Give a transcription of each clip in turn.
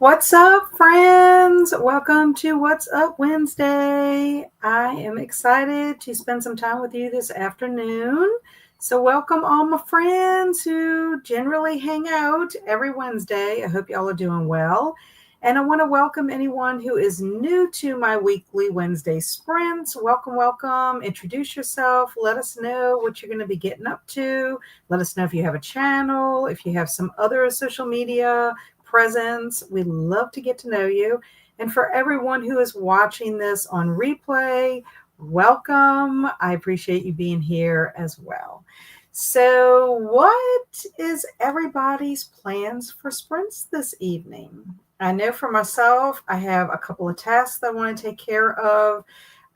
What's up, friends? Welcome to What's Up Wednesday. I am excited to spend some time with you this afternoon. So, welcome all my friends who generally hang out every Wednesday. I hope y'all are doing well. And I want to welcome anyone who is new to my weekly Wednesday sprints. Welcome, welcome. Introduce yourself. Let us know what you're going to be getting up to. Let us know if you have a channel, if you have some other social media presence. We love to get to know you. And for everyone who is watching this on replay, welcome. I appreciate you being here as well. So, what is everybody's plans for sprints this evening? I know for myself, I have a couple of tasks that I want to take care of.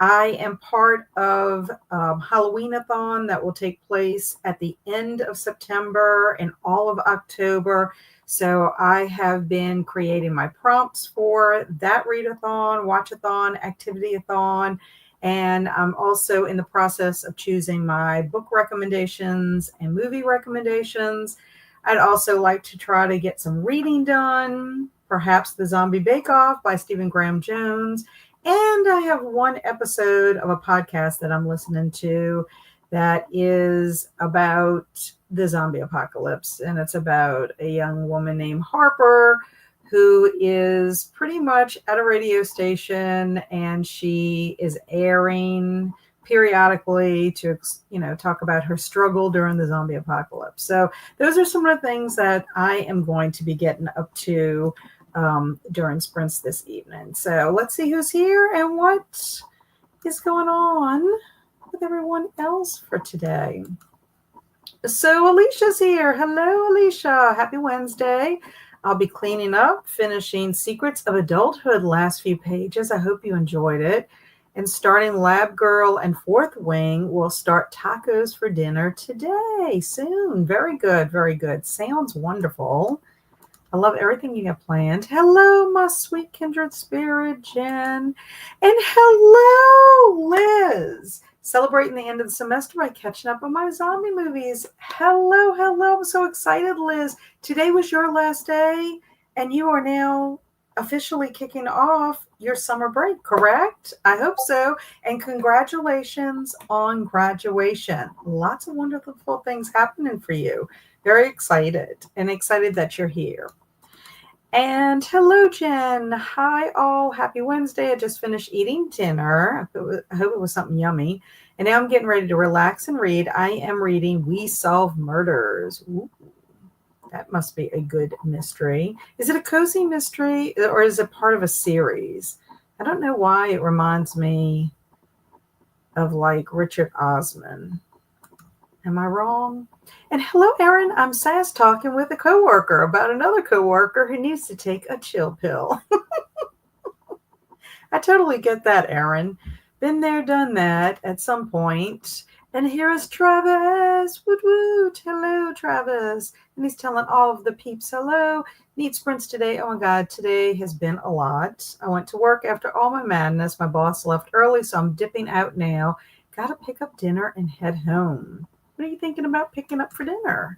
I am part of Halloween-a-thon that will take place at the end of September and all of October. So I have been creating my prompts for that readathon, watchathon, activity-a-thon, and I'm also in the process of choosing my book recommendations and movie recommendations. I'd also like to try to get some reading done, perhaps The Zombie Bake Off by Stephen Graham Jones. And I have one episode of a podcast that I'm listening to that is about the zombie apocalypse. And it's about a young woman named Harper who is pretty much at a radio station, and she is airing periodically to, talk about her struggle during the zombie apocalypse. So those are some of the things that I am going to be getting up to during sprints this evening. So let's see who's here and what is going on with everyone else for today. So Alicia's here. Hello, Alicia. Happy Wednesday. I'll be cleaning up, finishing Secrets of Adulthood last few pages. I hope you enjoyed it. And starting Lab Girl and Fourth Wing, we'll start tacos for dinner today, soon. Very good, very good. Sounds wonderful. I love everything you have planned. Hello, my sweet kindred spirit, Jen. And hello, Liz. Celebrating the end of the semester by catching up on my zombie movies. Hello, hello. I'm so excited, Liz. Today was your last day, and you are now officially kicking off your summer break, correct? I hope so. And congratulations on graduation. Lots of wonderful things happening for you. Very excited, and excited that you're here. And hello, Jen. Hi, all. Happy Wednesday. I just finished eating dinner. I hope it was something yummy. And now I'm getting ready to relax and read. I am reading We Solve Murders. Ooh, that must be a good mystery. Is it a cozy mystery, or is it part of a series? I don't know why it reminds me of like Richard Osman. Am I wrong? And hello, Erin. I'm sass talking with a coworker about another coworker who needs to take a chill pill. I totally get that, Erin. Been there, done that at some point. And here is Travis. Woot woot. Hello, Travis. And he's telling all of the peeps hello. Need sprints today. Oh my God, today has been a lot. I went to work after all my madness. My boss left early, so I'm dipping out now. Got to pick up dinner and head home. What are you thinking about picking up for dinner?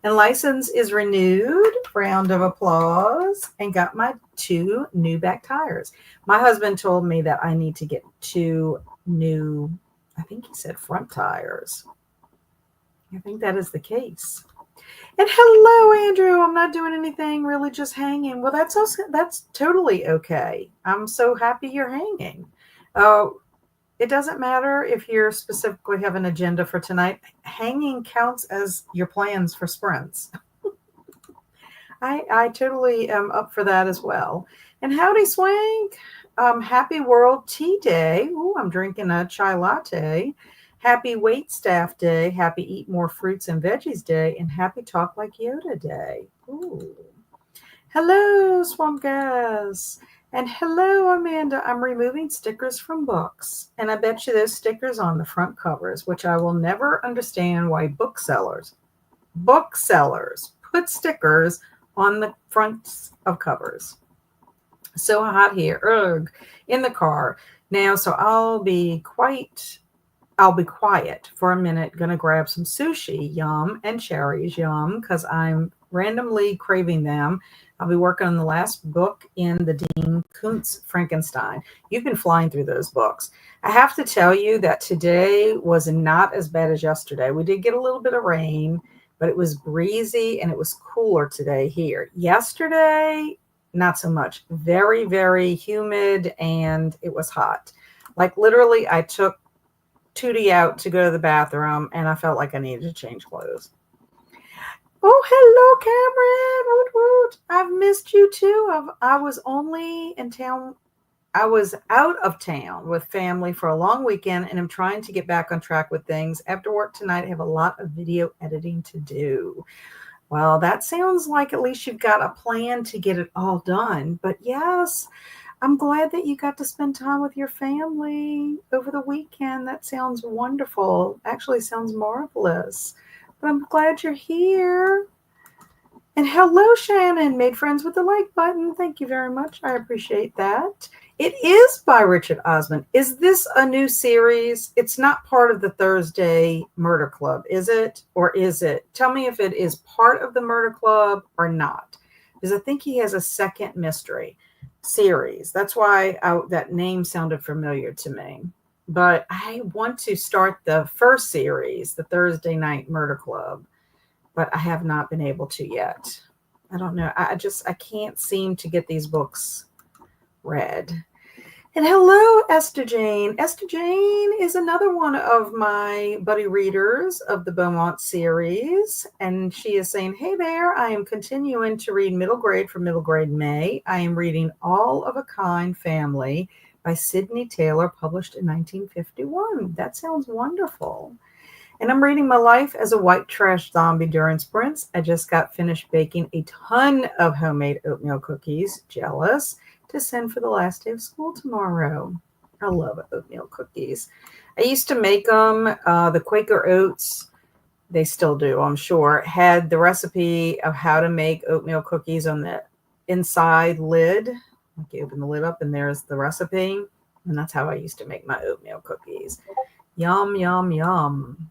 And license is renewed. Round of applause. And got my 2 new back tires. My husband told me that I need to get 2 new, I think he said front tires. I think that is the case. And hello, Andrew. I'm not doing anything, really just hanging. Well, that's totally okay. I'm so happy you're hanging. It doesn't matter if you specifically have an agenda for tonight. Hanging counts as your plans for sprints. I totally am up for that as well. And howdy, Swank. Happy World Tea Day. Ooh, I'm drinking a chai latte. Happy Wait Staff Day. Happy Eat More Fruits and Veggies Day. And Happy Talk Like Yoda Day. Ooh. Hello, Swamp Gas. And hello, Amanda. I'm removing stickers from books. And I bet you those stickers on the front covers, which I will never understand why booksellers put stickers on the fronts of covers. So hot here. Ugh. In the car. Now, so I'll be quiet for a minute. Gonna grab some sushi. Yum. And cherries. Yum. Because I'm randomly craving them. I'll be working on the last book in the Dean Koontz Frankenstein. You've been flying through those books. I have to tell you that today was not as bad as yesterday. We did get a little bit of rain, but it was breezy and it was cooler today here. Yesterday, not so much. Very, very humid and it was hot. Like literally, I took Tootie out to go to the bathroom and I felt like I needed to change clothes. Oh, hello, Cameron. Woot, woot. I've missed you too. I was only in town. I was out of town with family for a long weekend and I'm trying to get back on track with things. After work tonight, I have a lot of video editing to do. Well, that sounds like at least you've got a plan to get it all done. But yes, I'm glad that you got to spend time with your family over the weekend. That sounds wonderful. Actually, sounds marvelous. But I'm glad you're here. And hello, Shannon. Made friends with the like button. Thank you very much. I appreciate that. It is by Richard Osman. Is this a new series? It's not part of the Thursday Murder Club, is it? Or is it? Tell me if it is part of the Murder Club or not. Because I think he has a second mystery series. That's why that name sounded familiar to me. But I want to start the first series, the Thursday Night Murder Club, but I have not been able to yet. I don't know. I can't seem to get these books read. And hello, Esther Jane. Esther Jane is another one of my buddy readers of the Beaumont series. And she is saying, hey there, I am continuing to read middle grade for middle grade May. I am reading All of a Kind Family by Sydney Taylor, published in 1951. That sounds wonderful. And I'm reading My Life as a White Trash Zombie during sprints. I just got finished baking a ton of homemade oatmeal cookies. Jealous. To send for the last day of school tomorrow. I love oatmeal cookies. I used to make them. The Quaker Oats, they still do, I'm sure, had the recipe of how to make oatmeal cookies on the inside lid. You open the lid up and there's the recipe. And that's how I used to make my oatmeal cookies. Yum, yum, yum.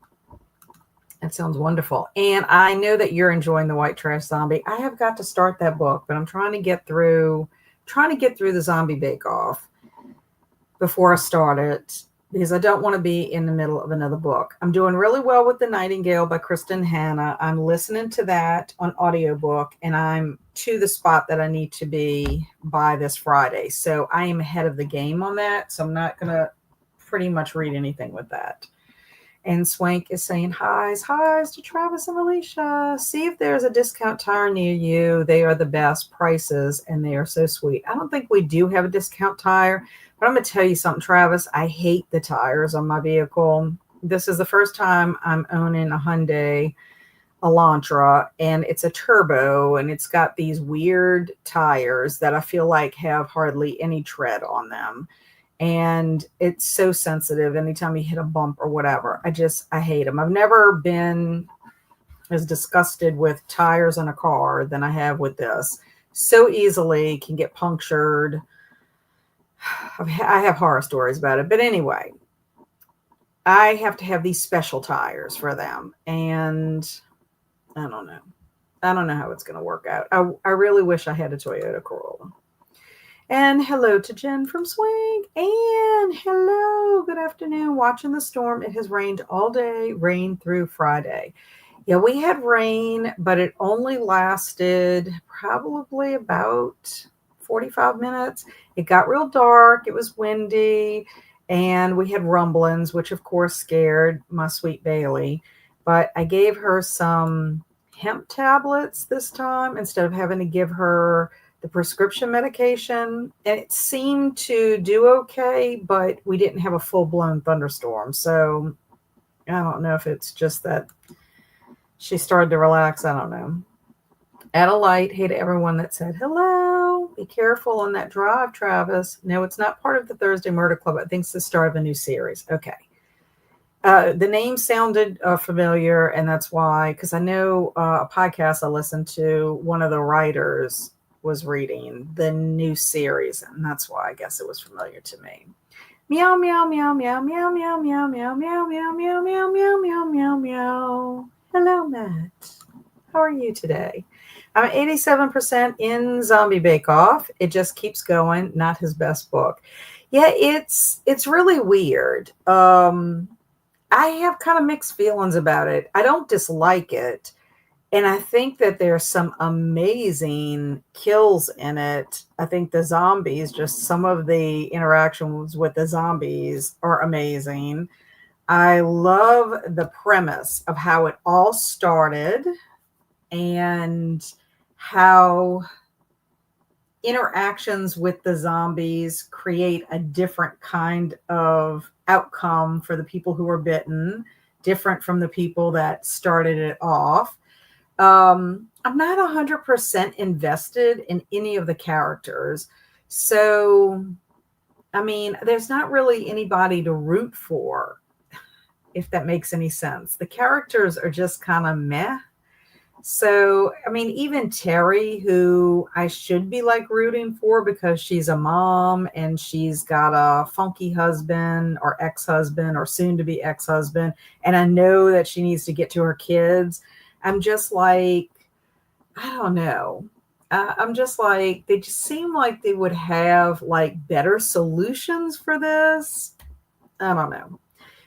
That sounds wonderful. And I know that you're enjoying The White Trash Zombie. I have got to start that book, but I'm trying to get through the zombie bake-off before I start it because I don't want to be in the middle of another book. I'm doing really well with The Nightingale by Kristen Hanna. I'm listening to that on audiobook, and I'm to the spot that I need to be by this Friday. So I am ahead of the game on that. So I'm not going to pretty much read anything with that. And Swank is saying highs to Travis and Alicia. See if there's a discount tire near you. They are the best prices and they are so sweet. I don't think we do have a discount tire, but I'm going to tell you something, Travis. I hate the tires on my vehicle. This is the first time I'm owning a Hyundai Elantra, and it's a turbo, and it's got these weird tires that I feel like have hardly any tread on them. And it's so sensitive anytime you hit a bump or whatever. I hate them. I've never been as disgusted with tires on a car than I have with this. So easily can get punctured. I have horror stories about it. But anyway, I have to have these special tires for them. And I don't know. I don't know how it's going to work out. I really wish I had a Toyota Corolla. And hello to Jen from Swing. And hello, good afternoon. Watching the storm. It has rained all day, rain through Friday. Yeah, we had rain, but it only lasted probably about 45 minutes. It got real dark. It was windy. And we had rumblings, which of course scared my sweet Bailey. But I gave her some hemp tablets this time instead of having to give her the prescription medication, and it seemed to do okay, but we didn't have a full-blown thunderstorm. So I don't know if it's just that she started to relax. I don't know. Add a light. Hey to everyone that said hello. Be careful on that drive, Travis. No, it's not part of the Thursday Murder Club. I think it's the start of a new series. Okay. The name sounded familiar, and that's why, because I know a podcast I listened to, one of the writers was reading the new series, and that's why I guess it was familiar to me. Meow, meow, meow, meow, meow, meow, meow, meow, meow, meow, meow, meow, meow, meow, meow, meow. Hello, Matt. How are you today? I'm 87% in Zombie Bake Off. It just keeps going. Not his best book. Yeah, it's really weird. I have kind of mixed feelings about it. I don't dislike it. And I think that there's some amazing kills in it. I think the zombies, just some of the interactions with the zombies are amazing. I love the premise of how it all started and how interactions with the zombies create a different kind of outcome for the people who are bitten, different from the people that started it off. I'm not 100% invested in any of the characters. So, I mean, there's not really anybody to root for, if that makes any sense. The characters are just kind of meh. So, I mean, even Terry, who I should be like rooting for because she's a mom and she's got a funky husband or ex husband or soon to be ex husband. And I know that she needs to get to her kids. I'm just like, I don't know. I'm just like, they just seem like they would have like better solutions for this. I don't know.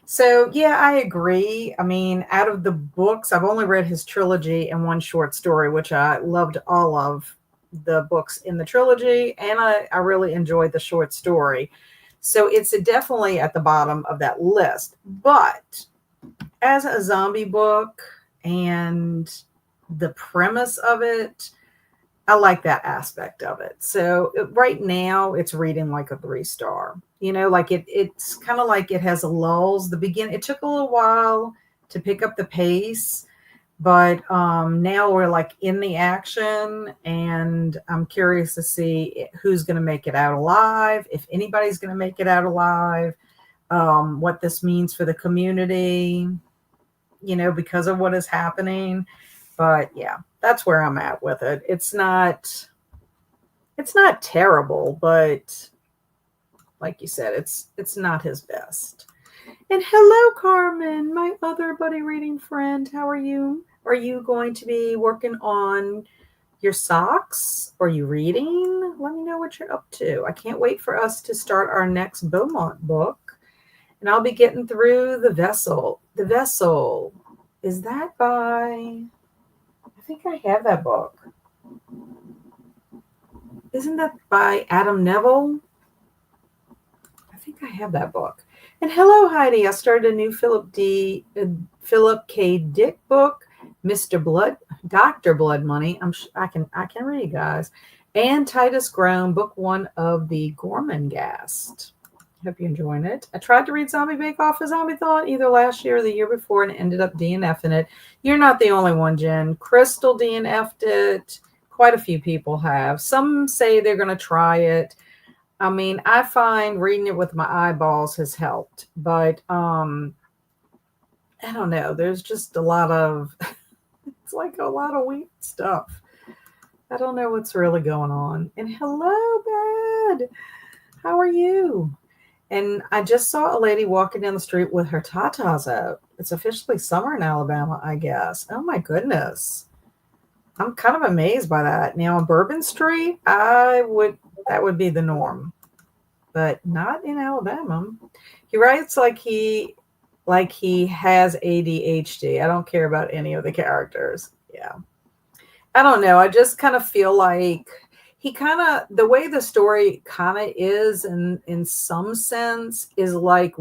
So, yeah, I agree. I mean, out of the books, I've only read his trilogy and one short story, which I loved all of the books in the trilogy, and I really enjoyed the short story. So, it's definitely at the bottom of that list. But as a zombie book and the premise of it, I like that aspect of it. So right now it's reading like a 3-star. You know, like it's kind of like it has a lulls. The beginning, it took a little while to pick up the pace, but now we're like in the action, and I'm curious to see who's going to make it out alive, if anybody's going to make it out alive, what this means for the community, you know, because of what is happening. But yeah, that's where I'm at with it. It's not terrible, but like you said, it's not his best. And hello, Carmen, my other buddy reading friend. How are you? Are you going to be working on your socks? Are you reading? Let me know what you're up to. I can't wait for us to start our next Beaumont book. And I'll be getting through The Vessel. The Vessel. Is that by... I think I have that book. Isn't that by Adam Neville? I think I have that book. And hello, Heidi. I started a new Philip K. Dick book, Dr. Blood Money. I can read, guys. And Titus Grown, book 1 of the Gormenghast. Hope you're enjoying it. I tried to read Zombie Bake Off a Zombie Thought either last year or the year before and ended up DNFing it. You're not the only one, Jen. Crystal DNF'd it. Quite a few people have. Some say they're going to try it. I mean, I find reading it with my eyeballs has helped. But I don't know. There's just a lot of, it's like a lot of weird stuff. I don't know what's really going on. And hello, Bad. How are you? And I just saw a lady walking down the street with her tatas out. It's officially summer in Alabama, I guess. Oh my goodness. I'm kind of amazed by that. Now on Bourbon Street, that would be the norm. But not in Alabama. He writes like he has ADHD. I don't care about any of the characters. Yeah. I don't know. I just kind of feel like the way the story kind of is in some sense is like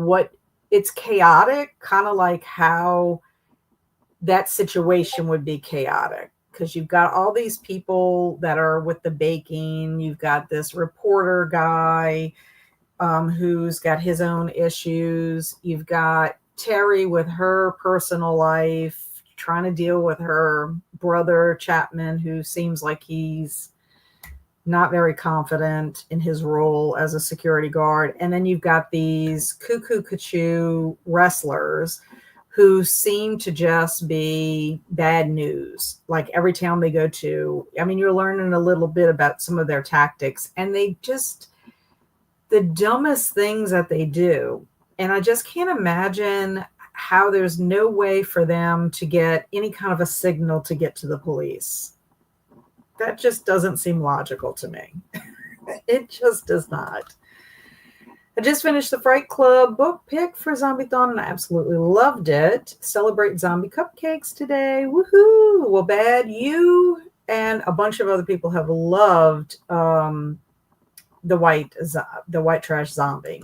it's chaotic, kind of like how that situation would be chaotic, because you've got all these people that are with the baking. You've got this reporter guy who's got his own issues. You've got Terry with her personal life, trying to deal with her brother Chapman, who seems like he's not very confident in his role as a security guard. And then you've got these cuckoo cuckoo wrestlers who seem to just be bad news. Like every town they go to, I mean, you're learning a little bit about some of their tactics, and they just, the dumbest things that they do. And I just can't imagine how there's no way for them to get any kind of a signal to get to the police. That just doesn't seem logical to me. It just does not. I just finished the Fright Club book pick for Zombie-thon and I absolutely loved it. Celebrate zombie cupcakes today. Woohoo! Well, Bad, you and a bunch of other people have loved the white trash zombie.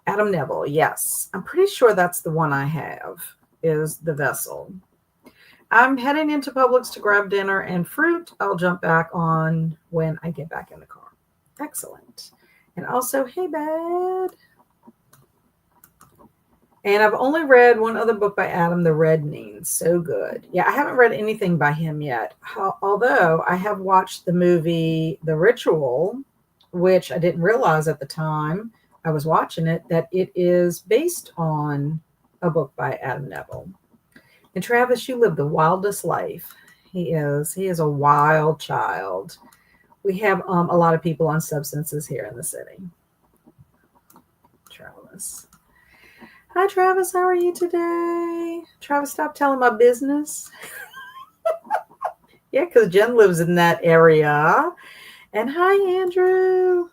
Adam Neville, yes. I'm pretty sure that's the one I have, is the vessel. I'm heading into Publix to grab dinner and fruit. I'll jump back on when I get back in the car. Excellent. And also, hey, Bad. And I've only read one other book by Adam, The Reddening. So good. Yeah, I haven't read anything by him yet. Although I have watched the movie The Ritual, which I didn't realize at the time I was watching it, that it is based on a book by Adam Neville. And Travis, you live the wildest life. He is. He is a wild child. We have a lot of people on substances here in the city. Travis. Hi, Travis. How are you today? Travis, stop telling my business. Yeah, because Jen lives in that area. And hi, Andrew.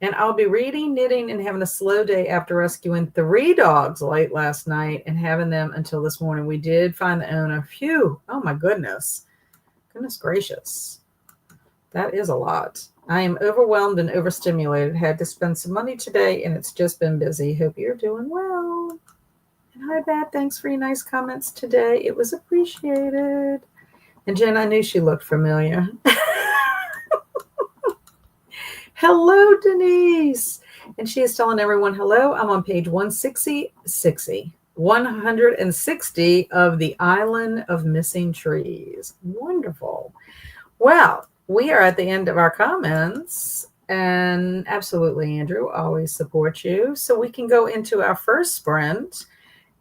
And I'll be reading, knitting, and having a slow day after rescuing 3 dogs late last night and having them until this morning. We did find the owner. Phew. Oh, my goodness. Goodness gracious. That is a lot. I am overwhelmed and overstimulated. Had to spend some money today, and it's just been busy. Hope you're doing well. And hi, Bad. Thanks for your nice comments today. It was appreciated. And Jen, I knew she looked familiar. Hello, Denise. And she is telling everyone hello. I'm on page 160 of The Island of Missing Trees. Wonderful. Well, we are at the end of our comments. And absolutely, Andrew, always support you. So we can go into our first sprint.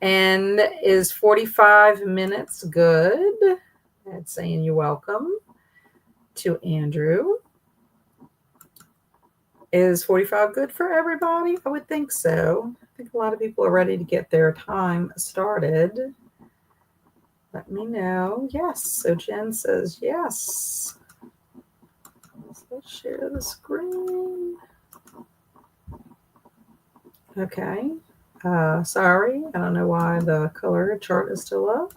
And is 45 minutes good? That's saying you're welcome to Andrew. Is 45 good for everybody? I would think so. I think a lot of people are ready to get their time started. Let me know. Yes. So Jen says yes. Let's share the screen. Okay. Sorry. I don't know why the color chart is still up.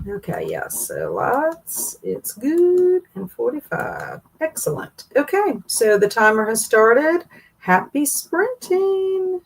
Okay, yes. So lots. It's good. And 45. Excellent. Okay. So the timer has started. Happy sprinting.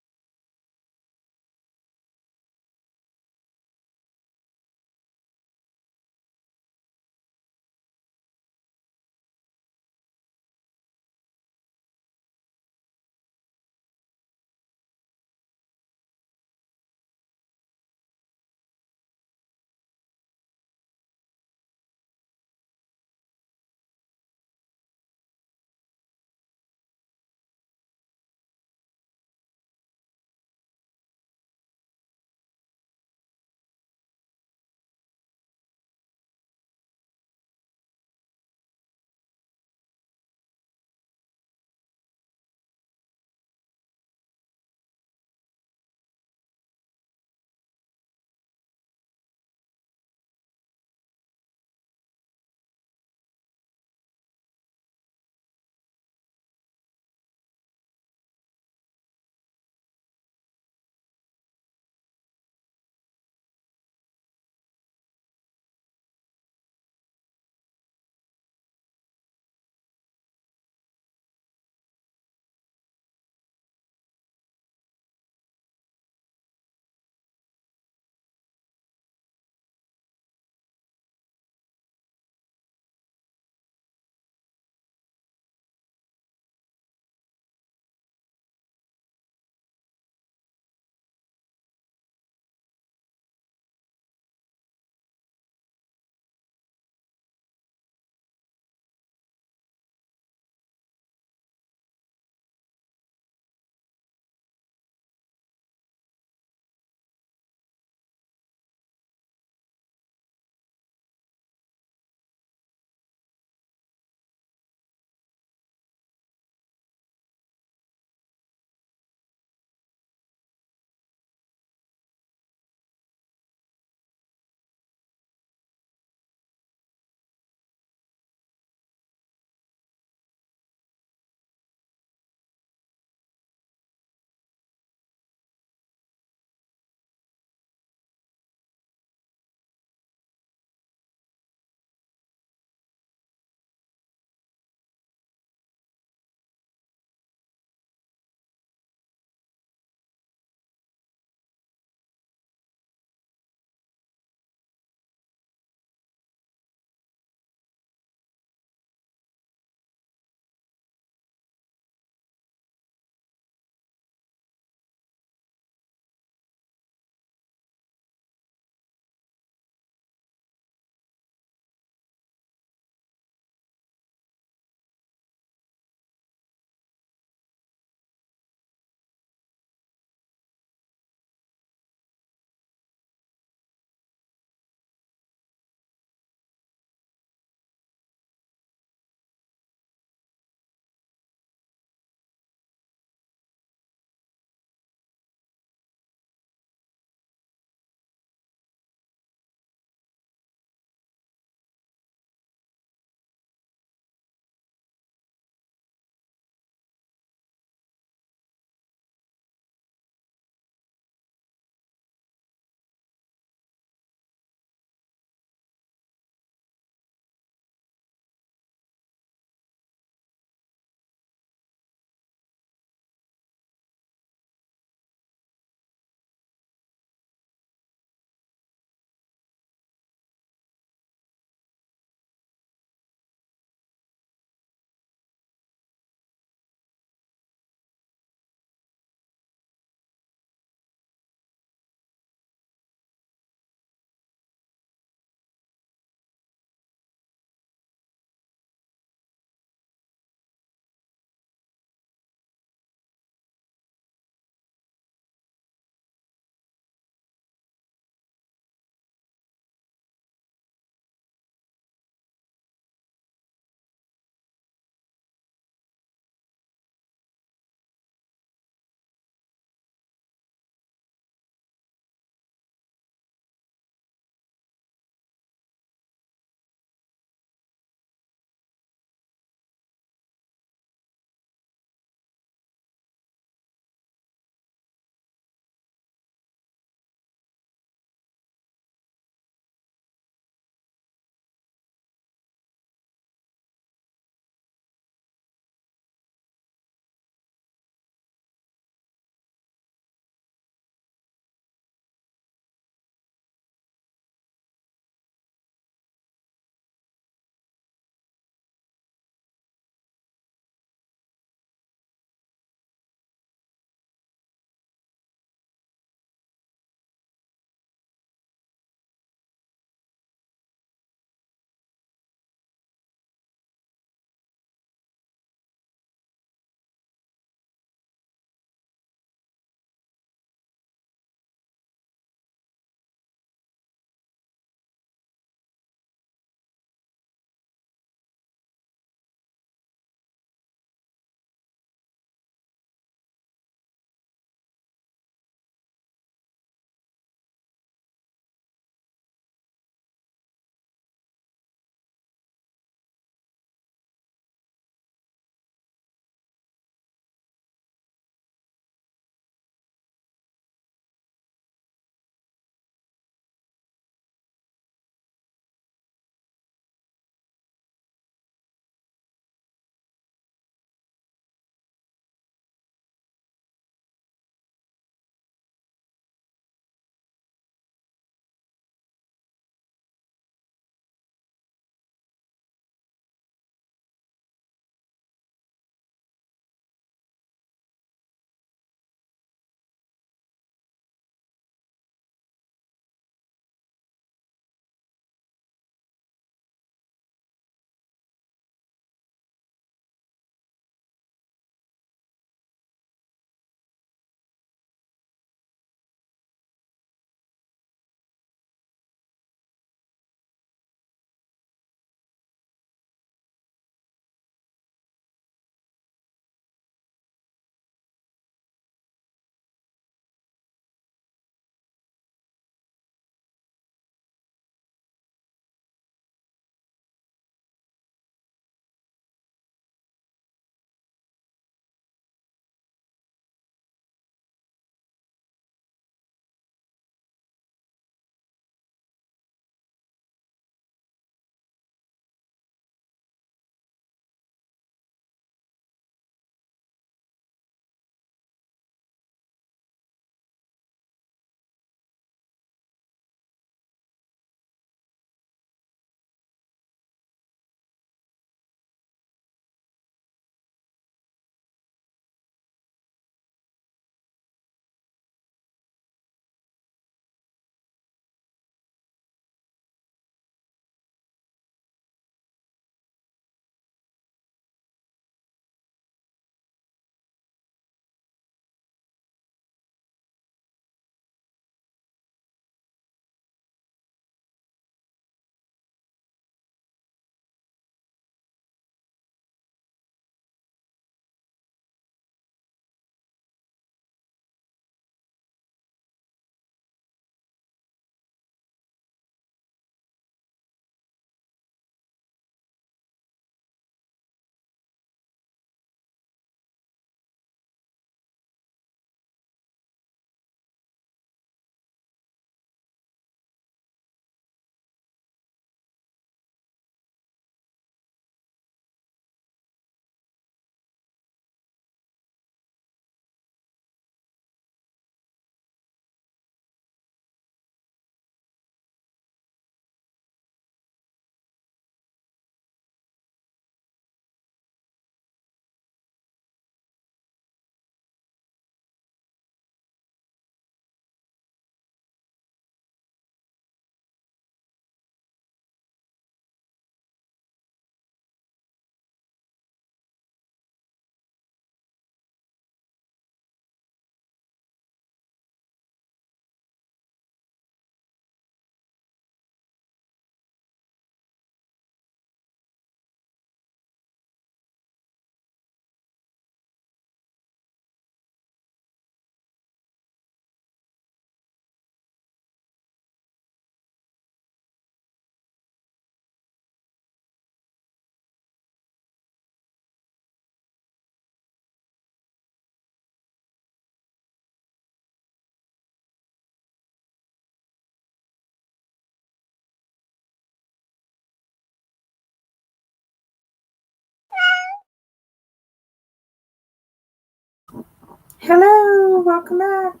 Hello, welcome back.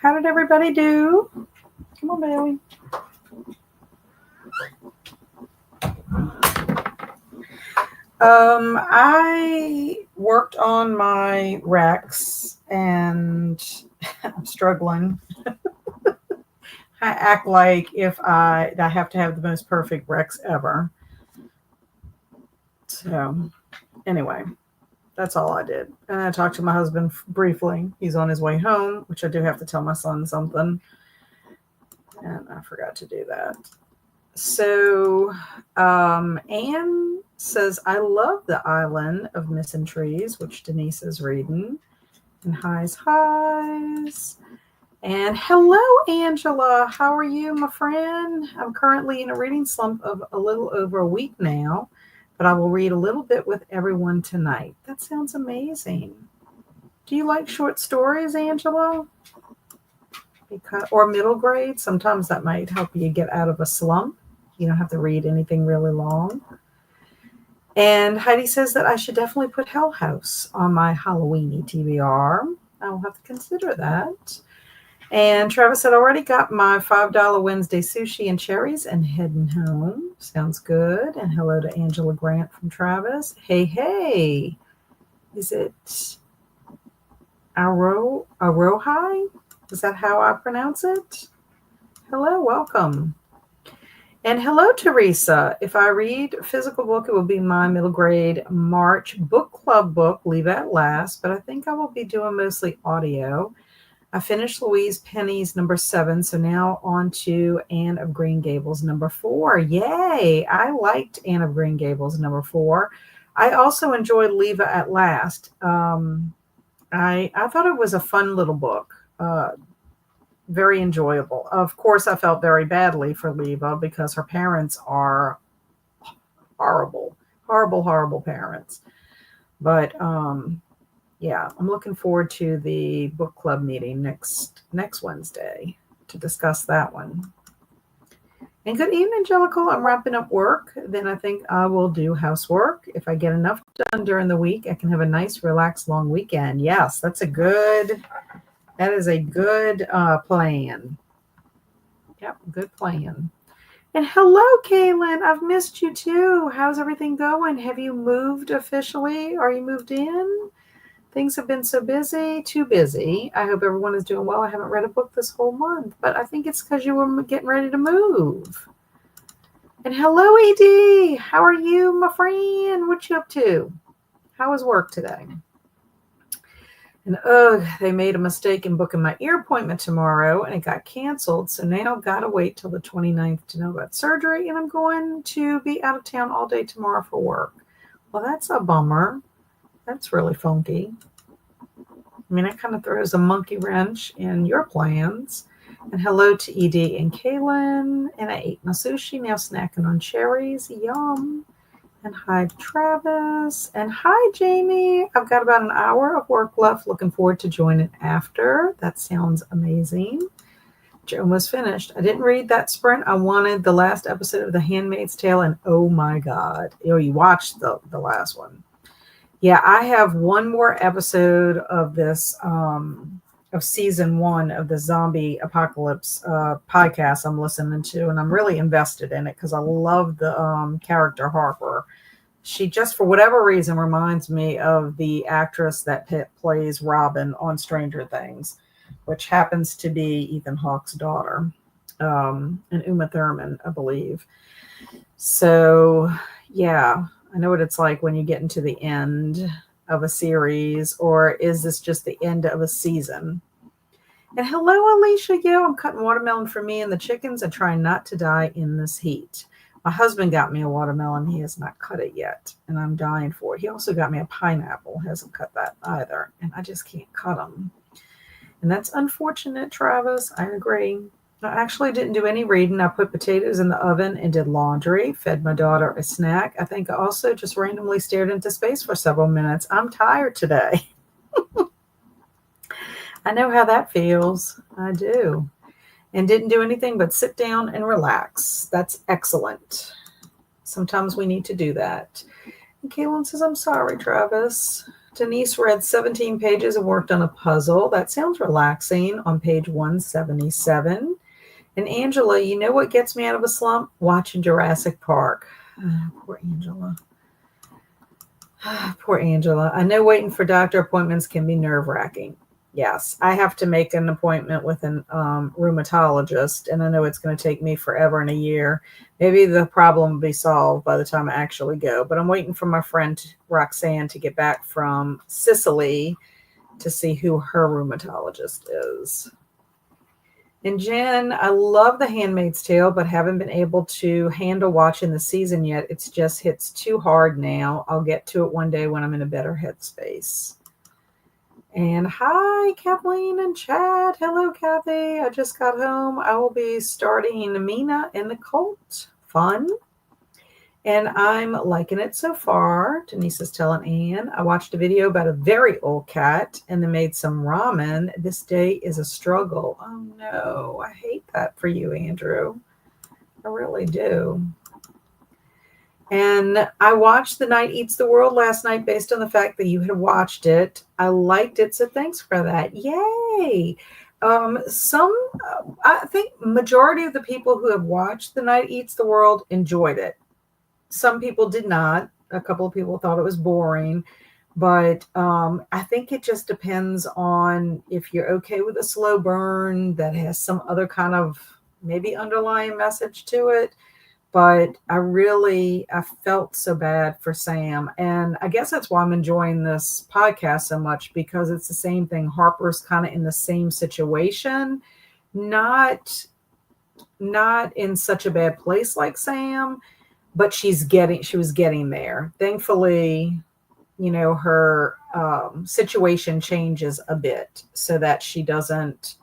How did everybody do? Come on, Bailey. I worked on my Rex and I'm struggling. I act like if I have to have the most perfect Rex ever. So anyway, that's all I did. And I talked to my husband briefly. He's on his way home, which I do have to tell my son something. And I forgot to do that. So Anne says, I love the Island of Missing Trees, which Denise is reading. And highs. And hello, Angela. How are you, my friend? I'm currently in a reading slump of a little over a week now, but I will read a little bit with everyone tonight. That sounds amazing. Do you like short stories, Angela? Or middle grade? Sometimes that might help you get out of a slump. You don't have to read anything really long. And Heidi says that I should definitely put Hell House on my Halloweeny TBR. I will have to consider that. And Travis said, already got my $5 Wednesday sushi and cherries and heading home. Sounds good. And hello to Angela Grant from Travis. Hey. Is it Arohai? Is that how I pronounce it? Hello, welcome. And hello, Teresa. If I read a physical book, it will be my middle grade March book club book, Leave at Last. But I think I will be doing mostly audio. I finished Louise Penny's number 7, so now on to Anne of Green Gables number 4. Yay! I liked Anne of Green Gables number 4. I also enjoyed Leave at Last. I thought it was a fun little book. Very enjoyable. Of course, I felt very badly for Leva because her parents are horrible parents. But yeah, I'm looking forward to the book club meeting next Wednesday to discuss that one. And good evening, Jellicle. I'm wrapping up work. Then I think I will do housework. If I get enough done during the week, I can have a nice, relaxed, long weekend. Yes, that is a good plan. Yep, good plan. And hello, Kaylin. I've missed you too. How's everything going? Have you moved officially? Are you moved in? Things have been so busy, too busy. I hope everyone is doing well. I haven't read a book this whole month, but I think it's because you were getting ready to move. And hello, ED. How are you, my friend? What you up to? How was work today? And they made a mistake in booking my ear appointment tomorrow, and it got canceled. So now I've got to wait till the 29th to know about surgery, and I'm going to be out of town all day tomorrow for work. Well, that's a bummer. That's really funky. I mean, it kind of throws a monkey wrench in your plans. And hello to ED and Kaylin. And I ate my sushi, now snacking on cherries. Yum. And hi, Travis. And hi, Jamie. I've got about an hour of work left. Looking forward to joining after. That sounds amazing. Almost finished. I didn't read that sprint. I wanted the last episode of The Handmaid's Tale. And oh my God. You watched the last one. Yeah, I have one more episode of this, of season 1 of the zombie apocalypse podcast I'm listening to, and I'm really invested in it because I love the character Harper. She just, for whatever reason, reminds me of the actress that plays Robin on Stranger Things, which happens to be Ethan Hawke's daughter, and Uma Thurman, I believe. So, yeah. I know what it's like when you get into the end of a series, or is this just the end of a season? And hello, Alicia. Yo, I'm cutting watermelon for me and the chickens and trying not to die in this heat. My husband got me a watermelon. He has not cut it yet, and I'm dying for it. He also got me a pineapple. Hasn't cut that either, and I just can't cut them. And that's unfortunate, Travis. I agree. I actually didn't do any reading. I put potatoes in the oven and did laundry, fed my daughter a snack. I think I also just randomly stared into space for several minutes. I'm tired today. I know how that feels. I do. And didn't do anything but sit down and relax. That's excellent. Sometimes we need to do that. And Kaylin says, I'm sorry, Travis. Denise read 17 pages and worked on a puzzle. That sounds relaxing on page 177. And Angela, you know what gets me out of a slump? Watching Jurassic Park. Poor Angela. Poor Angela. I know waiting for doctor appointments can be nerve-wracking. Yes, I have to make an appointment with an rheumatologist, and I know it's going to take me forever and a year. Maybe the problem will be solved by the time I actually go, but I'm waiting for my friend Roxanne to get back from Sicily to see who her rheumatologist is. And Jen, I love The Handmaid's Tale, but haven't been able to handle watching the season yet. It's just hits too hard now. I'll get to it one day when I'm in a better headspace. And hi, Kathleen and Chad. Hello, Kathy. I just got home. I will be starting Mina and the Cult. Fun. And I'm liking it so far. Denise is telling Anne. I watched a video about a very old cat and they made some ramen. This day is a struggle. Oh, no. I hate that for you, Andrew. I really do. And I watched The Night Eats the World last night based on the fact that you had watched it. I liked it, so thanks for that. Yay! I think majority of the people who have watched The Night Eats the World enjoyed it. Some people did not. A couple of people thought it was boring. But I think it just depends on if you're okay with a slow burn that has some other kind of maybe underlying message to it. But I felt so bad for Sam. And I guess that's why I'm enjoying this podcast so much, because it's the same thing. Harper's kind of in the same situation, not in such a bad place like Sam, but she was getting there. Thankfully, her situation changes a bit so that she doesn't,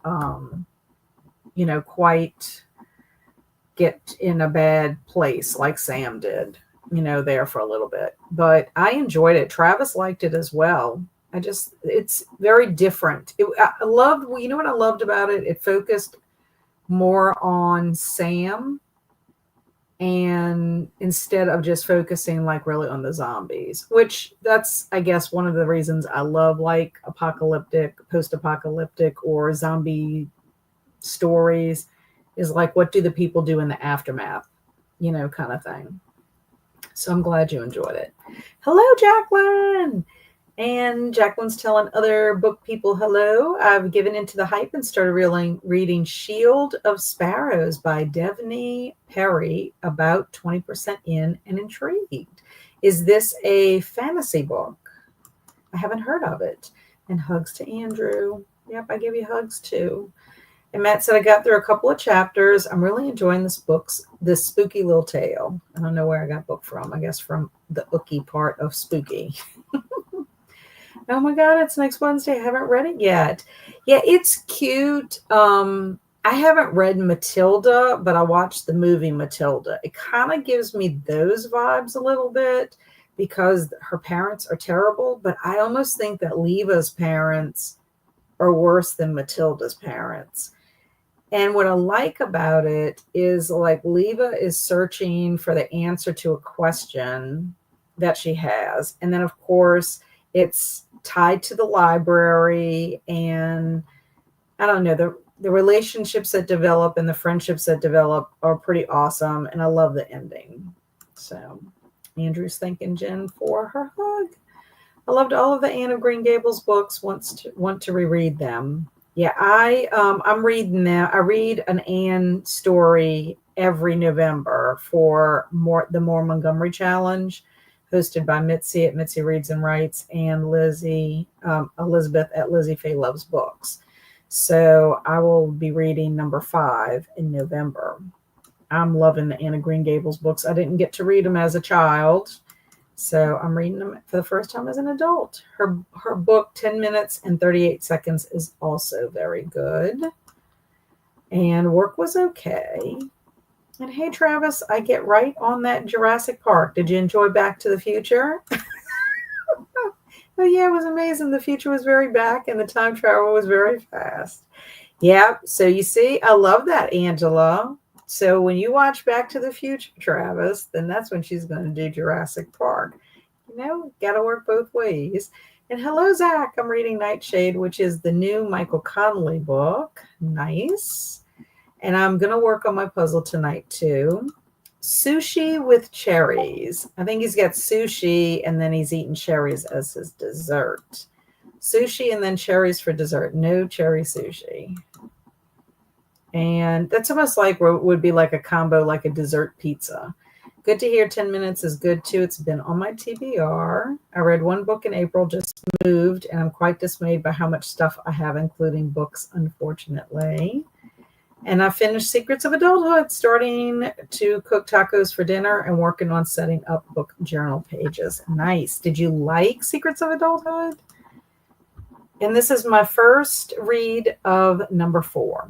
quite get in a bad place like Sam did, there for a little bit. But I enjoyed it. Travis liked it as well. It's very different. I loved, you know what I loved about it? It focused more on Sam, and instead of just focusing like really on the zombies, which that's, I guess, one of the reasons I love like post-apocalyptic or zombie stories, is like, what do the people do in the aftermath, kind of thing. So I'm glad you enjoyed it. Hello, Jacqueline. And Jacqueline's telling other book people hello. I've given into the hype and started reading Shield of Sparrows by Devney Perry, about 20% in and intrigued. Is this a fantasy book? I haven't heard of it. And hugs to Andrew. Yep, I give you hugs too. And Matt said, I got through a couple of chapters. I'm really enjoying this spooky little tale. I don't know where I got book from. I guess from the ookie part of spooky. Oh my God, it's next Wednesday. I haven't read it yet. Yeah, it's cute. I haven't read Matilda, but I watched the movie Matilda. It kind of gives me those vibes a little bit because her parents are terrible. But I almost think that Leva's parents are worse than Matilda's parents. And what I like about it is like Leva is searching for the answer to a question that she has. And then, of course, it's tied to the library. And I don't know, the relationships that develop and the friendships that develop are pretty awesome. And I love the ending. So Andrew's thanking Jen for her hug. I loved all of the Anne of Green Gables books. Want to reread them. Yeah, I'm reading now. I read an Anne story every November for the More Montgomery Challenge, hosted by Mitzi at Mitzi Reads and Writes, and Elizabeth at Lizzie Faye Loves Books. So I will be reading number 5 in November. I'm loving the Anne of Green Gables books. I didn't get to read them as a child, so I'm reading them for the first time as an adult. Her book, 10 minutes and 38 seconds, is also very good. And work was okay. And hey, Travis, I get right on that Jurassic Park. Did you enjoy Back to the Future? Oh, yeah, it was amazing. The future was very back and the time travel was very fast. Yeah, so you see, I love that, Angela. So when you watch Back to the Future, Travis, then that's when she's going to do Jurassic Park. Got to work both ways. And hello, Zach. I'm reading Nightshade, which is the new Michael Connelly book. Nice. And I'm going to work on my puzzle tonight, too. Sushi with cherries. I think he's got sushi and then he's eating cherries as his dessert. Sushi and then cherries for dessert. No cherry sushi. And that's almost like would be like a combo, like a dessert pizza. Good to hear 10 minutes is good too. It's been on my TBR. I read one book in April, just moved, and I'm quite dismayed by how much stuff I have, including books, unfortunately. And I finished Secrets of Adulthood, starting to cook tacos for dinner and working on setting up book journal pages. Nice. Did you like Secrets of Adulthood? And this is my first read of number 4.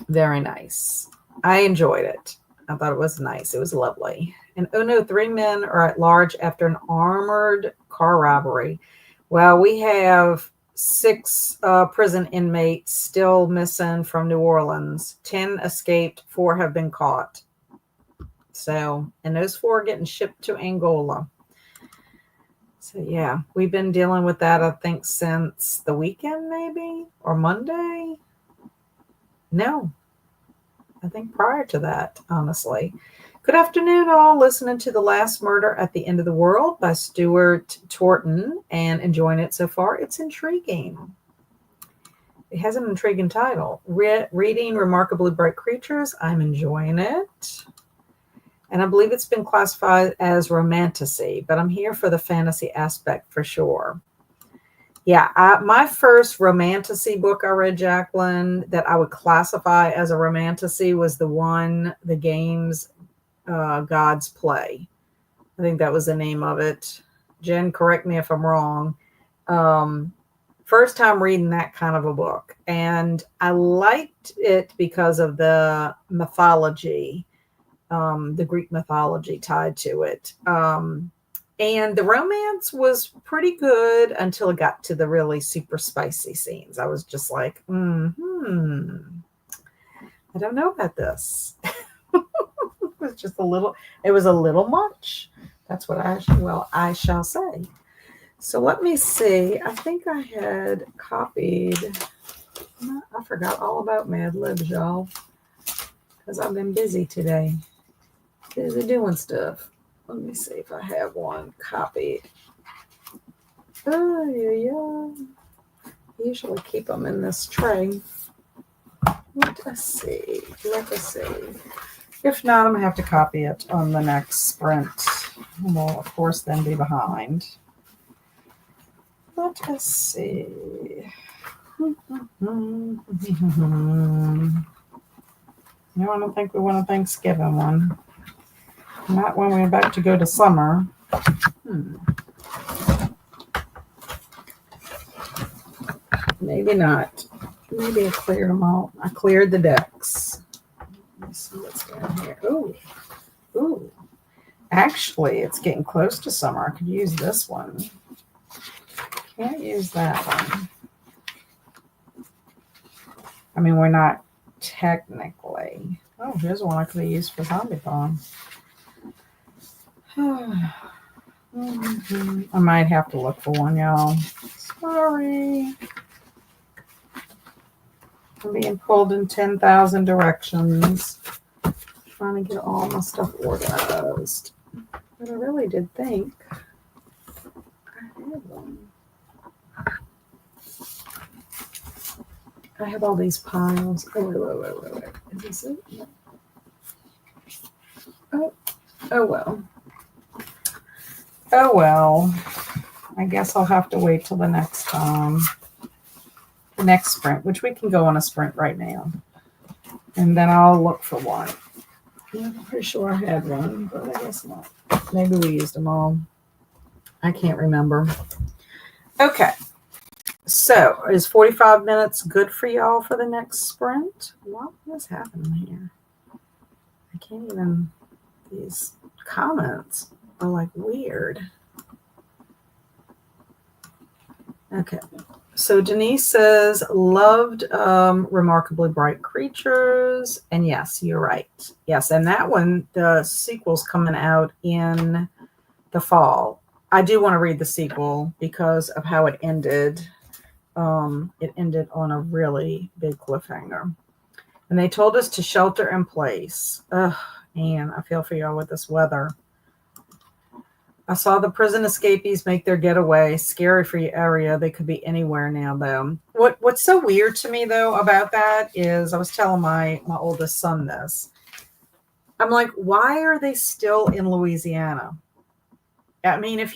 Very nice. I enjoyed it. I thought it was nice. It was lovely. And oh no, 3 men are at large after an armored car robbery. Well, we have 6 prison inmates still missing from New Orleans. 10 escaped. 4 have been caught. So, and those 4 are getting shipped to Angola. So yeah, we've been dealing with that, I think, since the weekend maybe, or Monday. No, I think prior to that, honestly. Good afternoon, all. Listening to The Last Murder at the End of the World by Stuart Torton and enjoying it so far. It's intriguing. It has an intriguing title. Reading Remarkably Bright Creatures. I'm enjoying it. And I believe it's been classified as romantasy, but I'm here for the fantasy aspect for sure. Yeah, my first romantasy book I read, Jacqueline, that I would classify as a romantasy was the games God's Play. I think that was the name of it. Jen, correct me if I'm wrong. First time reading that kind of a book. And I liked it because of the mythology, the Greek mythology tied to it. And the romance was pretty good until it got to the really super spicy scenes. I was just like, I don't know about this. It was a little much. That's what I shall say. So let me see. I think I had copied. I forgot all about Mad Libs, y'all, because I've been busy today. Busy doing stuff. Let me see if I have one copied. Oh, yeah. Usually keep them in this tray. Let us see. If not, I'm going to have to copy it on the next sprint. We'll, of course, then be behind. Let us see. No, I don't think we want a Thanksgiving one. Not when we're about to go to summer. Maybe not. Maybe I cleared them all. I cleared the decks. Let me see what's down here. Ooh. Actually, it's getting close to summer. I could use this one. Can't use that one. I mean, we're not technically. Oh, here's one I could have used for Zombie Bomb. I might have to look for one, y'all. Sorry. I'm being pulled in 10,000 directions. Trying to get all my stuff organized. But I really did think I had one. I have all these piles. Oh, wait. Is this it? No. Oh, well. Oh, well. I guess I'll have to wait till the next time. The next sprint, which we can go on a sprint right now. And then I'll look for one. I'm pretty sure I had one, but I guess not. Maybe we used them all. I can't remember. Okay. So, is 45 minutes good for y'all for the next sprint? What is happening here? I can't even... These comments are like weird. Okay. So Denise says, loved Remarkably Bright Creatures. And yes, you're right. Yes, and that one, the sequel's coming out in the fall. I do want to read the sequel because of how it ended. It ended on a really big cliffhanger. And they told us to shelter in place. Ugh, man, I feel for y'all with this weather. I saw the prison escapees make their getaway. Scary for your area. They could be anywhere now, though. What's so weird to me, though, about that is I was telling my oldest son this. I'm like, why are they still in Louisiana? I mean, if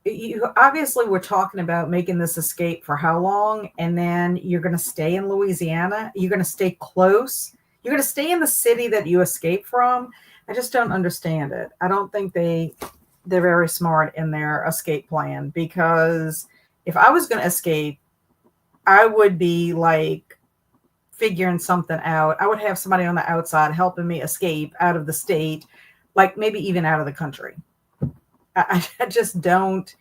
you obviously we're talking about making this escape for how long, and then you're going to stay in Louisiana. You're going to stay close. You're going to stay in the city that you escaped from. I just don't understand it. I don't think they're very smart in their escape plan, because if I was going to escape, I would be like figuring something out. I would have somebody on the outside helping me escape out of the state, like maybe even out of the country. I just don't.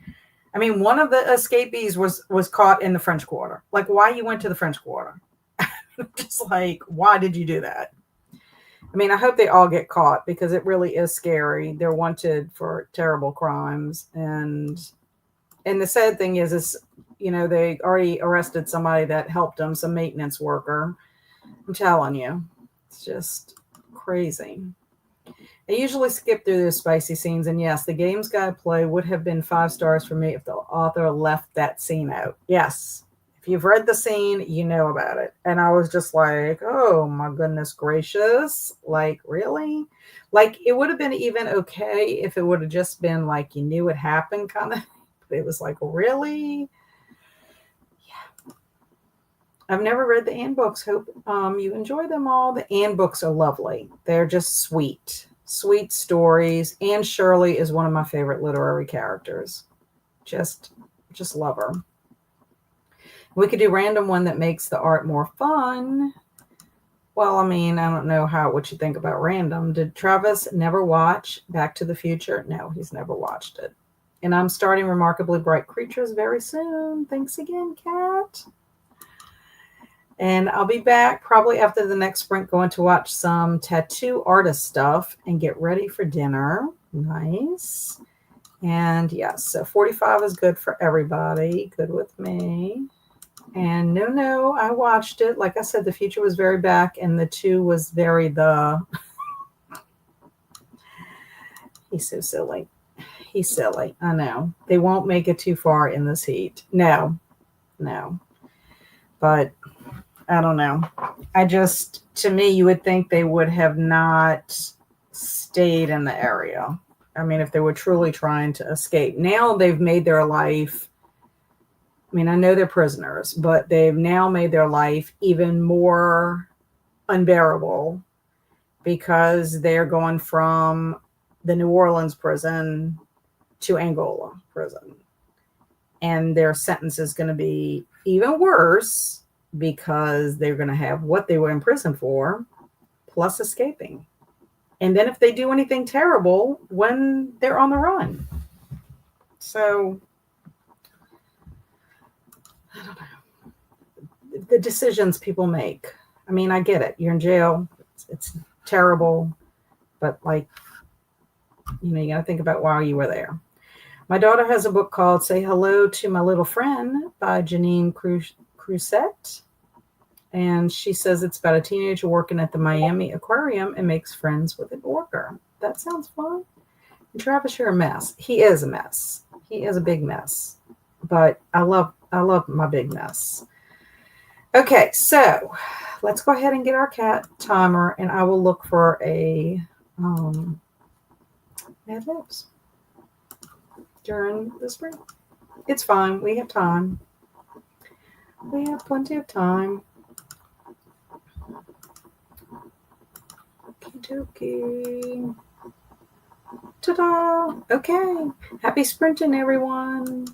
I mean, one of the escapees was caught in the French Quarter. Like, why you went to the French Quarter? Just like, why did you do that? I mean, I hope they all get caught, because it really is scary. They're wanted for terrible crimes, and the sad thing is they already arrested somebody that helped them, some maintenance worker. I'm telling you, it's just crazy. I usually skip through the spicy scenes, and yes, the games guy play would have been 5 stars for me if the author left that scene out. Yes. If you've read the scene, you know about it. And I was just like, oh my goodness gracious. Like, really? Like, it would have been even okay if it would have just been like you knew it happened, kind of. But it was like, really? Yeah. I've never read the Anne books. Hope you enjoy them all. The Anne books are lovely. They're just sweet. Sweet stories. Anne Shirley is one of my favorite literary characters. Just love her. We could do random one that makes the art more fun. Well, I mean, I don't know what you think about random. Did Travis never watch Back to the Future? No, he's never watched it. And I'm starting Remarkably Bright Creatures very soon. Thanks again, Kat. And I'll be back probably after the next sprint, going to watch some tattoo artist stuff and get ready for dinner. Nice. And yes, so 45 is good for everybody. Good with me. And no, I watched it. Like I said, the future was very back, and the 2 was very the. He's so silly. He's silly. I know. They won't make it too far in this heat. No. But I don't know. To me, you would think they would have not stayed in the area. I mean, if they were truly trying to escape. Now they've made their life. I mean, I know they're prisoners, but they've now made their life even more unbearable, because they're going from the New Orleans prison to Angola prison. And their sentence is going to be even worse, because they're going to have what they were in prison for, plus escaping. And then if they do anything terrible when they're on the run. So, I don't know. The decisions people make. I mean, I get it. You're in jail. It's terrible. But, like, you got to think about why you were there. My daughter has a book called Say Hello to My Little Friend by Janine Crusette. And she says it's about a teenager working at the Miami Aquarium and makes friends with an orca. That sounds fun. And Travis, you're a mess. He is a mess. He is a big mess. But I love my big mess. Okay, so let's go ahead and get our cat timer, and I will look for a Mad Libs during the spring. It's fine. We have time. We have plenty of time. Okie dokie. Ta-da! Okay. Happy sprinting, everyone.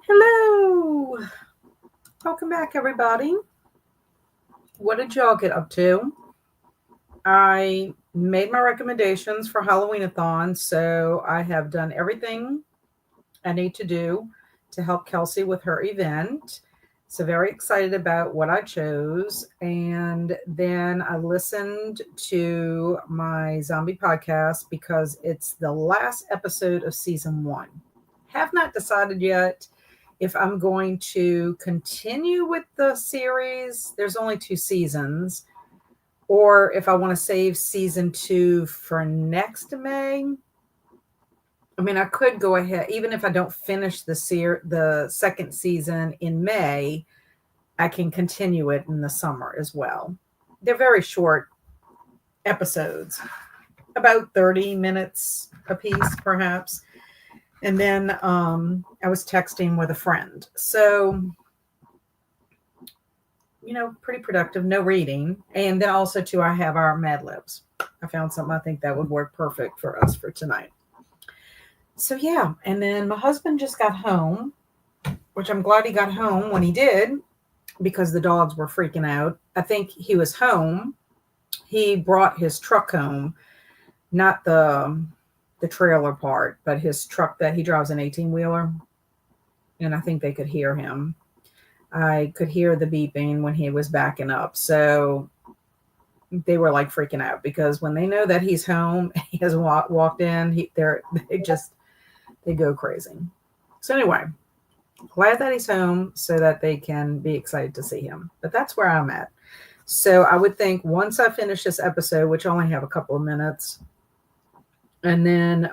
Hello. Welcome back, everybody. What did y'all get up to? I made my recommendations for Halloween-a-thon, so I have done everything I need to do to help Kelsey with her event. So very excited about what I chose. And then I listened to my zombie podcast because it's the last episode of season 1. Have not decided yet if I'm going to continue with the series. There's only 2 seasons. Or if I want to save season 2 for next May. I mean, I could go ahead, even if I don't finish the second season in May, I can continue it in the summer as well. They're very short episodes, about 30 minutes a piece, perhaps. And then I was texting with a friend. So, pretty productive, no reading. And then also, too, I have our Mad Libs. I found something I think that would work perfect for us for tonight. So, yeah. And then my husband just got home, which I'm glad he got home when he did because the dogs were freaking out. I think he was home. He brought his truck home, not the trailer part, but his truck that he drives, an 18-wheeler. And I think they could hear him. I could hear the beeping when he was backing up. So they were like freaking out because when they know that he's home, he hasn't walked in, they go crazy. So anyway, glad that he's home so that they can be excited to see him. But that's where I'm at. So I would think once I finish this episode, which I only have a couple of minutes, and then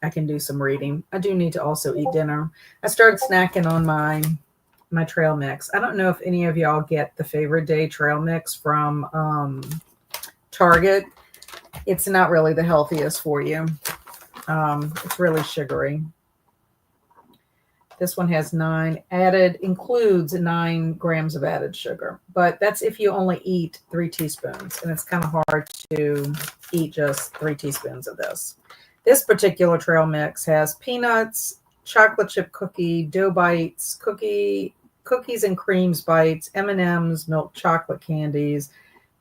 I can do some reading. I do need to also eat dinner. I started snacking on my trail mix. I don't know if any of y'all get the Favorite Day trail mix from Target. It's not really the healthiest for you. It's really sugary. This one has includes 9 grams of added sugar, but that's if you only eat 3 teaspoons, and it's kind of hard to eat just 3 teaspoons of this. This particular trail mix has peanuts, chocolate chip cookie, dough bites, cookies and creams bites, M&Ms, milk chocolate candies,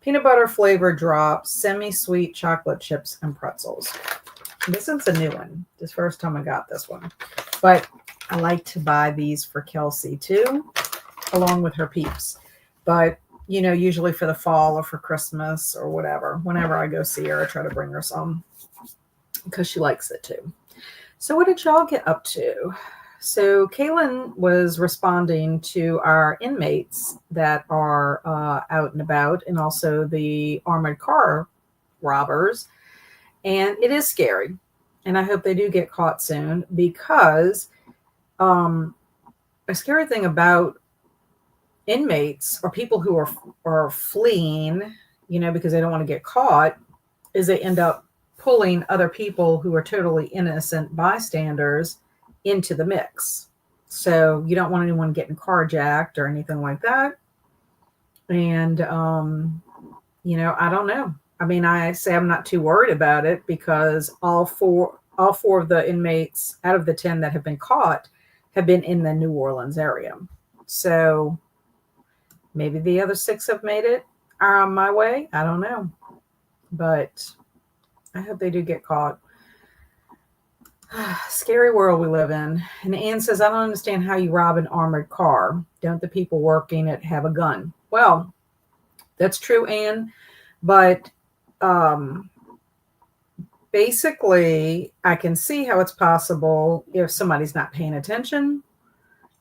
peanut butter flavored drops, semi-sweet chocolate chips, and pretzels. This one's a new one. This first time I got this one, but I like to buy these for Kelsey too, along with her peeps. But, usually for the fall or for Christmas or whatever, whenever I go see her, I try to bring her some because she likes it too. So what did y'all get up to? So Kaylin was responding to our inmates that are out and about, and also the armored car robbers. And it is scary. And I hope they do get caught soon because a scary thing about inmates or people who are fleeing, because they don't want to get caught, is they end up pulling other people who are totally innocent bystanders into the mix. So you don't want anyone getting carjacked or anything like that. And, I don't know. I mean, I say I'm not too worried about it because all four of the inmates out of the 10 that have been caught have been in the New Orleans area. So maybe the other 6 have made it on my way. I don't know. But I hope they do get caught. Scary world we live in. And Ann says, I don't understand how you rob an armored car. Don't the people working it have a gun? Well, that's true, Ann. But basically, I can see how it's possible if somebody's not paying attention,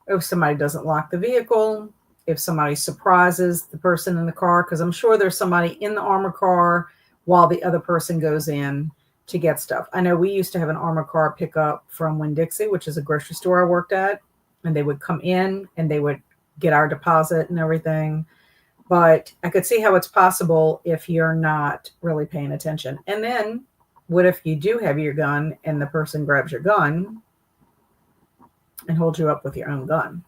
if somebody doesn't lock the vehicle, if somebody surprises the person in the car, because I'm sure there's somebody in the armored car while the other person goes in to get stuff. I know we used to have an armored car pickup from Winn-Dixie, which is a grocery store I worked at, and they would come in and they would get our deposit and everything. But I could see how it's possible if you're not really paying attention. And then what if you do have your gun and the person grabs your gun and holds you up with your own gun?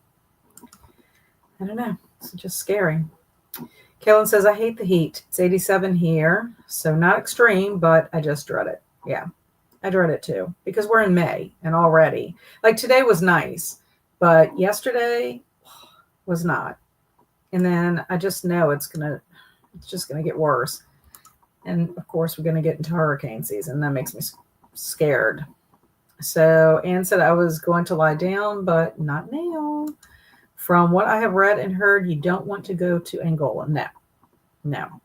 I don't know. It's just scary. Kellen says, I hate the heat. It's 87 here. So not extreme, but I just dread it. Yeah. I dread it too because we're in May and already, like today was nice, but yesterday was not. And then I just know it's just gonna get worse. And of course, we're gonna get into hurricane season. That makes me scared. So Anne said I was going to lie down, but not now. From what I have read and heard, you don't want to go to Angola. No, no.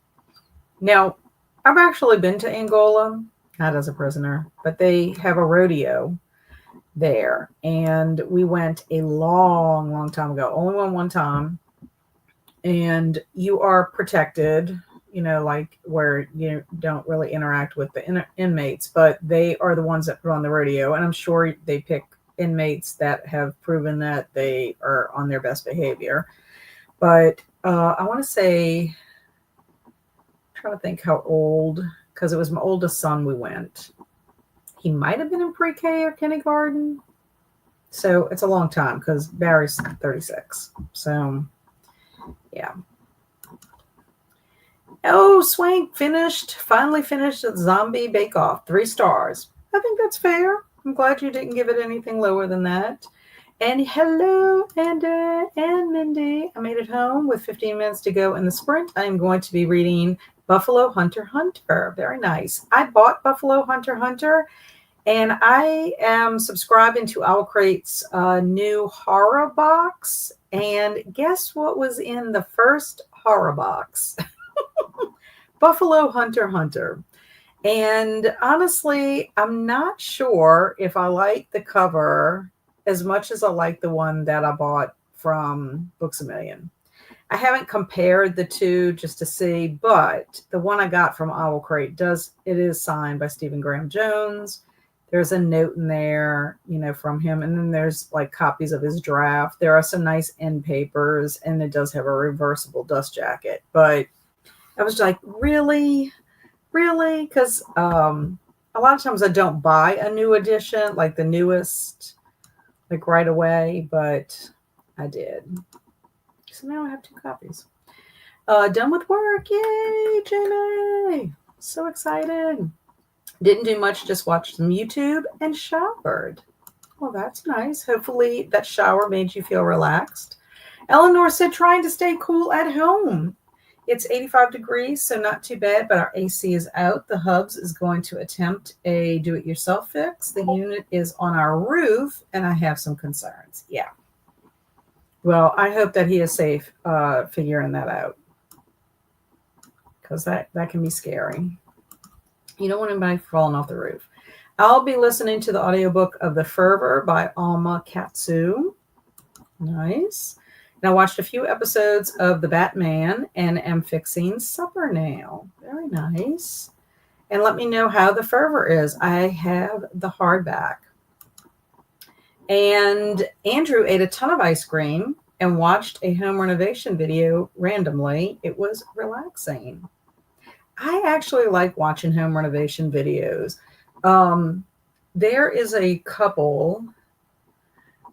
Now, I've actually been to Angola, not as a prisoner, but they have a rodeo there. And we went a long, long time ago. Only went one time. And you are protected, like where you don't really interact with the inmates, but they are the ones that put on the rodeo. And I'm sure they pick inmates that have proven that they are on their best behavior. But I want to say, I'm trying to think how old, because it was my oldest son we went. He might have been in pre-K or kindergarten. So it's a long time because Barry's 36. So yeah. Oh, Swank finally finished the Zombie Bake Off. 3 stars. I think that's fair. I'm glad you didn't give it anything lower than that. And hello, Amanda and Mindy. I made it home with 15 minutes to go in the sprint. I am going to be reading Buffalo Hunter Hunter. Very nice. I bought Buffalo Hunter Hunter, and I am subscribing to Owl Crate's new horror box. And guess what was in the first horror box? Buffalo Hunter Hunter. And honestly, I'm not sure if I like the cover as much as I like the one that I bought from Books A Million. I haven't compared the two just to see, but the one I got from Owl Crate is signed by Stephen Graham Jones. There's a note in there, from him. And then there's like copies of his draft. There are some nice end papers, and it does have a reversible dust jacket. But I was like, really? Because a lot of times I don't buy a new edition, like the newest, like right away, but I did. So now I have 2 copies. Done with work. Yay, Jamie. So excited. Didn't do much, just watched some YouTube and showered. Well, that's nice. Hopefully that shower made you feel relaxed. Eleanor said trying to stay cool at home. It's 85 degrees, so not too bad, but our AC is out. The Hubs is going to attempt a do-it-yourself fix. The unit is on our roof, and I have some concerns. Yeah. Well, I hope that he is safe figuring that out, because that can be scary. You don't want anybody falling off the roof. I'll be listening to the audiobook of The Fervor by Alma Katsu. Nice. And I watched a few episodes of The Batman and am fixing supper now. Very nice. And let me know how The Fervor is. I have the hardback. And Andrew ate a ton of ice cream and watched a home renovation video randomly. It was relaxing. I actually like watching home renovation videos. There is a couple,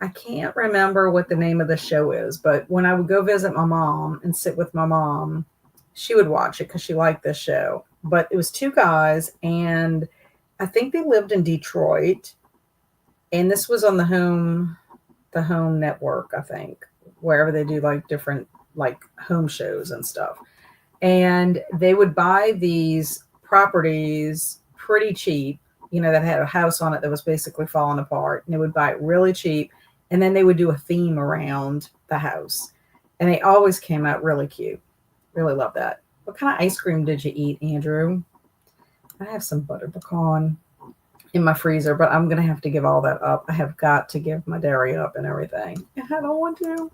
I can't remember what the name of the show is, but when I would go visit my mom and sit with my mom, she would watch it because she liked this show. But it was 2 guys, and I think they lived in Detroit. And this was on the home network, I think, wherever they do like different like home shows and stuff. And they would buy these properties pretty cheap, that had a house on it that was basically falling apart. And they would buy it really cheap. And then they would do a theme around the house. And they always came out really cute. Really love that. What kind of ice cream did you eat, Andrew? I have some butter pecan in my freezer, but I'm going to have to give all that up. I have got to give my dairy up and everything. And I don't want to.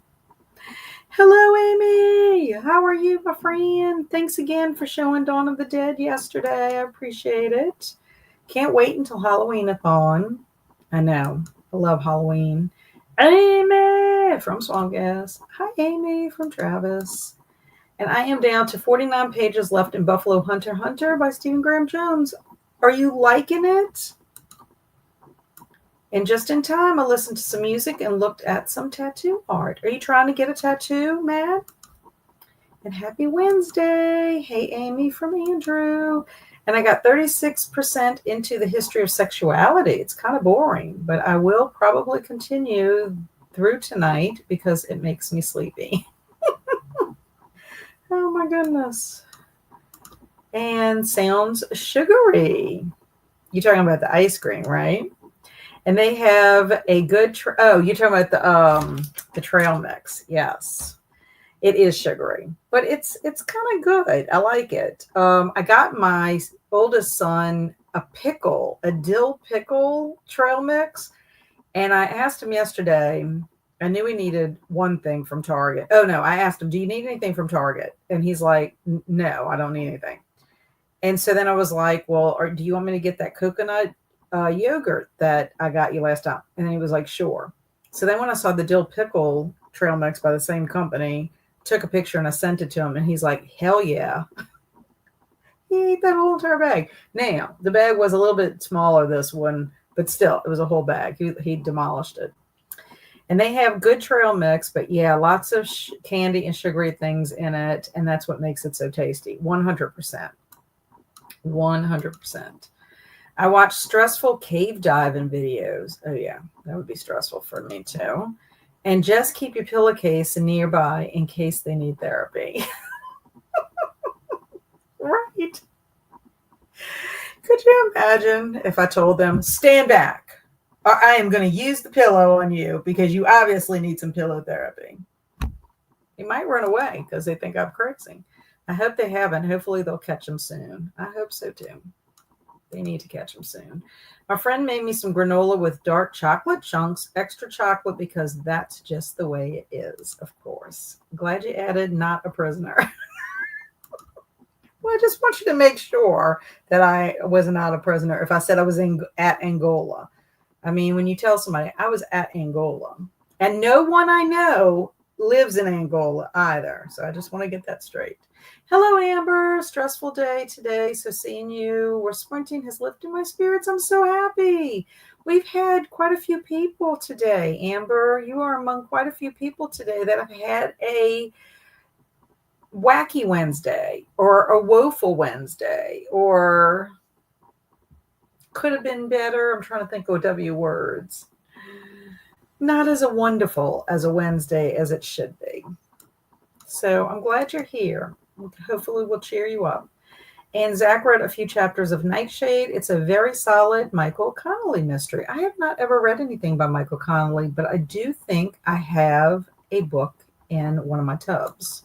Hello, Amy. How are you, my friend? Thanks again for showing Dawn of the Dead yesterday. I appreciate it. Can't wait until Halloween-a-thon. I know. I love Halloween. Amy from Swamp Gas. Hi, Amy from Travis. And I am down to 49 pages left in Buffalo Hunter Hunter by Stephen Graham Jones. Are you liking it? And just in time, I listened to some music and looked at some tattoo art. Are you trying to get a tattoo, Matt? And happy Wednesday. Hey, Amy from Andrew. And I got 36% into the history of sexuality. It's kind of boring, but I will probably continue through tonight because it makes me sleepy. Oh my goodness. And sounds sugary. You're talking about the ice cream, right? And they have a good you're talking about the trail mix. Yes. It is sugary, but it's kind of good. I like it. I got my oldest son a dill pickle trail mix, and I asked him yesterday. I knew he needed one thing from Target. Oh no, I asked him, "Do you need anything from Target?" And he's like, "No, I don't need anything." And so then I was like, "Well, do you want me to get that coconut yogurt that I got you last time?" And he was like, "Sure." So then when I saw the dill pickle trail mix by the same company, took a picture and I sent it to him, and he's like, "Hell yeah." He ate that whole entire bag. Now, the bag was a little bit smaller, this one, but still, it was a whole bag. He demolished it. And they have good trail mix, but yeah, lots of candy and sugary things in it, and that's what makes it so tasty. 100%. 100%. I watch stressful cave diving videos. Oh yeah, that would be stressful for me too. And just keep your pillowcase nearby in case they need therapy. Right. Could you imagine if I told them, stand back, or I am going to use the pillow on you because you obviously need some pillow therapy. They might run away because they think I'm crazy. I hope they haven't. Hopefully they'll catch them soon. I hope so too. They need to catch them soon. My friend made me some granola with dark chocolate chunks, extra chocolate, because that's just the way it is, of course. Glad you added not a prisoner. Well, I just want you to make sure that I was not a prisoner if I said I was at Angola. I mean, when you tell somebody I was at Angola, and no one I know lives in Angola either. So I just want to get that straight. Hello, Amber. Stressful day today. So seeing you where sprinting has lifted my spirits. I'm so happy. We've had quite a few people today. Amber, you are among quite a few people today that have had a wacky Wednesday or a woeful Wednesday or could have been better. I'm trying to think of W words. Not as a wonderful as a Wednesday as it should be. So I'm glad you're here. Hopefully we'll cheer you up. And Zach read a few chapters of Nightshade. It's a very solid Michael Connelly mystery. I have not ever read anything by Michael Connelly, but I do think I have a book in one of my tubs.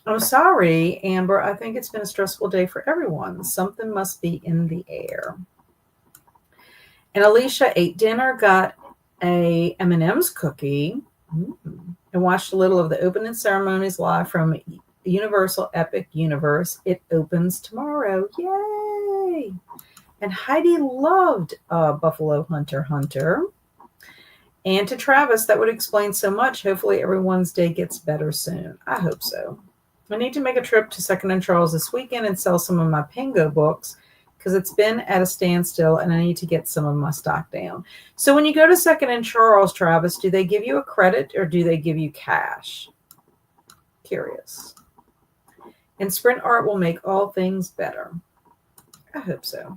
I'm sorry, Amber. I think it's been a stressful day for everyone. Something must be in the air. And Alicia ate dinner, got a M&M's cookie, and watched a little of the opening ceremonies live from Universal Epic Universe. It opens tomorrow. Yay! And Heidi loved Buffalo Hunter. And to Travis, that would explain so much. Hopefully everyone's day gets better soon. I hope so. I need to make a trip to Second and Charles this weekend and sell some of my Pingo books because it's been at a standstill and I need to get some of my stock down. So when you go to Second and Charles, Travis, do they give you a credit or do they give you cash? Curious. And Sprint Art will make all things better. I hope so.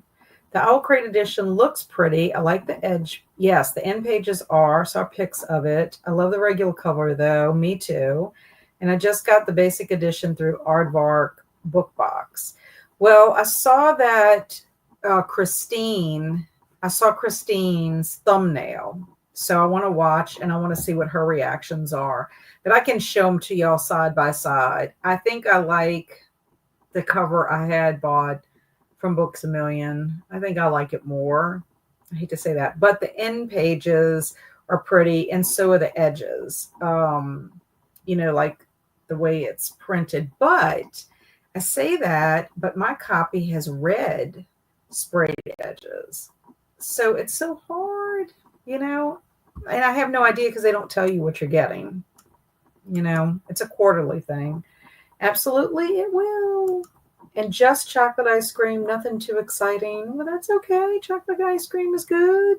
The Owl Crate edition looks pretty. I like the edge. Yes, the end pages are. Saw pics of it. I love the regular cover, though. Me too. And I just got the basic edition through Aardvark Book Box. Well, I saw that Christine's thumbnail. So I want to watch and I want to see what her reactions are. But I can show them to y'all side by side. I think I like the cover I had bought from Books A Million. I think I like it more. I hate to say that. But the end pages are pretty and so are the edges. Like the way it's printed. But I say that, but my copy has red sprayed edges. So it's so hard, and I have no idea because they don't tell you what you're getting. It's a quarterly thing. Absolutely, it will. And just chocolate ice cream, nothing too exciting. Well, that's okay. Chocolate ice cream is good.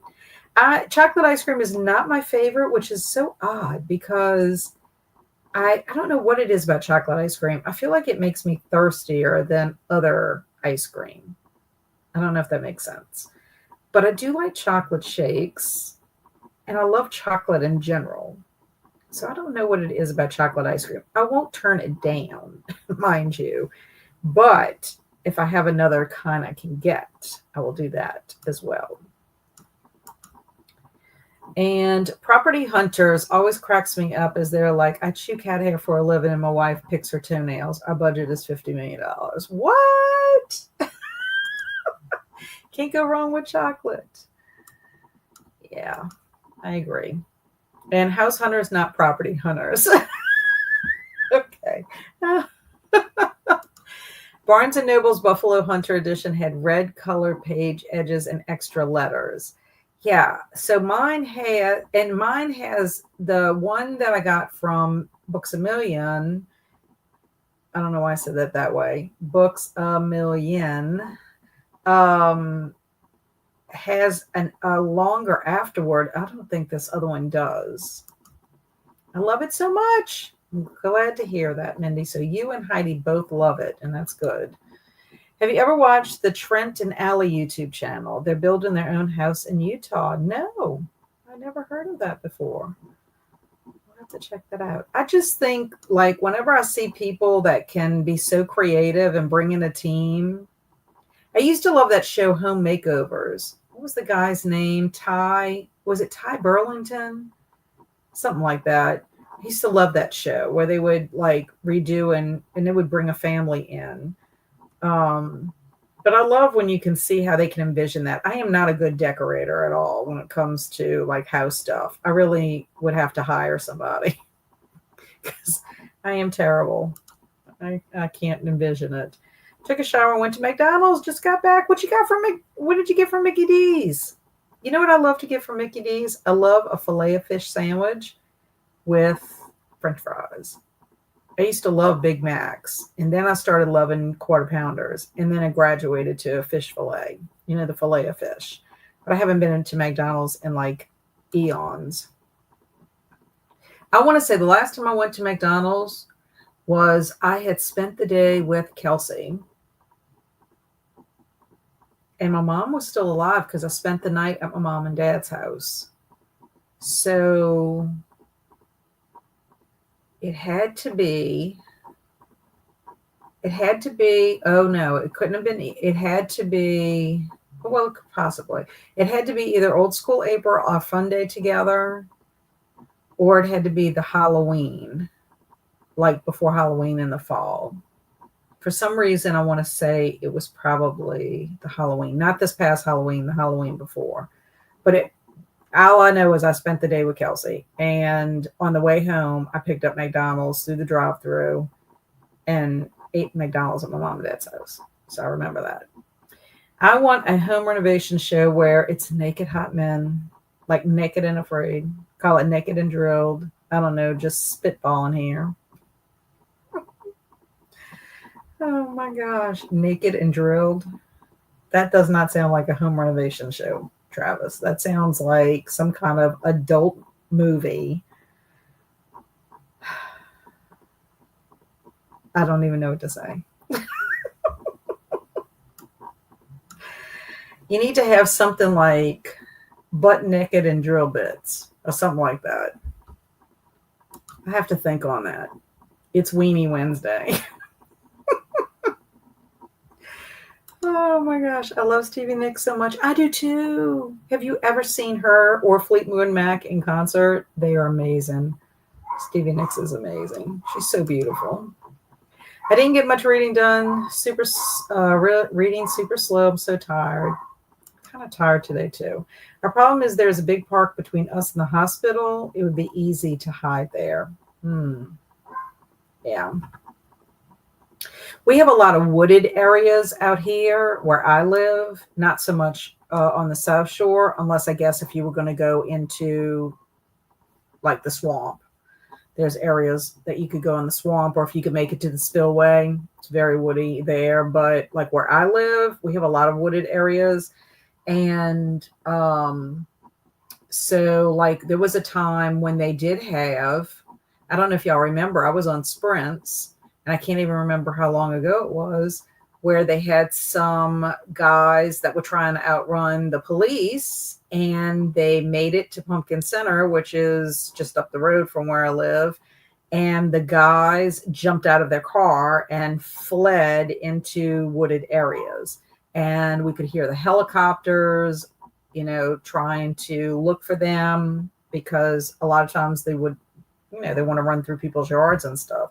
Chocolate ice cream is not my favorite, which is so odd because I don't know what it is about chocolate ice cream. I feel like it makes me thirstier than other ice cream. I don't know if that makes sense. But I do like chocolate shakes, and I love chocolate in general. So I don't know what it is about chocolate ice cream. I won't turn it down, mind you. But if I have another kind I can get, I will do that as well. And property hunters always cracks me up as they're like, I chew cat hair for a living and my wife picks her toenails. Our budget is $50 million. What? Can't go wrong with chocolate. Yeah, I agree. And house hunters, not property hunters. Okay. Barnes and Noble's Buffalo Hunter edition had red color page edges and extra letters. Yeah, so mine has the one that I got from Books a Million. I don't know why I said that way. Books a Million um, has a longer afterword. I don't think this other one does. I love it so much. I'm glad to hear that, Mindy. So you and Heidi both love it, and that's good. Have you ever watched the Trent and Allie YouTube channel? They're building their own house in Utah. No, I never heard of that before. I'll have to check that out. I just think, like, whenever I see people that can be so creative and bring in a team, I used to love that show, Home Makeovers. What was the guy's name? Was it Ty Burlington? Something like that. I used to love that show where they would like redo and it would bring a family in. But I love when you can see how they can envision that. I am not a good decorator at all when it comes to like house stuff. I really would have to hire somebody because I am terrible. I can't envision it. Took a shower, went to McDonald's, just got back. What did you get from Mickey D's? You know what I love to get from Mickey D's? I love a filet of fish sandwich with French fries. I used to love Big Macs, and then I started loving quarter pounders, and then I graduated to a fish fillet, the filet of fish. But I haven't been into McDonald's in like eons. I want to say the last time I went to McDonald's was I had spent the day with Kelsey, and my mom was still alive because I spent the night at my mom and dad's house. So it had to be, oh no, it couldn't have been, it had to be, well, possibly. It had to be either Old School April, Our Fun Day Together, or it had to be the Halloween, like before Halloween in the fall. For some reason, I want to say it was probably the Halloween, not this past Halloween, the Halloween before. But all I know is I spent the day with Kelsey, and on the way home, I picked up McDonald's through the drive-thru and ate McDonald's at my mom and dad's house. So I remember that. I want a home renovation show where it's naked hot men, like Naked and Afraid. Call it Naked and Drilled. I don't know, just spitballing here. Oh my gosh, Naked and Drilled. That does not sound like a home renovation show, Travis. That sounds like some kind of adult movie. I don't even know what to say. You need to have something like Butt Naked and Drill Bits or something like that. I have to think on that. It's Weenie Wednesday. Oh my gosh, I love Stevie Nicks so much. I do too. Have you ever seen her or Fleetwood Mac in concert? They are amazing. Stevie Nicks is amazing. She's so beautiful. I didn't get much reading done. Reading super slow. I'm so tired. Kind of tired today too. Our problem is there's a big park between us and the hospital. It would be easy to hide there. Yeah. We have a lot of wooded areas out here where I live, not so much on the South Shore, unless I guess if you were going to go into like the swamp. There's areas that you could go in the swamp, or if you could make it to the spillway, it's very woody there. But like where I live, we have a lot of wooded areas. And so like there was a time when they did have, I don't know if y'all remember, I was on Sprints, and I can't even remember how long ago it was, where they had some guys that were trying to outrun the police, and they made it to Pumpkin Center, which is just up the road from where I live. And the guys jumped out of their car and fled into wooded areas. And we could hear the helicopters, trying to look for them, because a lot of times they would, they want to run through people's yards and stuff.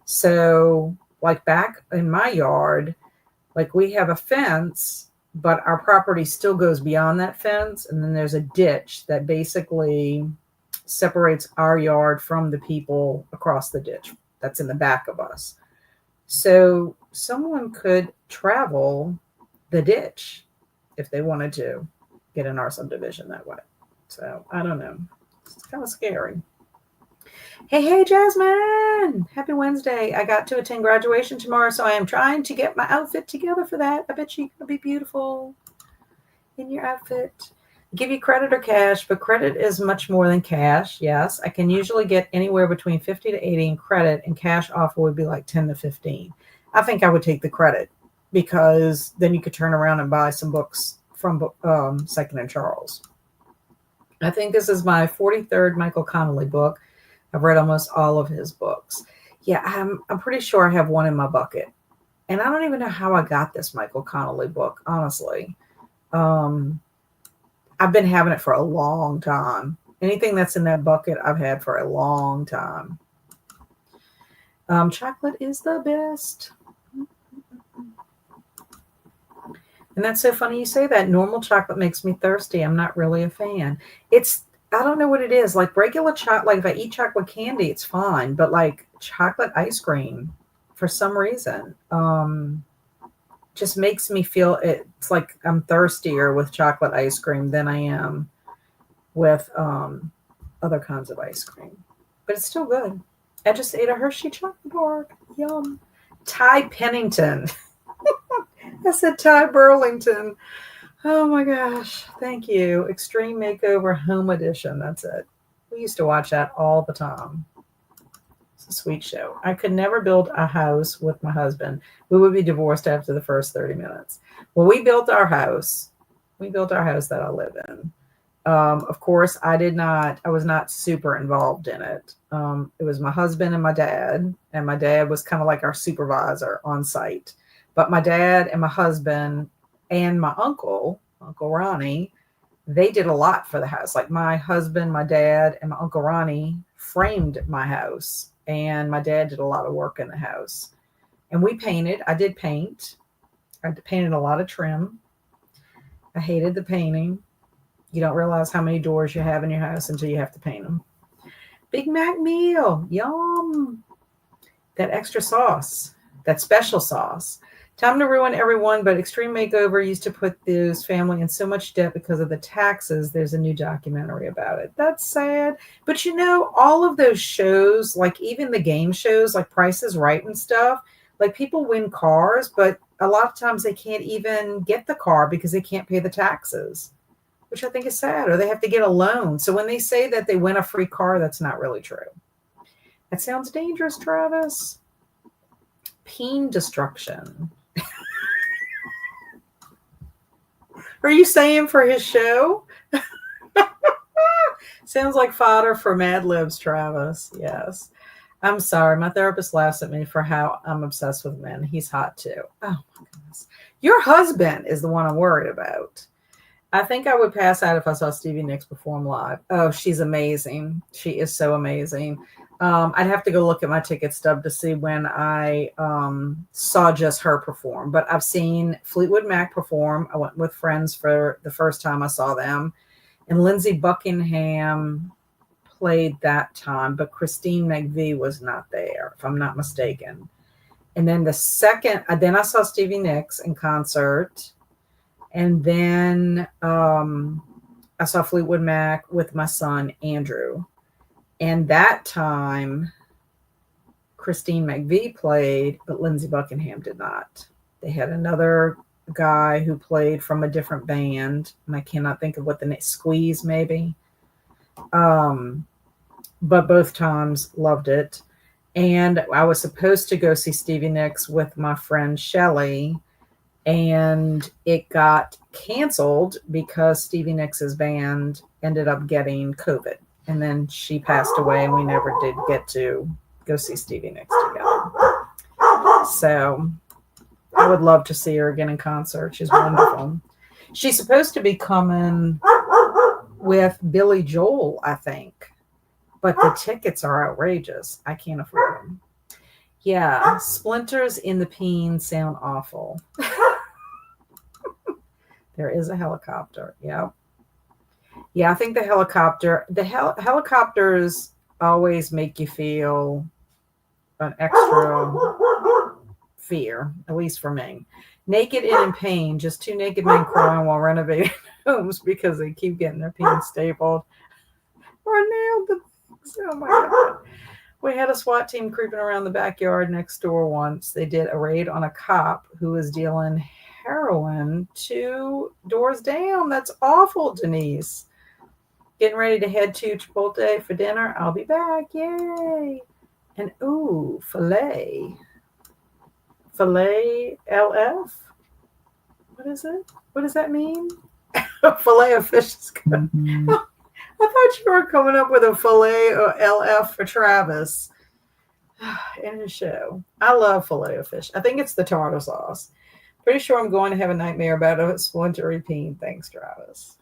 So, like, back in my yard, like, we have a fence, but our property still goes beyond that fence. And then there's a ditch that basically separates our yard from the people across the ditch that's in the back of us. So someone could travel the ditch if they wanted to get in our subdivision that way. So I don't know. It's kind of scary. Hey, Jasmine. Happy Wednesday. I got to attend graduation tomorrow, so I am trying to get my outfit together for that. I bet you're going to be beautiful in your outfit. Give you credit or cash, but credit is much more than cash. Yes, I can usually get anywhere between 50 to 80 in credit, and cash offer would be like 10 to 15. I think I would take the credit, because then you could turn around and buy some books from Second and Charles. I think this is my 43rd Michael Connelly book. I've read almost all of his books. Yeah, I'm pretty sure I have one in my bucket. And I don't even know how I got this Michael Connelly book, honestly. I've been having it for a long time. Anything that's in that bucket, I've had for a long time. Chocolate is the best. And that's so funny you say that. Normal chocolate makes me thirsty. I'm not really a fan. I don't know what it is. Like regular chocolate, like if I eat chocolate candy, it's fine. But like chocolate ice cream, for some reason, just makes me feel, it's like I'm thirstier with chocolate ice cream than I am with other kinds of ice cream. But it's still good. I just ate a Hershey chocolate bar. Yum. Ty Pennington. I said Ty Burlington. Oh my gosh. Thank you. Extreme Makeover Home Edition. That's it. We used to watch that all the time. It's a sweet show. I could never build a house with my husband. We would be divorced after the first 30 minutes. Well, we built our house. We built our house that I live in. Of course, I was not super involved in it. It was my husband and my dad was kind of like our supervisor on site. But my dad and my husband and my Uncle Ronnie, they did a lot for the house. Like my husband, my dad, and my Uncle Ronnie framed my house, and my dad did a lot of work in the house. And we painted. I did paint. I painted a lot of trim. I hated the painting. You don't realize how many doors you have in your house until you have to paint them. Big Mac meal. Yum. That extra sauce. That special sauce. Time to ruin everyone, but Extreme Makeover used to put this family in so much debt because of the taxes. There's a new documentary about it. That's sad. But all of those shows, like even the game shows, like Price is Right and stuff, like people win cars, but a lot of times they can't even get the car because they can't pay the taxes, which I think is sad, or they have to get a loan. So when they say that they win a free car, that's not really true. That sounds dangerous, Travis. Peen destruction. Are you saying for his show? Sounds like fodder for Mad Libs, Travis. Yes. I'm sorry. My therapist laughs at me for how I'm obsessed with men. He's hot too. Oh my goodness. Your husband is the one I'm worried about. I think I would pass out if I saw Stevie Nicks perform live. Oh, she's amazing. She is so amazing. I'd have to go look at my ticket stub to see when I saw just her perform. But I've seen Fleetwood Mac perform. I went with friends for the first time I saw them. And Lindsey Buckingham played that time, but Christine McVie was not there, if I'm not mistaken. And then then I saw Stevie Nicks in concert. And then I saw Fleetwood Mac with my son, Andrew. And that time, Christine McVie played, but Lindsey Buckingham did not. They had another guy who played from a different band, and I cannot think of what the name, Squeeze maybe. but both times loved it. And I was supposed to go see Stevie Nicks with my friend Shelly, and it got canceled because Stevie Nicks' band ended up getting COVID. And then she passed away, and we never did get to go see Stevie Nicks together. So I would love to see her again in concert. She's wonderful. She's supposed to be coming with Billy Joel, I think, but the tickets are outrageous. I can't afford them. Yeah, splinters in the peen sound awful. There is a helicopter. Yeah. Yeah, I think the helicopters always make you feel an extra fear, at least for me. Naked and in pain, just two naked men crying while renovating homes because they keep getting their peen stapled or nailed the things. Oh my God. We had a SWAT team creeping around the backyard next door once. They did a raid on a cop who was dealing heroin 2 doors down. That's awful, Denise. Getting ready to head to Chipotle for dinner. I'll be back. Yay. And ooh, filet. Filet LF? What is it? What does that mean? Filet of fish is good. Mm-hmm. I thought you were coming up with a filet or LF for Travis in his show. I love filet of fish. I think it's the tartar sauce. Pretty sure I'm going to have a nightmare about a splintery peen. Thanks, Travis.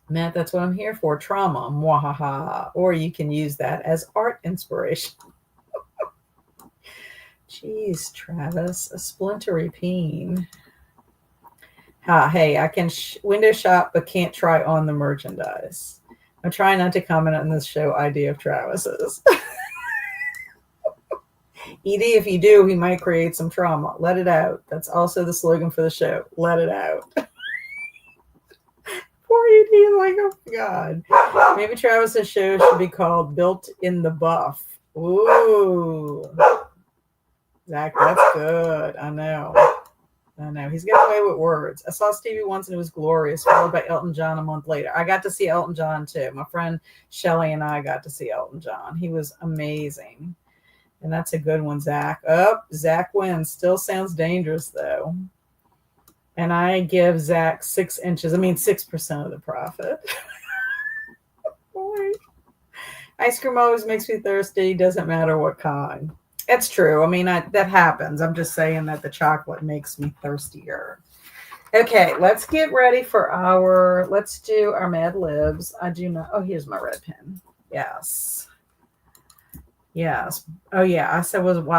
Matt, that's what I'm here for. Trauma. Mwahaha. Or you can use that as art inspiration. Jeez, Travis. A splintery peen. Hey, I can window shop, but can't try on the merchandise. I'm trying not to comment on this show idea of Travis's. Edie, if you do, he might create some trauma. Let it out. That's also the slogan for the show. Let it out. Poor Edie, like, oh my God. Maybe Travis's show should be called Built in the Buff. Ooh. Zach, that's good. I know. He's getting away with words. I saw Stevie once and it was glorious, followed by Elton John a month later. I got to see Elton John too. My friend Shelly and I got to see Elton John. He was amazing. And that's a good one, Zach. Zach wins. Still sounds dangerous though. And I give Zach 6 inches. 6% of the profit. Boy. Ice cream always makes me thirsty. Doesn't matter what kind. It's true. That happens. I'm just saying that the chocolate makes me thirstier. Okay, let's get ready for let's do our Mad Libs. I do not. Oh, here's my red pen. Yes. Oh, yeah. I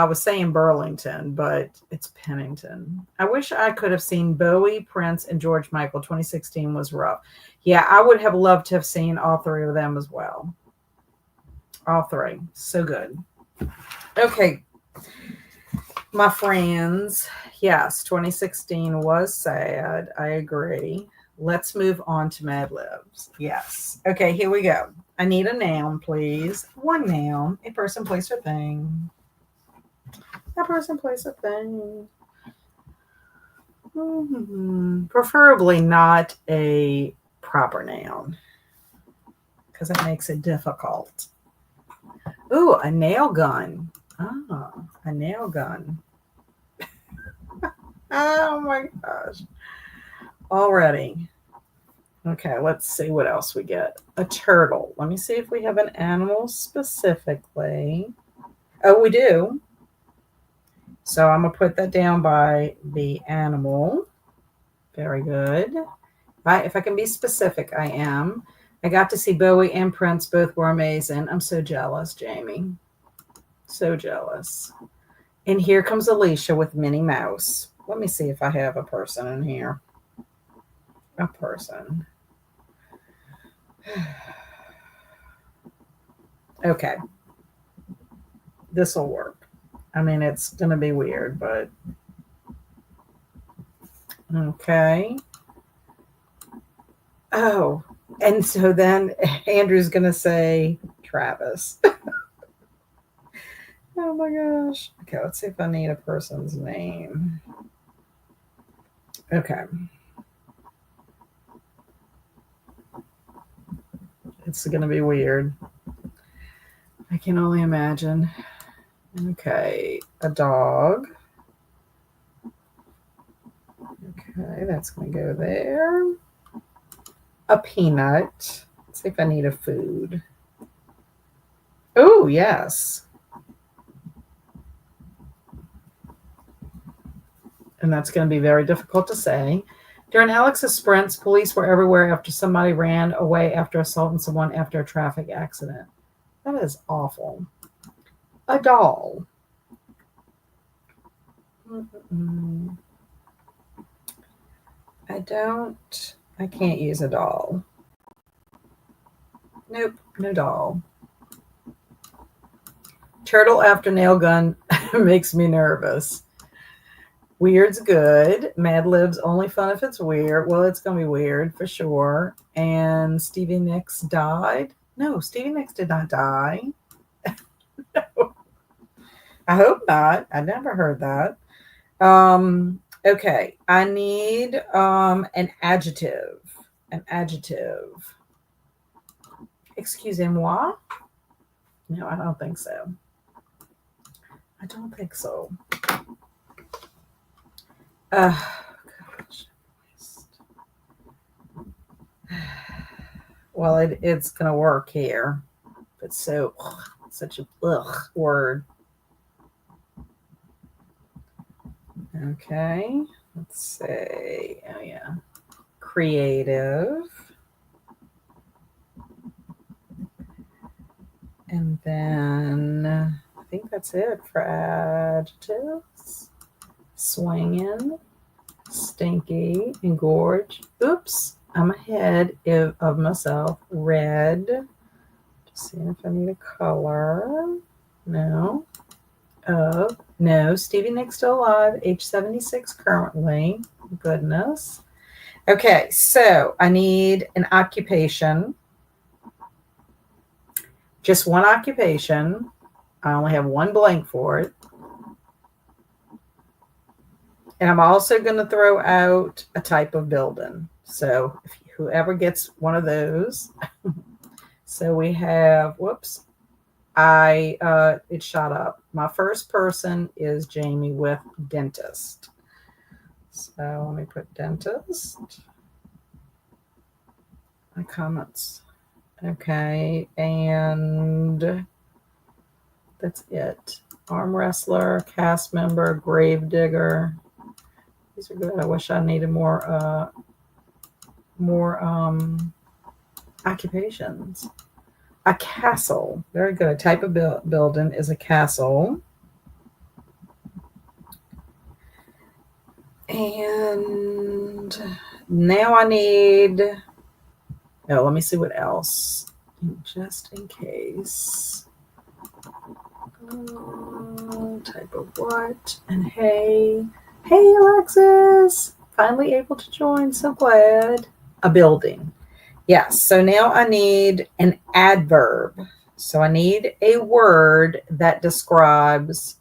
was saying Burlington, but it's Pennington. I wish I could have seen Bowie, Prince, and George Michael. 2016 was rough. Yeah, I would have loved to have seen all 3 of them as well. All 3. So good. Okay, my friends, yes, 2016 was sad. I agree. Let's move on to Mad Libs. Yes. Okay, here we go. I need a noun, please. One noun. A person, place, or thing. A person, place, or thing. Preferably not a proper noun because it makes it difficult. Ooh, a nail gun. Oh, a nail gun. Oh my gosh. Already. Okay, let's see what else we get. A turtle. Let me see if we have an animal specifically. Oh, we do. So I'm going to put that down by the animal. Very good. If I can be specific, I am. I got to see Bowie and Prince. Both were amazing. I'm so jealous, Jamie. So jealous. And here comes Alicia with Minnie Mouse. Let me see if I have a person in here. A person. Okay. This will work. It's going to be weird, but okay. Oh, and so then Andrew's going to say Travis. Oh my gosh. Okay, let's see if I need a person's name. Okay. It's going to be weird. I can only imagine. Okay, a dog. Okay, that's going to go there. A peanut. Let's see if I need a food. Oh, yes. And that's going to be very difficult to say. During Alex's sprints, police were everywhere after somebody ran away after assaulting someone after a traffic accident. That is awful. A doll. I can't use a doll. Nope, no doll. Turtle after nail gun makes me nervous. Weird's good. Mad Lib's only fun if it's weird. Well, it's going to be weird for sure. And Stevie Nicks died. No, Stevie Nicks did not die. No. I hope not. I never heard that. Okay. I need an adjective. An adjective. Excusez-moi? No, I don't think so. I don't think so. Gosh. Well, it's going to work here. It's so such a word. Okay, let's say, oh yeah, creative. And then I think that's it for adjectives. Swinging, stinky, engorge. Oops, I'm ahead of myself. Red. Just seeing if I need a color. No. No. Stevie Nicks still alive. Age 76 currently. Goodness. Okay, so I need an occupation. Just one occupation. I only have one blank for it. And I'm also going to throw out a type of building. So if whoever gets one of those. So we have, whoops, it shot up. My first person is Jamie with dentist. So let me put dentist. My comments. Okay, and that's it. Arm wrestler, cast member, grave digger. These are good. I wish I needed more occupations. A castle. Very good. A type of building is a castle. And now I need... Oh, let me see what else. Just in case. Type of what? And hey. Hey, Alexis. Finally able to join. So glad. A building. Yes. So now I need an adverb. So I need a word that describes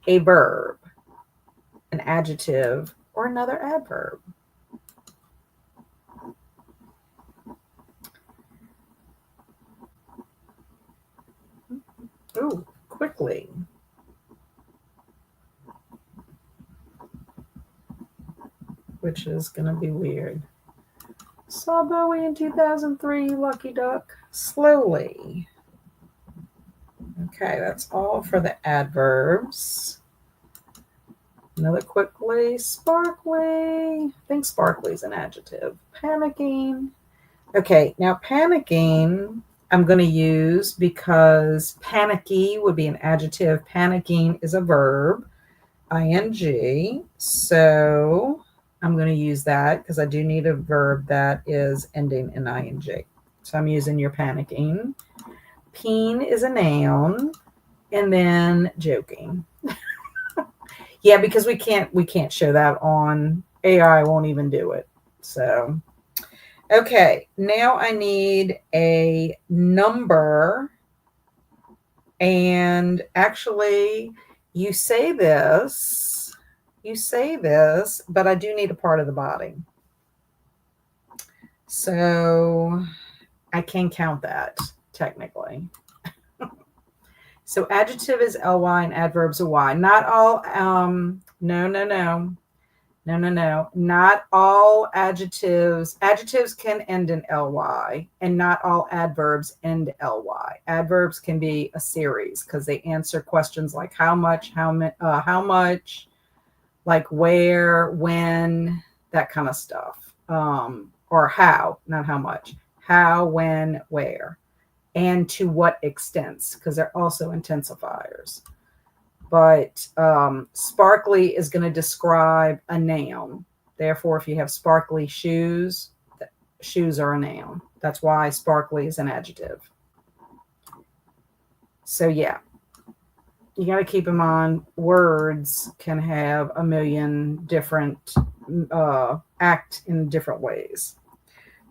a verb, an adjective, or another adverb. Ooh, quickly. Which is going to be weird. Saw Bowie in 2003, Lucky Duck. Slowly. Okay, that's all for the adverbs. Another quickly. Sparkly. I think sparkly is an adjective. Panicking. Okay, now panicking I'm going to use because panicky would be an adjective. Panicking is a verb, ing. So I'm going to use that because I do need a verb that is ending in ing. So I'm using your panicking. Peen is a noun. And then joking. Yeah, because we can't show that on AI. Won't even do it. So okay, now I need a number. And actually, you say this, but I do need a part of the body. So I can count that technically. So adjective is ly and adverbs are y. Not all, no. Not all adjectives. Adjectives can end in ly, and not all adverbs end ly. Adverbs can be a series because they answer questions like how much, how much, like where, when, that kind of stuff. Or how, not how much. How, when, where, and to what extents, because they're also intensifiers. But sparkly is going to describe a noun. Therefore, if you have sparkly shoes, shoes are a noun. That's why sparkly is an adjective. So yeah, you got to keep in mind words can have a million different act in different ways.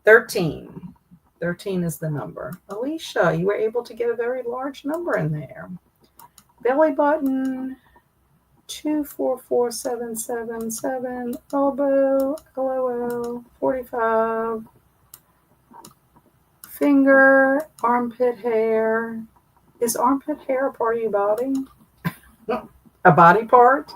13. 13 is the number. Alicia, you were able to get a very large number in there. Belly button, 244777, elbow, LOL, 45, finger, armpit hair. Is armpit hair a part of your body? A body part?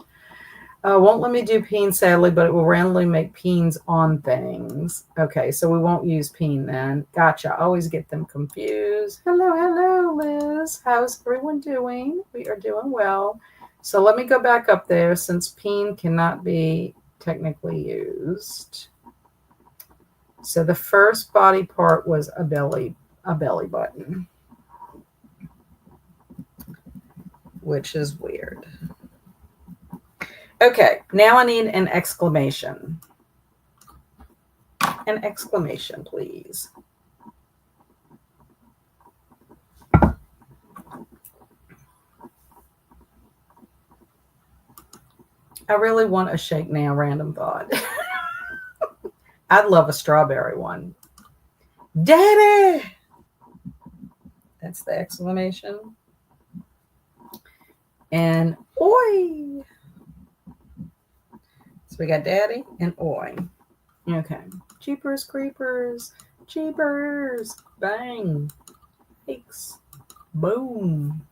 Won't let me do peen, sadly, but it will randomly make peens on things. Okay, so we won't use peen then. Gotcha. I always get them confused. Hello, Liz. How's everyone doing? We are doing well. So let me go back up there since peen cannot be technically used. So the first body part was a belly button, which is weird. Okay, now I need an exclamation. An exclamation, please. I really want a shake now, random thought. I'd love a strawberry one. Daddy! That's the exclamation. And oi! So we got daddy and oi. Okay. Jeepers creepers. Jeepers. Bang. Yikes. Boom.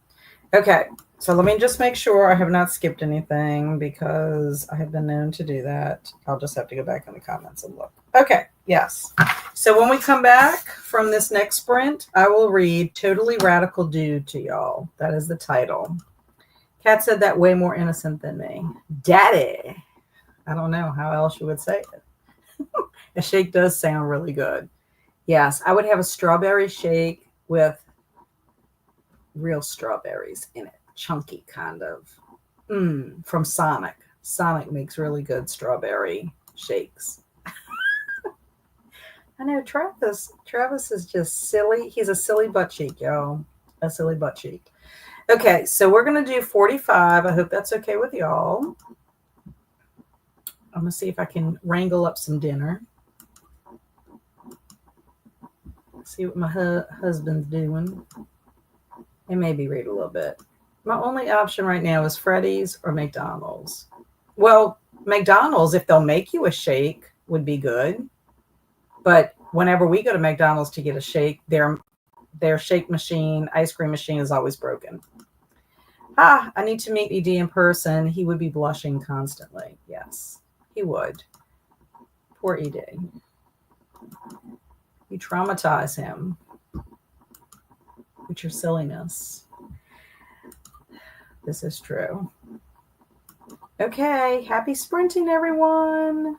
Okay. So let me just make sure I have not skipped anything because I have been known to do that. I'll just have to go back in the comments and look. Okay. Yes. So when we come back from this next sprint, I will read Totally Radical Dude to y'all. That is the title. Kat said that way more innocent than me. Daddy. I don't know how else you would say it. A shake does sound really good. Yes, I would have a strawberry shake with real strawberries in it. Chunky kind of. From Sonic. Sonic makes really good strawberry shakes. I know Travis is just silly. He's a silly butt cheek, y'all. A silly butt cheek. Okay, so we're going to do 45. I hope that's okay with y'all. I'm going to see if I can wrangle up some dinner. See what my husband's doing. And maybe read a little bit. My only option right now is Freddy's or McDonald's. Well, McDonald's, if they'll make you a shake, would be good. But whenever we go to McDonald's to get a shake, their shake machine, ice cream machine is always broken. I need to meet ED in person. He would be blushing constantly. Yes, he would. Poor ED. You traumatize him with your silliness. This is true. Okay, happy sprinting, everyone.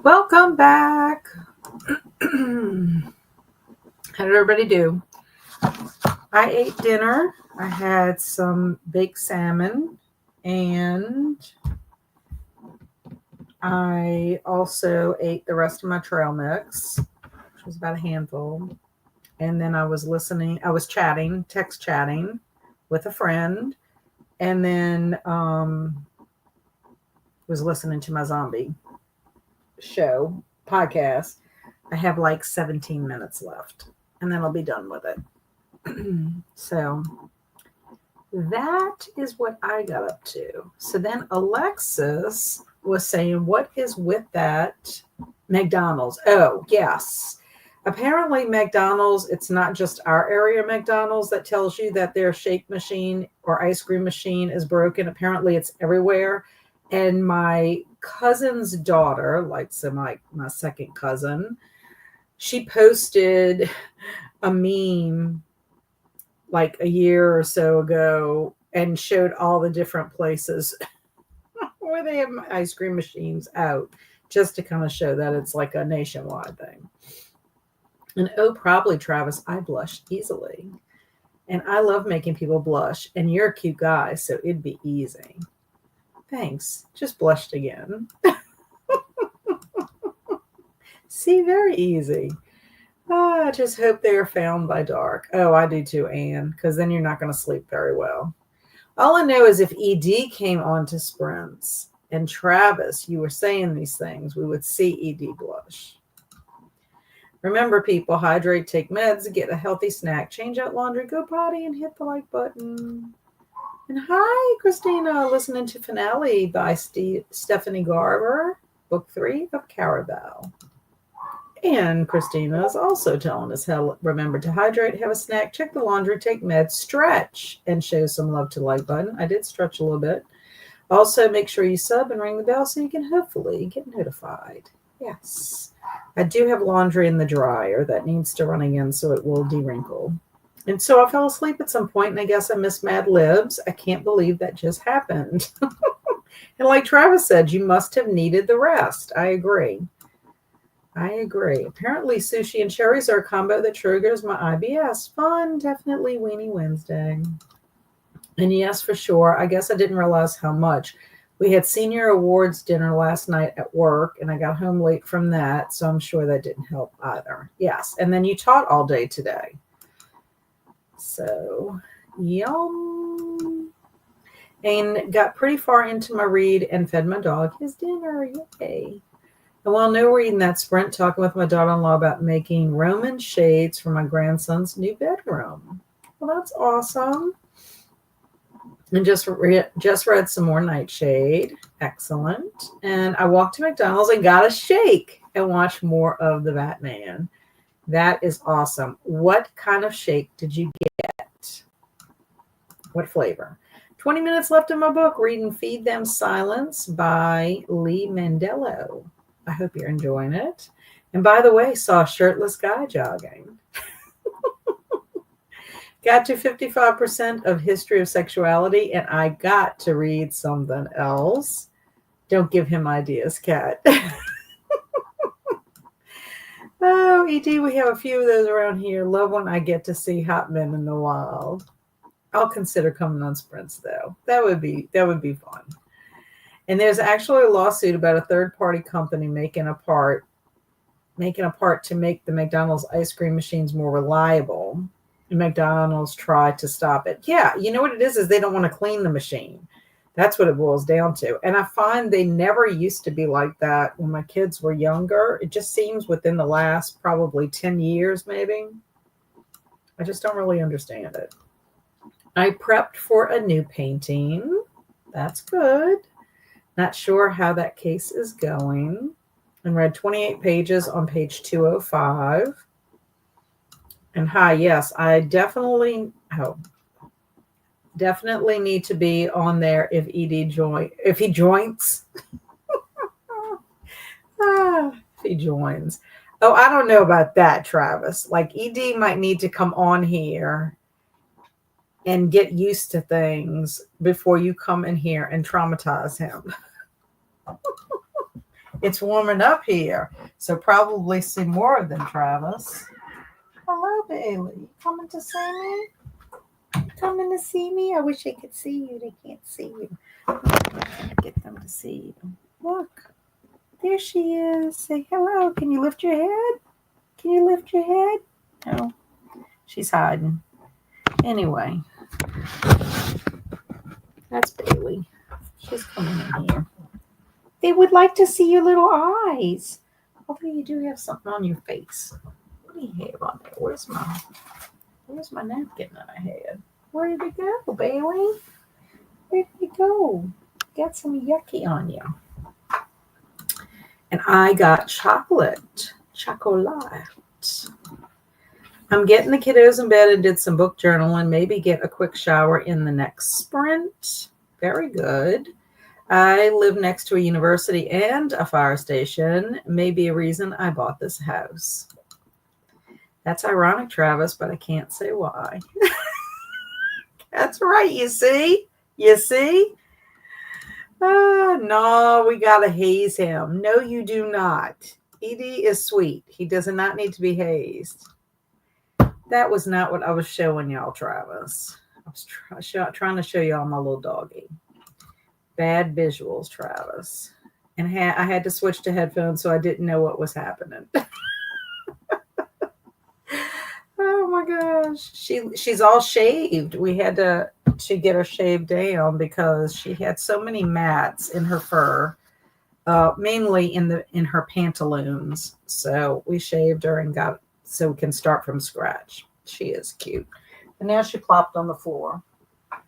Welcome back. How did everybody do? I ate dinner. I had some baked salmon, and I also ate the rest of my trail mix, which was about a handful. And then I was text chatting with a friend, and then was listening to my zombie show podcast. I have like 17 minutes left, and then I'll be done with it. So that is what I got up to. So then Alexis was saying, what is with that McDonald's? Oh, yes. Apparently McDonald's, it's not just our area McDonald's that tells you that their shake machine or ice cream machine is broken. Apparently it's everywhere. And my cousin's daughter, my second cousin, she posted a meme like a year or so ago and showed all the different places where they have ice cream machines out, just to kind of show that it's like a nationwide thing. And probably, Travis, I blush easily. And I love making people blush. And you're a cute guy, so it'd be easy. Thanks. Just blushed again. See, very easy. I just hope they are found by dark. Oh, I do too, Anne, because then you're not going to sleep very well. All I know is if ED came on to Sprints and Travis, you were saying these things, we would see ED blush. Remember, people, hydrate, take meds, get a healthy snack, change out laundry, go potty, and hit the like button. And hi, Christina, listening to Finale by Stephanie Garber, book 3 of Carabelle. And Christina is also telling us how remember to hydrate, have a snack, check the laundry, take meds, stretch, and show some love to the like button. I did stretch a little bit. Also, make sure you sub and ring the bell so you can hopefully get notified. Yes. I do have laundry in the dryer that needs to run again so it will de-wrinkle. And so I fell asleep at some point, and I guess I missed Mad Libs. I can't believe that just happened. And like Travis said, you must have needed the rest. I agree. Apparently, sushi and cherries are a combo that triggers my IBS. Fun, definitely Weenie Wednesday. And yes, for sure. I guess I didn't realize how much. We had senior awards dinner last night at work, and I got home late from that, so I'm sure that didn't help either. Yes, and then you taught all day today. So, yum. And got pretty far into my read and fed my dog his dinner. Yay. And while no reading that sprint, talking with my daughter-in-law about making Roman shades for my grandson's new bedroom. Well, that's awesome. And just read some more Nightshade. Excellent. And I walked to McDonald's and got a shake and watched more of the Batman. That is awesome. What kind of shake did you get? What flavor? 20 minutes left in my book, reading Feed Them Silence by Lee Mandello. I hope you're enjoying it. And by the way, saw a shirtless guy jogging. Got to 55% of History of Sexuality, and I got to read something else. Don't give him ideas, Kat. Oh, ED, we have a few of those around here. Love when I get to see hot men in the wild. I'll consider coming on Sprints, though. That would be fun. And there's actually a lawsuit about a third-party company making a part to make the McDonald's ice cream machines more reliable. And McDonald's tried to stop it. Yeah, you know what it is they don't want to clean the machine. That's what it boils down to. And I find they never used to be like that when my kids were younger. It just seems within the last probably 10 years, maybe. I just don't really understand it. I prepped for a new painting. That's good. Not sure how that case is going. And read 28 pages on page 205. And hi, yes, I definitely need to be on there if he joins. If he joins. Oh, I don't know about that, Travis. Like ED might need to come on here and get used to things before you come in here and traumatize him. It's warming up here. So probably see more of them, Travis. Hello, Bailey. Coming to see me? Coming to see me? I wish they could see you. They can't see you. Get them to see you. Look. There she is. Say hello. Can you lift your head? Can you lift your head? No. She's hiding. Anyway. That's Bailey. She's coming in here. They would like to see your little eyes. Although you do have something on your face. What do you have on there? Where's my napkin that I had? Where did it go, Bailey? Where did it go? Got some yucky on you. And I got chocolate. I'm getting the kiddos in bed and did some book journaling. Maybe get a quick shower in the next sprint. Very good. I live next to a university and a fire station. Maybe a reason I bought this house. That's ironic, Travis, but I can't say why. That's right, you see? You see? No, we got to haze him. No, you do not. Edie is sweet. He does not need to be hazed. That was not what I was showing y'all, Travis. I was trying to show y'all my little doggy. Bad visuals, Travis. And I had to switch to headphones, so I didn't know what was happening. Oh my gosh. She's all shaved. We had to get her shaved down because she had so many mats in her fur, mainly in her pantaloons. So we shaved her and got so we can start from scratch. She is cute. And now she plopped on the floor. I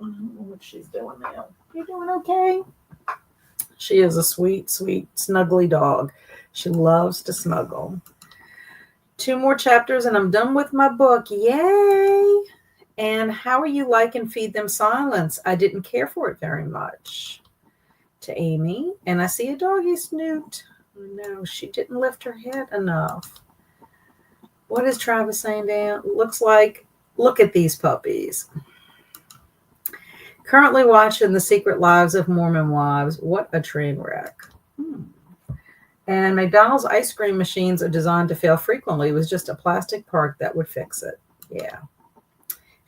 don't know what she's doing now. You doing okay? She is a sweet, sweet, snuggly dog. She loves to snuggle. 2 more chapters and I'm done with my book. Yay! And how are you liking Feed Them Silence? I didn't care for it very much. To Amy. And I see a doggy snoot. No, she didn't lift her head enough. What is Travis saying down? Looks like, look at these puppies. Currently watching The Secret Lives of Mormon Wives. What a train wreck. And McDonald's ice cream machines are designed to fail frequently. It was just a plastic part that would fix it. Yeah.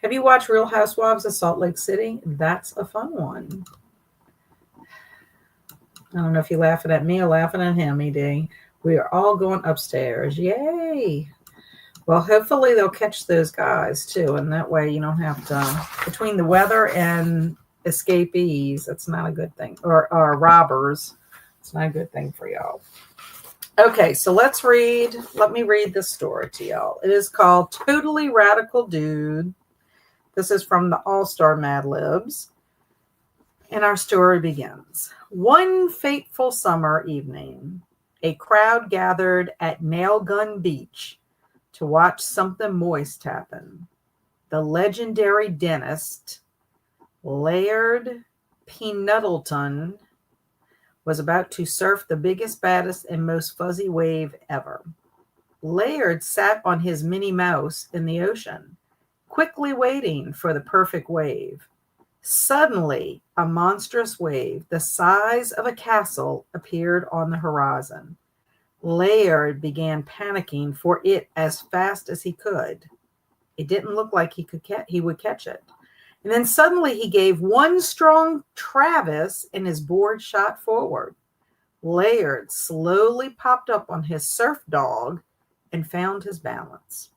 Have you watched Real Housewives of Salt Lake City? That's a fun one. I don't know if you're laughing at me or laughing at him, ED. We are all going upstairs. Yay. Well, hopefully they'll catch those guys too. And that way you don't have to, between the weather and escapees, that's not a good thing. Or robbers. It's not a good thing for y'all. Okay, so let me read this story to y'all. It is called Totally Radical Dude. This is from the All-Star Mad Libs. And our story begins. One fateful summer evening, a crowd gathered at Nail Gun Beach to watch something moist happen. The legendary dentist, Laird Penuttleton, was about to surf the biggest, baddest, and most fuzzy wave ever. Laird sat on his Minnie Mouse in the ocean, quickly waiting for the perfect wave. Suddenly, a monstrous wave the size of a castle appeared on the horizon. Laird began panicking for it as fast as he could. It didn't look like he would catch it. And then suddenly he gave one strong Travis and his board shot forward. Laird slowly popped up on his surf dog and found his balance.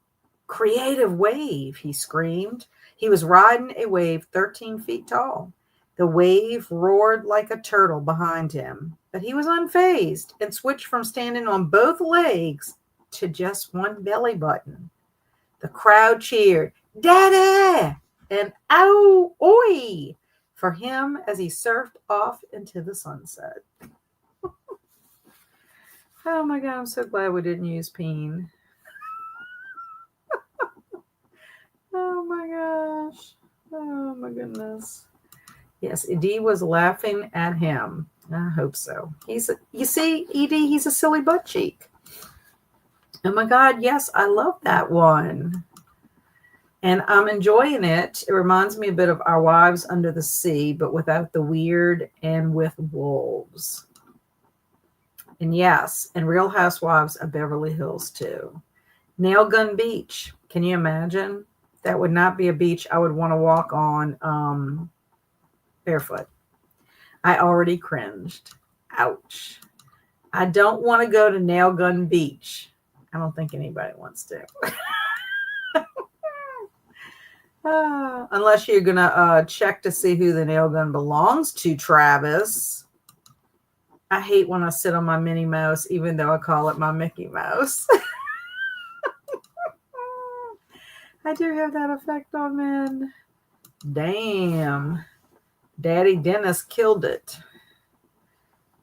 Creative wave, he screamed. He was riding a wave 13 feet tall. The wave roared like a turtle behind him, but he was unfazed and switched from standing on both legs to just one belly button. The crowd cheered, "Daddy!" and "Ow, oi!" for him as he surfed off into the sunset. Oh my God, I'm so glad we didn't use peen. Oh my gosh. Oh my goodness. Yes, Edie was laughing at him. I hope so. You see, Edie, he's a silly butt cheek. Oh my God, yes, I love that one. And I'm enjoying it. It reminds me a bit of Our Wives Under the Sea, but without the weird and with wolves. And yes, and Real Housewives of Beverly Hills too. Nail Gun Beach. Can you imagine? That would not be a beach I would want to walk on barefoot. I already cringed. Ouch. I don't want to go to Nail Gun Beach. I don't think anybody wants to. Unless you're going to check to see who the nail gun belongs to, Travis. I hate when I sit on my Minnie Mouse, even though I call it my Mickey Mouse. I do have that effect on men. Damn. Daddy Dennis killed it.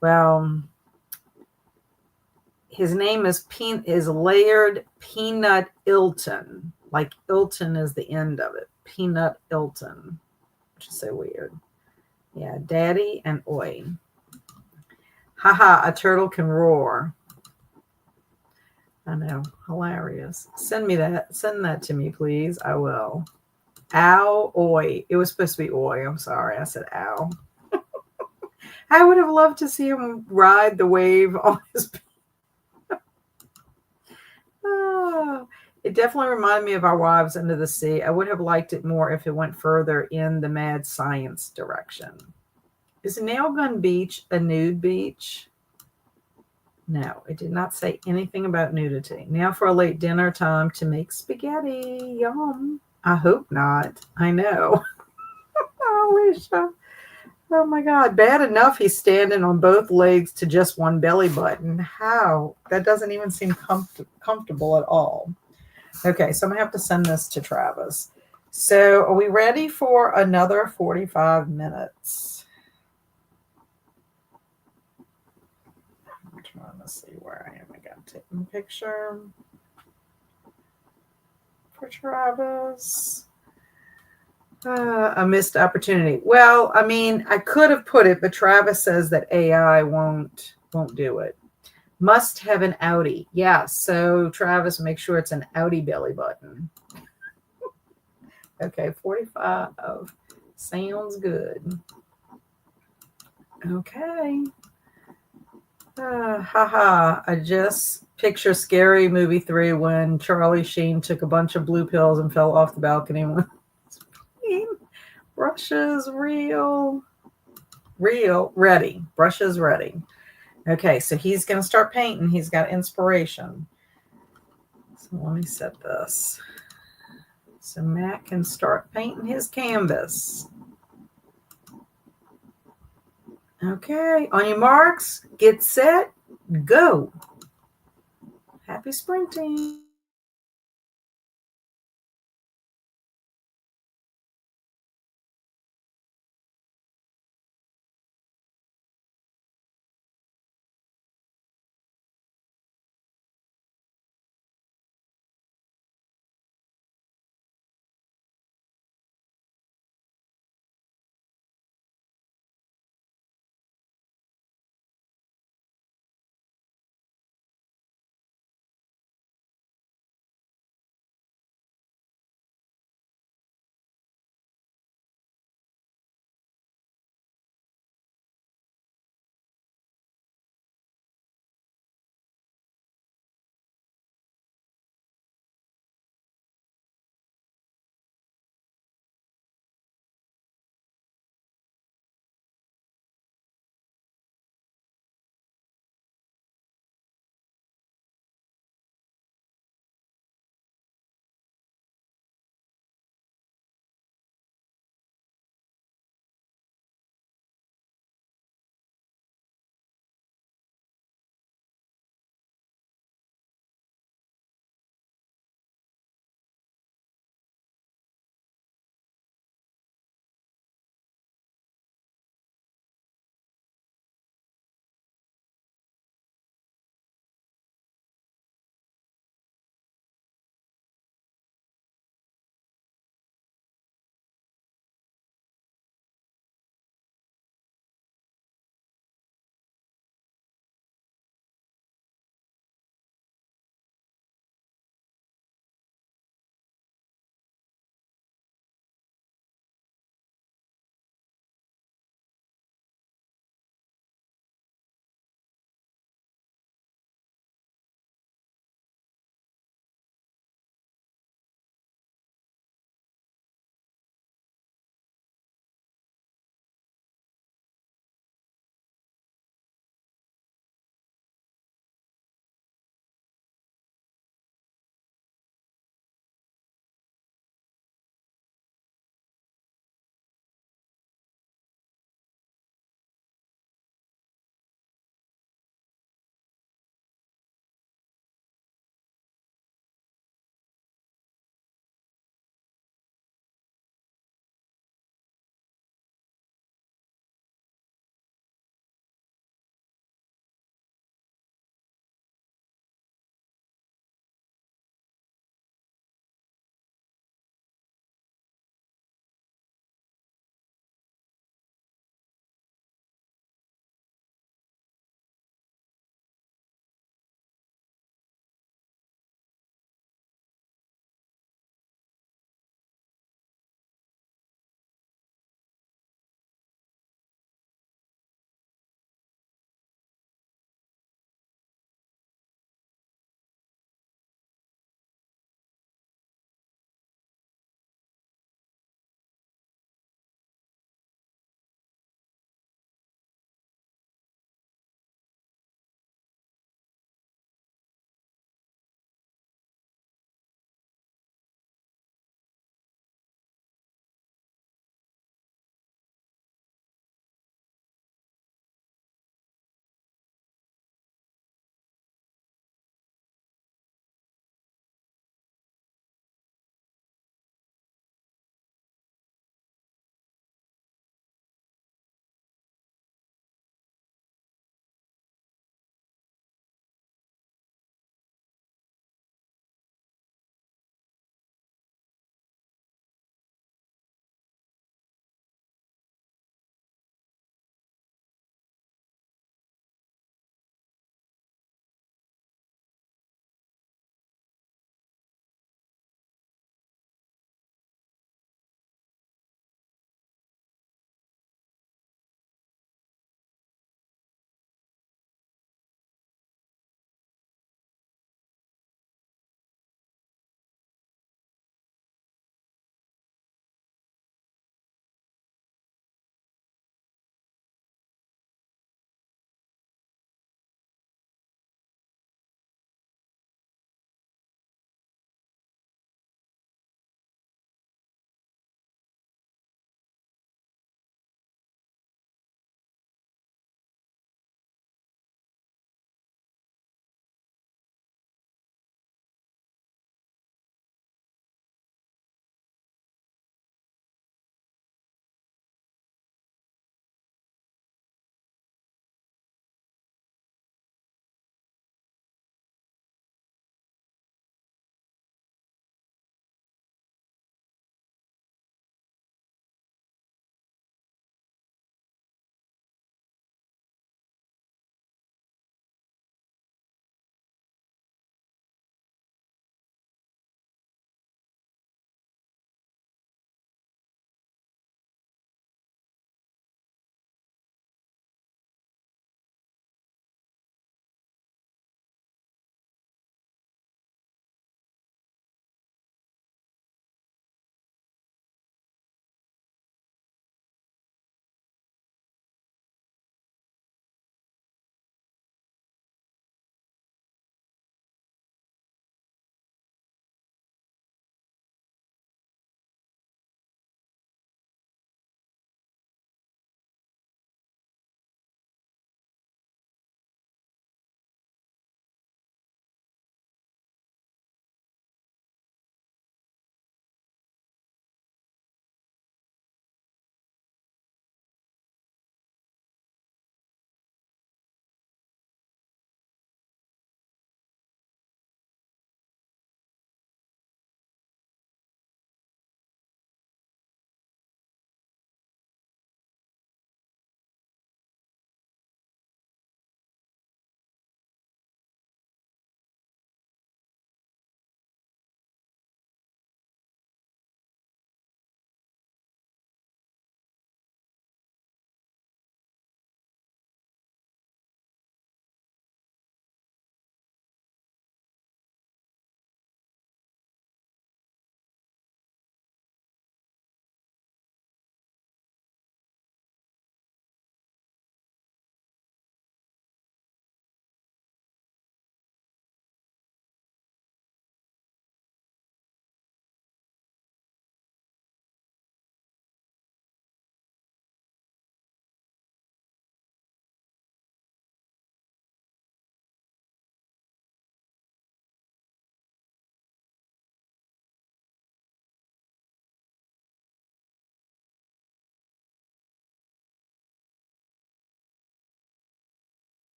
Well, his name is Laird Peanut Ilton. Like Ilton is the end of it. Peanut Ilton. Which is so weird. Yeah, Daddy and Oi. Haha, a turtle can roar. I know. Hilarious. Send that to me, please. I will. Ow, oi. It was supposed to be oi. I'm sorry. I said ow. I would have loved to see him ride the wave on his. It definitely reminded me of Our Wives Under the Sea. I would have liked it more if it went further in the mad science direction. Is Nail Gun Beach a nude beach? No, it did not say anything about nudity. Now for a late dinner time to make spaghetti. Yum. I hope not. I know. Alicia. Oh my God. Bad enough he's standing on both legs to just one belly button. How? That doesn't even seem comfortable at all. Okay, so I'm going to have to send this to Travis. So are we ready for another 45 minutes? I'm trying to see where I am. I got to take a picture for Travis. A missed opportunity. Well, I mean, I could have put it, but Travis says that AI won't do it. Must have an outie. Yeah, so Travis, make sure it's an outie belly button. Okay, 45. Sounds good. Okay. Haha. I just picture Scary Movie 3 when Charlie Sheen took a bunch of blue pills and fell off the balcony. Brushes real. Ready. Brushes ready. Okay, so he's going to start painting. He's got inspiration. So let me set this. So Matt can start painting his canvas. Okay, on your marks, get set, go. Happy sprinting.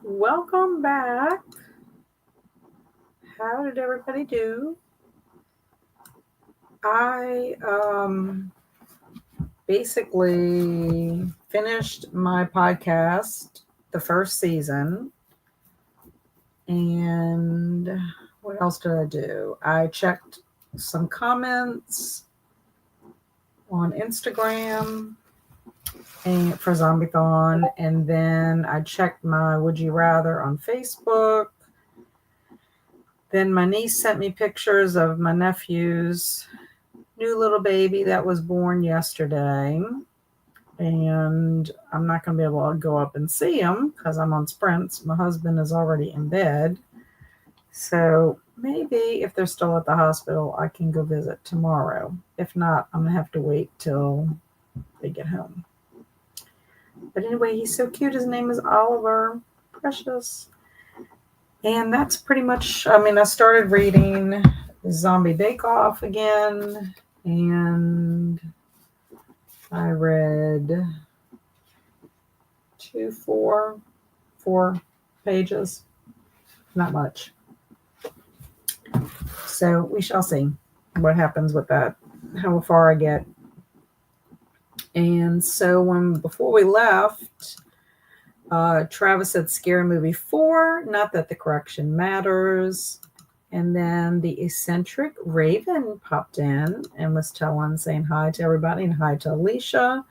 welcome back. How did everybody do? I basically finished my podcast, the first season. And what else did I do? I checked some comments on Instagram and for Zombiethon, and then I checked my Would You Rather on Facebook. Then my niece sent me pictures of my nephew's new little baby that was born yesterday. And I'm not going to be able to go up and see him because I'm on sprints. My husband is already in bed. So maybe if they're still at the hospital, I can go visit tomorrow. If not, I'm going to have to wait till they get home. But anyway, he's so cute. His name is Oliver. Precious. And that's pretty much, I started reading Zombie Bake Off again. And I read four pages. Not much. So we shall see what happens with that, how far I get. And so before we left, Travis said Scary Movie 4, not that the correction matters. And then the eccentric Raven popped in and was saying hi to everybody and hi to Alicia.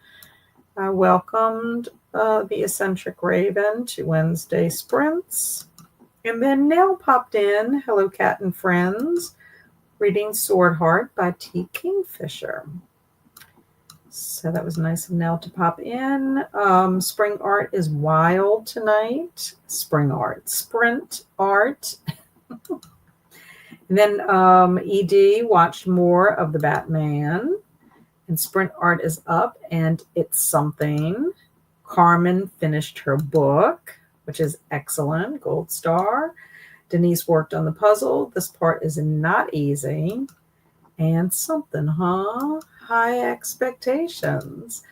I welcomed the eccentric Raven to Wednesday Sprints. And then Nell popped in, hello Cat and Friends, reading Sword Heart by T. Kingfisher. So that was nice of Nell to pop in. Spring Art is wild tonight. Sprint Art. And then ED watched more of the Batman. And Sprint Art is up and it's something. Carmen finished her book, which is excellent, gold star. Denise worked on the puzzle. This part is not easy. And something, huh? High expectations.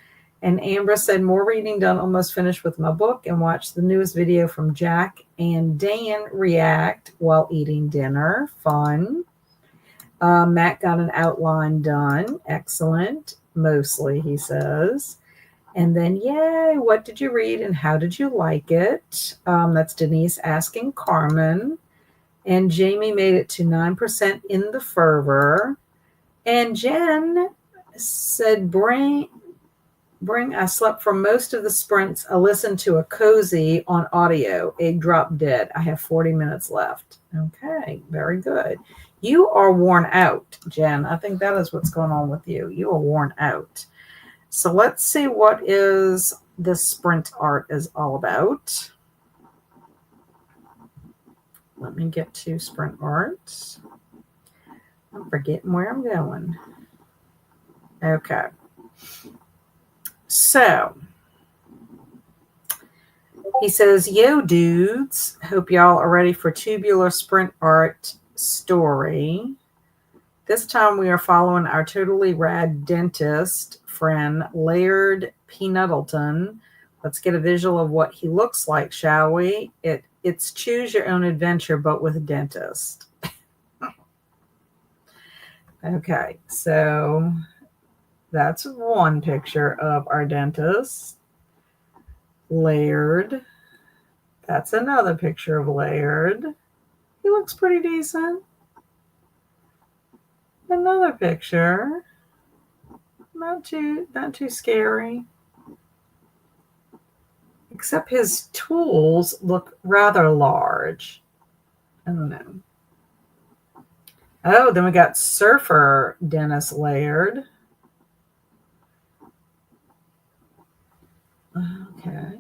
And Amber said, more reading done, almost finished with my book, and watched the newest video from Jack and Dan react while eating dinner. Fun. Matt got an outline done. Excellent. Mostly, he says. And then, yay, what did you read and how did you like it? That's Denise asking Carmen. And Jamie made it to 9% in the fervor. And Jen said, I slept for most of the sprints. I listened to a cozy on audio. Egg drop dead. I have 40 minutes left. Okay, very good. You are worn out, Jen. I think that is what's going on with you. You are worn out. So let's see what is this Sprint Art is all about. Let me get to Sprint Art. I'm forgetting where I'm going. Okay. So he says, yo, dudes, hope y'all are ready for Tubular Sprint Art story. This time we are following our totally rad dentist friend, Laird Peanutleton. Let's get a visual of what he looks like, shall we? It's choose your own adventure, but with a dentist. Okay, so that's one picture of our dentist, Laird. That's another picture of Laird. He looks pretty decent. Another picture. Not too scary. Except his tools look rather large. I don't know. Oh, then we got Surfer Dennis Laird. Okay.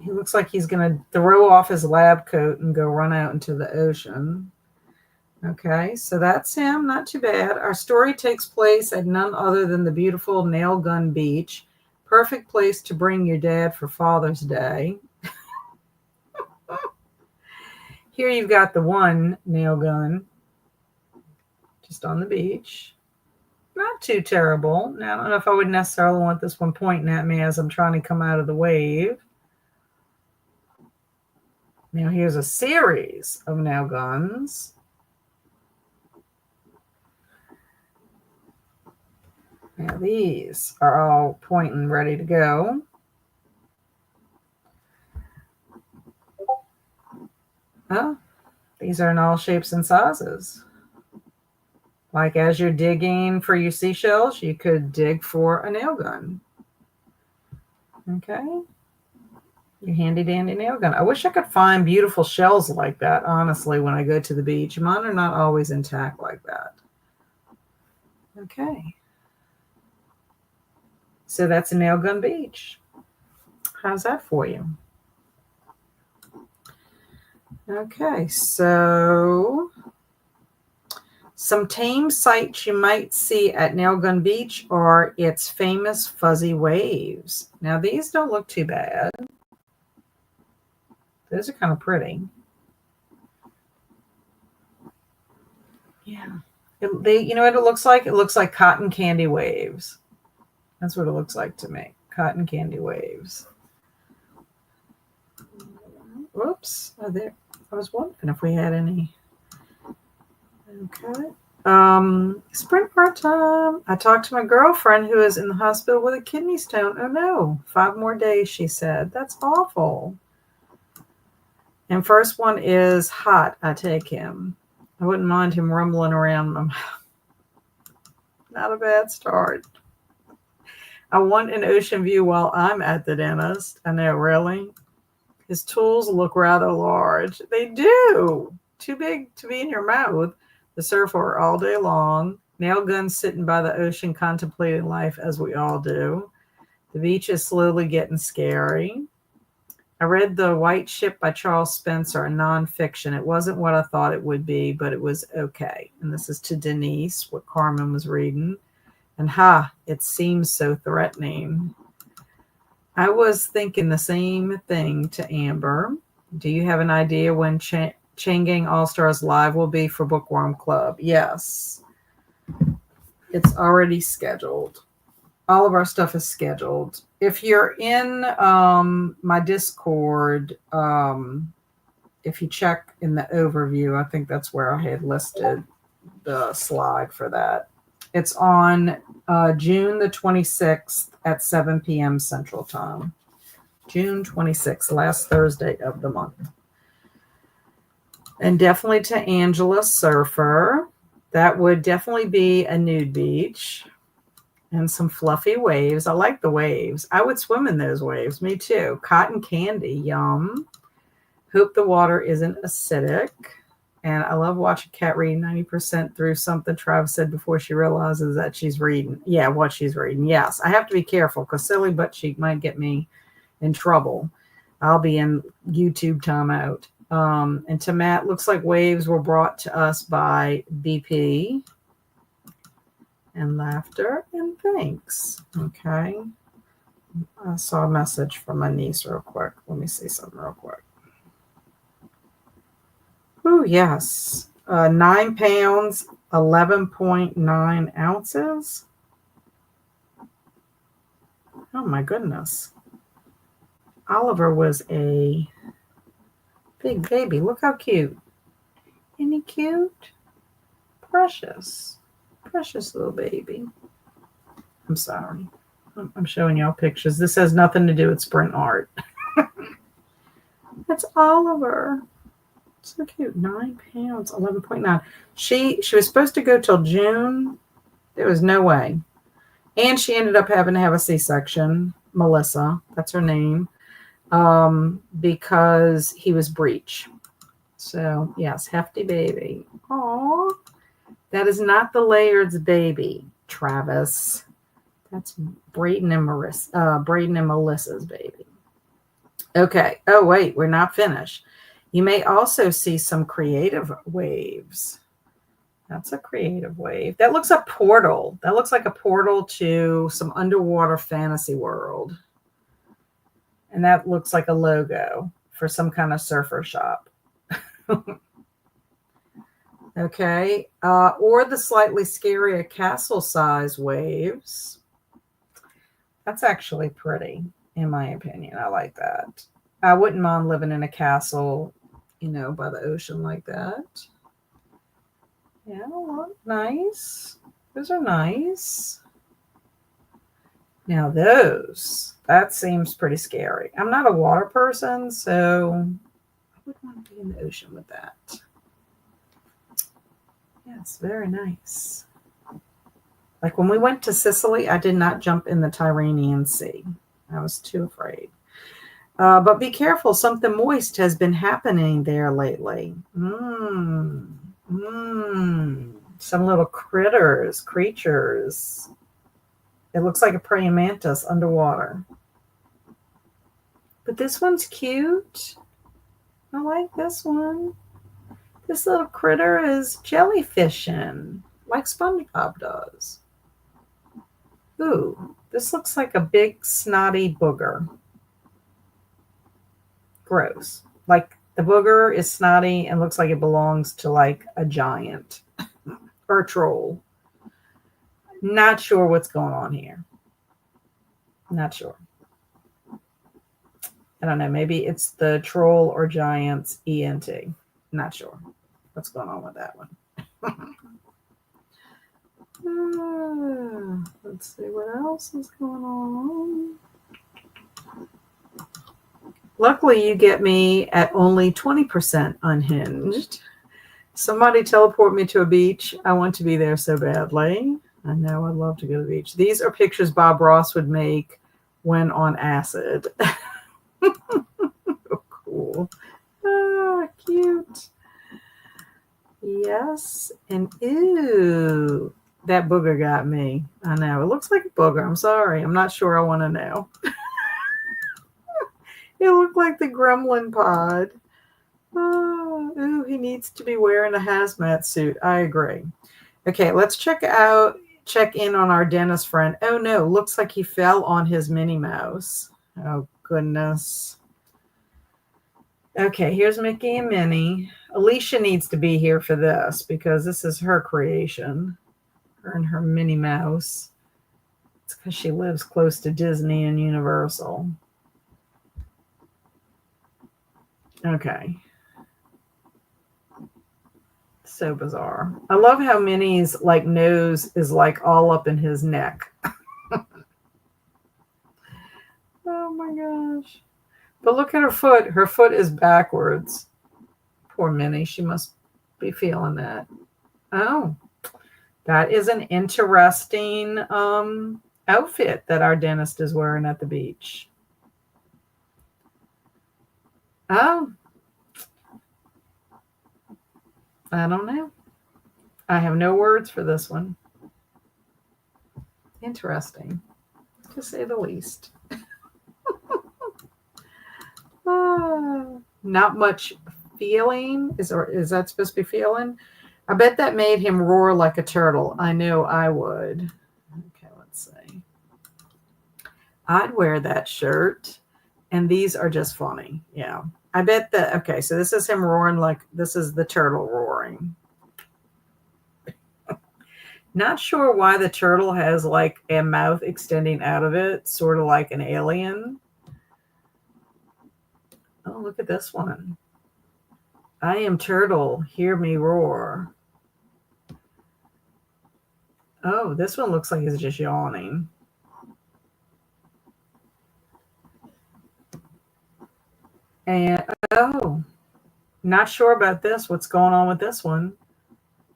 He looks like he's going to throw off his lab coat and go run out into the ocean. Okay, so that's him. Not too bad. Our story takes place at none other than the beautiful Nail Gun Beach. Perfect place to bring your dad for Father's Day. Here you've got the one nail gun just on the beach. Not too terrible. Now, I don't know if I would necessarily want this one pointing at me as I'm trying to come out of the wave. Now here's a series of nail guns. Now these are all pointing ready to go. Oh, these are in all shapes and sizes. Like as you're digging for your seashells, you could dig for a nail gun. Okay. Your handy dandy nail gun. I wish I could find beautiful shells like that, honestly, when I go to the beach. Mine are not always intact like that. Okay. So that's a nail gun beach. How's that for you? Okay, so some tame sights you might see at Nail Gun Beach are its famous fuzzy waves. Now, these don't look too bad. Those are kind of pretty. Yeah. You know what it looks like? It looks like cotton candy waves. That's what it looks like to me. Cotton candy waves. Whoops. Oh, there. I was wondering if we had any. Okay. Sprint part time. I talked to my girlfriend who is in the hospital with a kidney stone. Oh no, 5 more days, she said. That's awful. And first one is hot. I take him. I wouldn't mind him rumbling around. Not a bad start. I want an ocean view while I'm at the dentist. I know, really. His tools look rather large. They do. Too big to be in your mouth. The surfer all day long. Nail guns sitting by the ocean contemplating life as we all do. The beach is slowly getting scary. I read The White Ship by Charles Spencer, a nonfiction. It wasn't what I thought it would be, but it was okay. And this is to Denise, what Carmen was reading. And it seems so threatening. I was thinking the same thing to Amber. Do you have an idea when Chain Gang All-Stars Live will be for Bookworm Club? Yes. It's already scheduled. All of our stuff is scheduled. If you're in my Discord, if you check in the overview, I think that's where I had listed the slide for that. It's on June the 26th at 7 p.m. Central Time. June 26th, last Thursday of the month. And definitely to Angela Surfer. That would definitely be a nude beach. And some fluffy waves. I like the waves. I would swim in those waves. Me too. Cotton candy. Yum. Hope the water isn't acidic. And I love watching Kat read 90% through something Travis said before she realizes that she's reading. Yeah, what she's reading. Yes, I have to be careful because silly butt cheek might get me in trouble. I'll be in YouTube timeout. And to Matt, looks like waves were brought to us by BP. And laughter and thanks. Okay. I saw a message from my niece real quick. Let me see something real quick. Oh, yes. 9 pounds, 11.9 ounces. Oh, my goodness. Oliver was a big baby. Look how cute. Isn't he cute? Precious. Precious little baby. I'm sorry. I'm showing y'all pictures. This has nothing to do with sprint art. That's Oliver. So cute. 9 pounds, 11.9. She was supposed to go till June. There was no way. And she ended up having to have a C-section. Melissa, that's her name. Because he was breech. So, yes, hefty baby. Aw. That is not the Layard's baby, Travis. That's Braden and Melissa's baby. Okay. Oh, wait, we're not finished. You may also see some creative waves. That's a creative wave. That looks a portal. That looks like a portal to some underwater fantasy world. And that looks like a logo for some kind of surfer shop. Okay. Or the slightly scarier castle size waves. That's actually pretty, in my opinion. I like that. I wouldn't mind living in a castle by the ocean like that. Yeah, look, nice. Those are nice. Now that seems pretty scary. I'm not a water person, so I wouldn't want to be in the ocean with that. Yes, very nice. Like when we went to Sicily, I did not jump in the Tyrrhenian Sea. I was too afraid. But be careful, something moist has been happening there lately. Some little creatures. It looks like a praying mantis underwater. But this one's cute. I like this one. This little critter is jellyfishing, like SpongeBob does. Ooh, this looks like a big snotty booger. Gross. Like the booger is snotty and looks like it belongs to like a giant or a troll. Not sure what's going on here. Not sure. I don't know. Maybe it's the troll or giant's ENT. Not sure what's going on with that one. Let's see what else is going on. Luckily, you get me at only 20% unhinged. Somebody teleport me to a beach. I want to be there so badly. I know I'd love to go to the beach. These are pictures Bob Ross would make when on acid. Oh, cool. Ah, cute. Yes. And ooh, that booger got me. I know. It looks like a booger. I'm sorry. I'm not sure I want to know. It looked like the gremlin pod. Oh, ooh, he needs to be wearing a hazmat suit. I agree. Okay, let's check in on our dentist friend. Oh no, looks like he fell on his Minnie Mouse. Oh goodness. Okay, here's Mickey and Minnie. Alicia needs to be here for this because this is her creation. Her and her Minnie Mouse. It's because she lives close to Disney and Universal. Okay. So bizarre. I love how Minnie's like nose is like all up in his neck. Oh my gosh. But look at her foot. Her foot is backwards. Poor Minnie. She must be feeling that. Oh, that is an interesting outfit that our dentist is wearing at the beach. Oh, I don't know. I have no words for this one. Interesting, to say the least. Not much feeling. Is that supposed to be feeling? I bet that made him roar like a turtle. I know I would. Okay, let's see. I'd wear that shirt. And these are just funny. Yeah. I bet that, okay, so this is him roaring like, this is the turtle roaring. Not sure why the turtle has like a mouth extending out of it, sort of like an alien. Oh, look at this one. I am turtle, hear me roar. Oh, this one looks like he's just yawning. And, oh, not sure about this. What's going on with this one?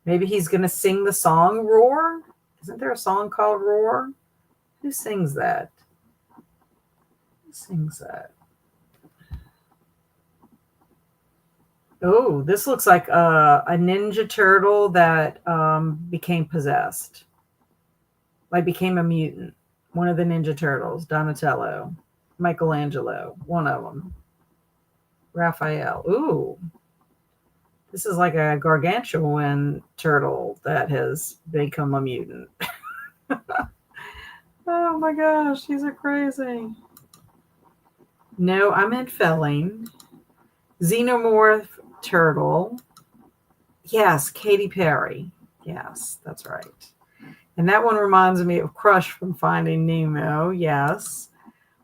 Maybe he's going to sing the song Roar? Isn't there a song called Roar? Who sings that? Who sings that? Oh, this looks like a Ninja Turtle that became possessed. Like became a mutant. One of the Ninja Turtles. Donatello. Michelangelo. One of them. Raphael. Ooh. This is like a gargantuan turtle that has become a mutant. Oh my gosh, these are crazy. No, I meant felling. Xenomorph turtle. Yes, Katy Perry. Yes, that's right. And that one reminds me of Crush from Finding Nemo. Yes.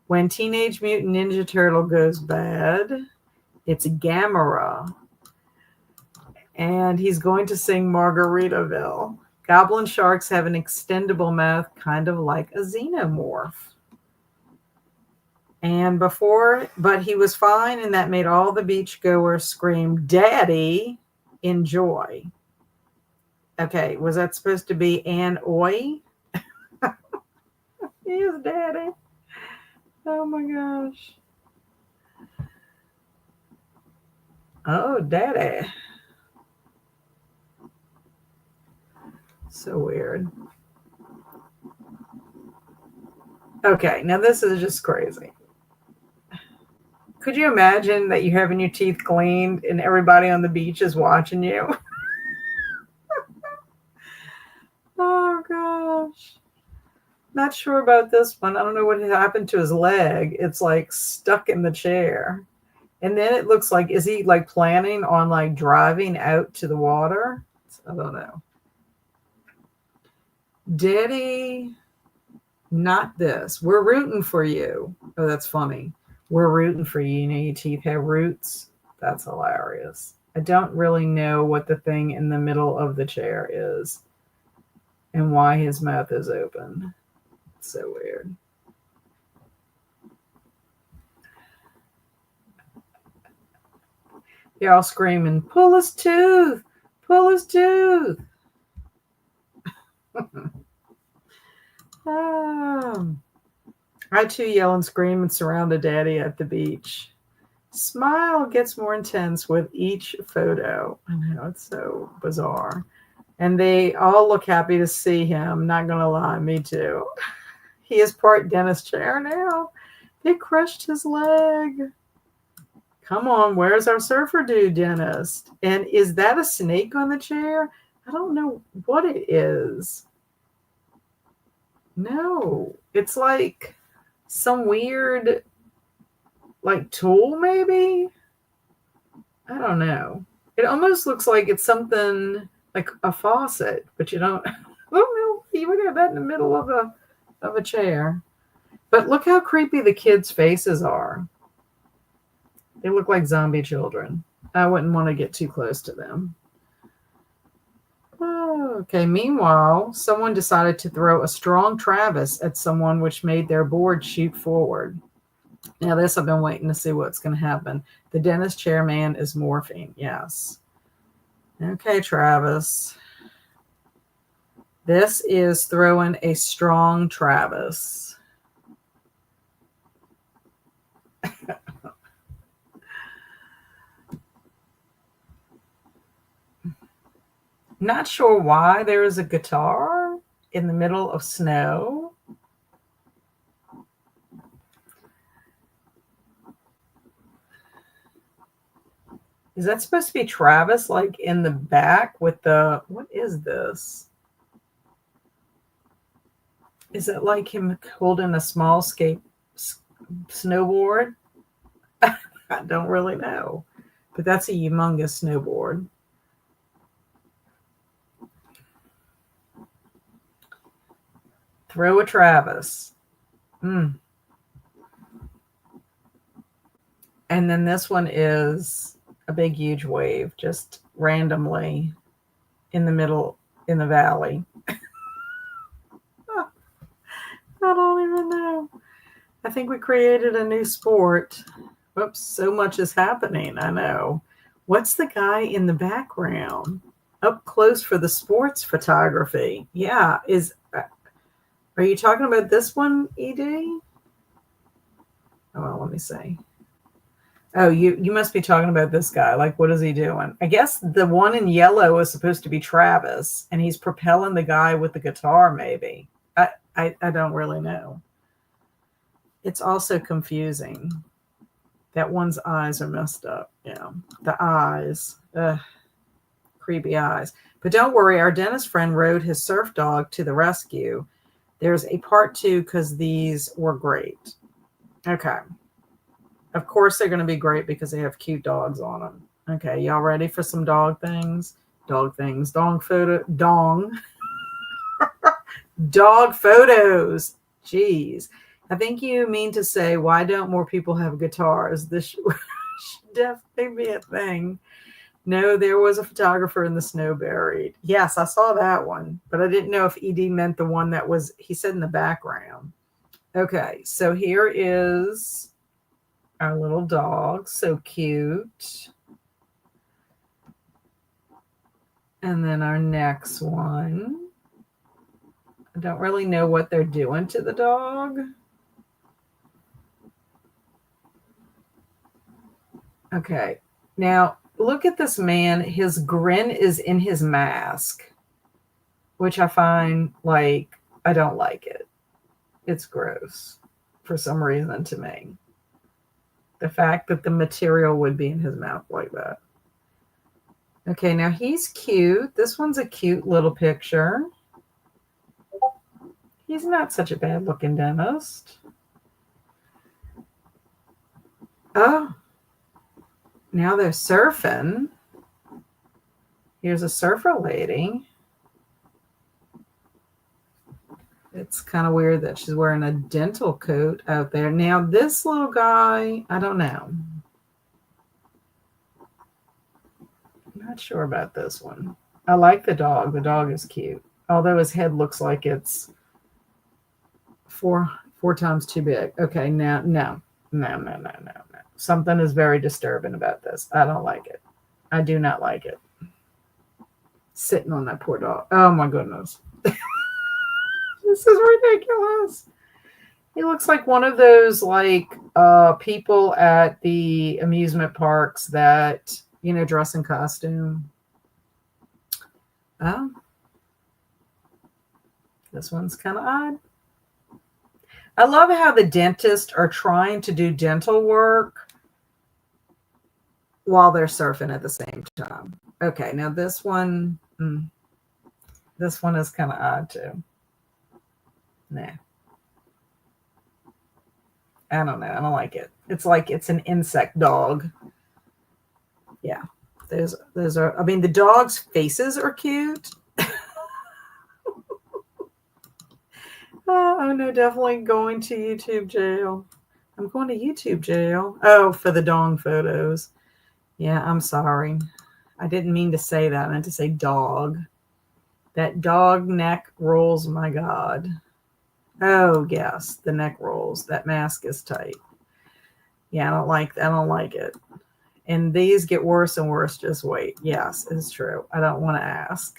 When Teenage Mutant Ninja Turtle goes bad, it's Gamera. And he's going to sing Margaritaville. Goblin sharks have an extendable mouth, kind of like a xenomorph. But he was fine, and that made all the beachgoers scream, "Daddy," in joy. Okay, was that supposed to be an oi? He is Daddy. Oh my gosh. Oh, Daddy. So weird. Okay, now this is just crazy. Could you imagine that you're having your teeth cleaned and everybody on the beach is watching you? Oh gosh. Not sure about this one. I don't know what happened to his leg. It's like stuck in the chair. And then it looks like, is he like planning on like driving out to the water? I don't know. Daddy, not this. We're rooting for you. Oh, that's funny. We're rooting for you. You know, your teeth have roots. That's hilarious. I don't really know what the thing in the middle of the chair is and why his mouth is open. It's so weird. You're all screaming, "Pull his tooth! Pull his tooth!" I too yell and scream and surround a daddy at the beach. Smile gets more intense with each photo. I know, it's so bizarre. And they all look happy to see him. Not going to lie, me too. He is part dentist chair now. They crushed his leg. Come on, where's our surfer dude, dentist? And is that a snake on the chair? I don't know what it is. No, it's like some weird, like tool maybe? I don't know. It almost looks like it's something like a faucet, but you don't, I don't know. You would have that in the middle of a chair. But look how creepy the kids' faces are. They look like zombie children. I wouldn't want to get too close to them. Okay, meanwhile, someone decided to throw a strong Travis at someone, which made their board shoot forward. Now, this I've been waiting to see what's going to happen. The dentist chairman is morphing. Yes. Okay, Travis. This is throwing a strong Travis. Not sure why there is a guitar in the middle of snow. Is that supposed to be Travis, like in the back with the, what is this? Is it like him holding a small snowboard? I don't really know, but that's a humongous snowboard. Throw a Travis. And then this one is a big, huge wave, just randomly in the middle, in the valley. I don't even know. I think we created a new sport. Whoops, so much is happening. I know. What's the guy in the background? Up close for the sports photography. Yeah. Are you talking about this one, ED? Oh, well, let me see. Oh, you must be talking about this guy. Like, what is he doing? I guess the one in yellow is supposed to be Travis, and he's propelling the guy with the guitar, maybe. I don't really know. It's also confusing. That one's eyes are messed up. Yeah, the eyes. Ugh, creepy eyes. But don't worry, our dentist friend rode his surf dog to the rescue. There's a part 2 because these were great. Okay. Of course they're going to be great because they have cute dogs on them. Okay, y'all ready for some dog things? Dog things. Dog photo. Dong. Dog photos. Jeez. I think you mean to say, why don't more people have guitars? This should definitely be a thing. No, there was a photographer in the snow buried. Yes, I saw that one, but I didn't know if ED meant the one that was, he said, in the background. Okay, so here is our little dog. So cute. And then our next one. I don't really know what they're doing to the dog. Okay, now look at this man. His grin is in his mask, which I find like, I don't like it. It's gross for some reason to me. The fact that the material would be in his mouth like that. Okay, now he's cute. This one's a cute little picture. He's not such a bad looking dentist. Oh, now they're surfing. Here's a surfer lady. It's kind of weird that she's wearing a dental coat out there. Now, this little guy, I don't know. I'm not sure about this one. I like the dog. The dog is cute. Although his head looks like it's four times too big. Okay, now, no. Something is very disturbing about this. I don't like it. I do not like it. Sitting on that poor dog. Oh, my goodness. This is ridiculous. He looks like one of those like people at the amusement parks that, you know, dress in costume. Oh, this one's kind of odd. I love how the dentists are trying to do dental work while they're surfing at the same time. Okay, now this one is kind of odd too. Nah. I don't know. I don't like it. It's like it's an insect dog. Yeah. Those are, I mean, the dog's faces are cute. Oh no, definitely going to YouTube jail. I'm going to YouTube jail. Oh, for the dong photos. Yeah, I'm sorry. I didn't mean to say that. I meant to say dog. That dog neck rolls, my God. Oh, yes, the neck rolls. That mask is tight. Yeah, I don't like it. And these get worse and worse. Just wait. Yes, it's true. I don't want to ask.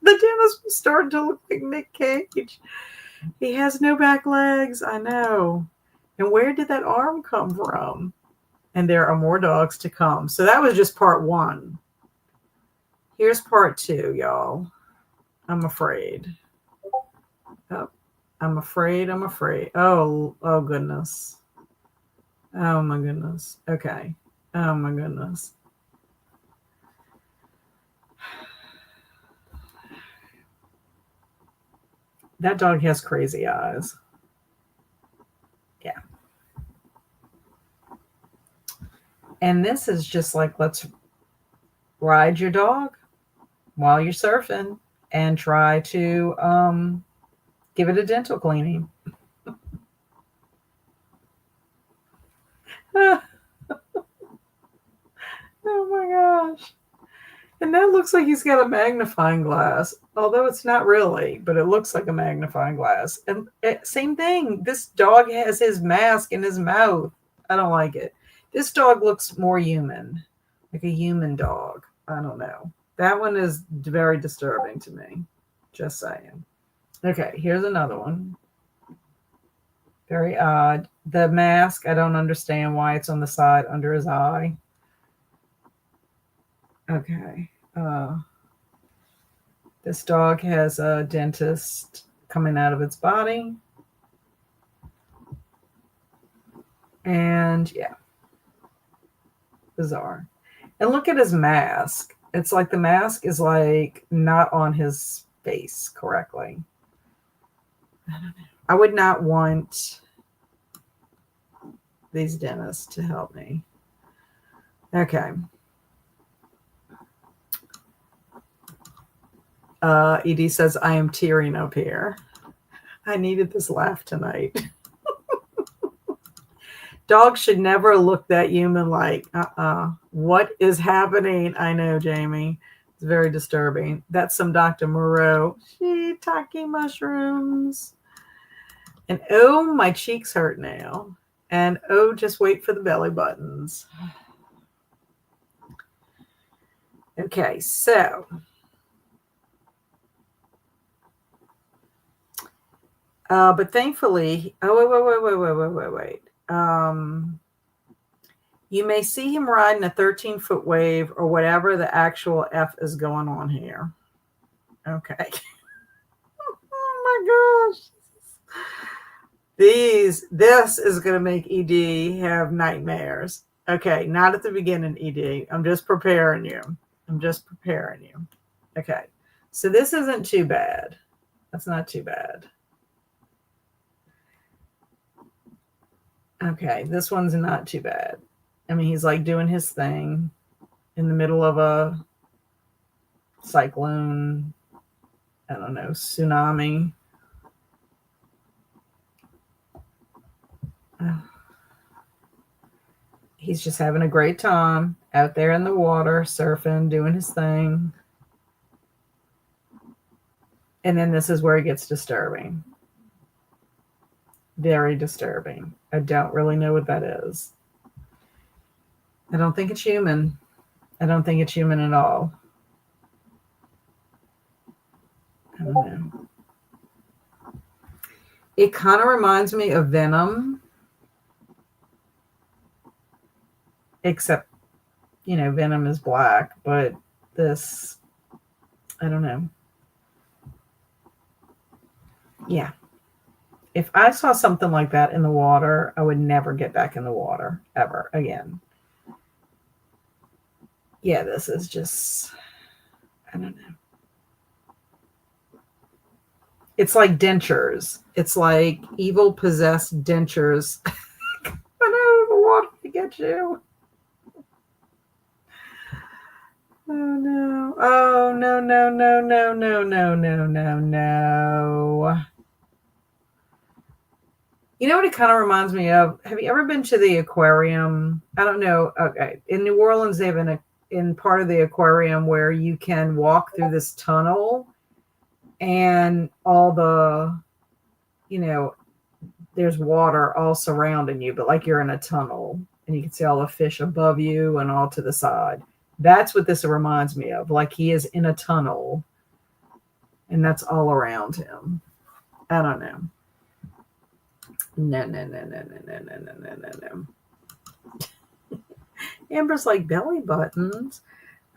The dentist was starting to look like Nick Cage. He has no back legs. I know. And where did that arm come from? And there are more dogs to come. So that was just part one. Here's part two, y'all. I'm afraid. Oh, I'm afraid. Oh goodness. Oh my goodness. Okay. Oh my goodness. That dog has crazy eyes. Yeah. And this is just like, let's ride your dog while you're surfing and try to give it a dental cleaning. Oh my gosh. And that looks like he's got a magnifying glass, although it's not really, but it looks like a magnifying glass. And same thing. This dog has his mask in his mouth. I don't like it. This dog looks more human, like a human dog. I don't know. That one is very disturbing to me. Just saying. Okay, here's another one. Very odd. The mask, I don't understand why it's on the side under his eye. Okay. This dog has a dentist coming out of its body. And yeah. Bizarre. And look at his mask. It's like the mask is like not on his face correctly. I don't know. I would not want these dentists to help me. Okay. Edie says, I am tearing up here. I needed this laugh tonight. Dogs should never look that human like, What is happening? I know, Jamie. It's very disturbing. That's some Dr. Moreau shiitake mushrooms. And oh, my cheeks hurt now. And oh, just wait for the belly buttons. Okay, so but thankfully, wait. You may see him riding a 13-foot wave or whatever the actual F is going on here. Okay. Oh my gosh. This is going to make ED have nightmares. Okay, not at the beginning, ED. I'm just preparing you. Okay, so this isn't too bad. That's not too bad. Okay, this one's not too bad. I mean, he's like doing his thing in the middle of a cyclone, I don't know, tsunami. He's just having a great time out there in the water, surfing, doing his thing. And then this is where it gets disturbing. Very disturbing. I don't really know what that is. I don't think it's human. I don't think it's human at all. I don't know. It kind of reminds me of Venom. Except, Venom is black, but this, I don't know. Yeah. If I saw something like that in the water, I would never get back in the water ever again. Yeah, this is just, I don't know. It's like dentures. It's like evil possessed dentures. I know the water to get you. Oh no. Oh no, no, no, no, no, no, no, no, no. You know what it kind of reminds me of? Have you ever been to the aquarium? I don't know. Okay. In New Orleans, they have in part of the aquarium where you can walk through this tunnel and all the, there's water all surrounding you, but like you're in a tunnel and you can see all the fish above you and all to the side. That's what this reminds me of. Like he is in a tunnel and that's all around him. I don't know. No. Amber's like, belly buttons.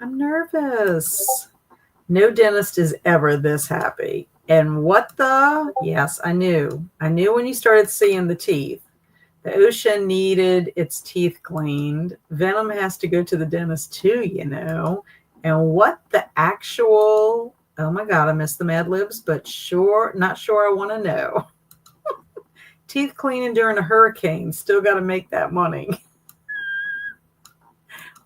I'm nervous. No dentist is ever this happy. And what the? Yes, I knew. I knew when you started seeing the teeth. The ocean needed its teeth cleaned. Venom has to go to the dentist too, And what the actual, oh my God, I missed the Mad Libs, but not sure I want to know. Teeth cleaning during a hurricane, still got to make that money.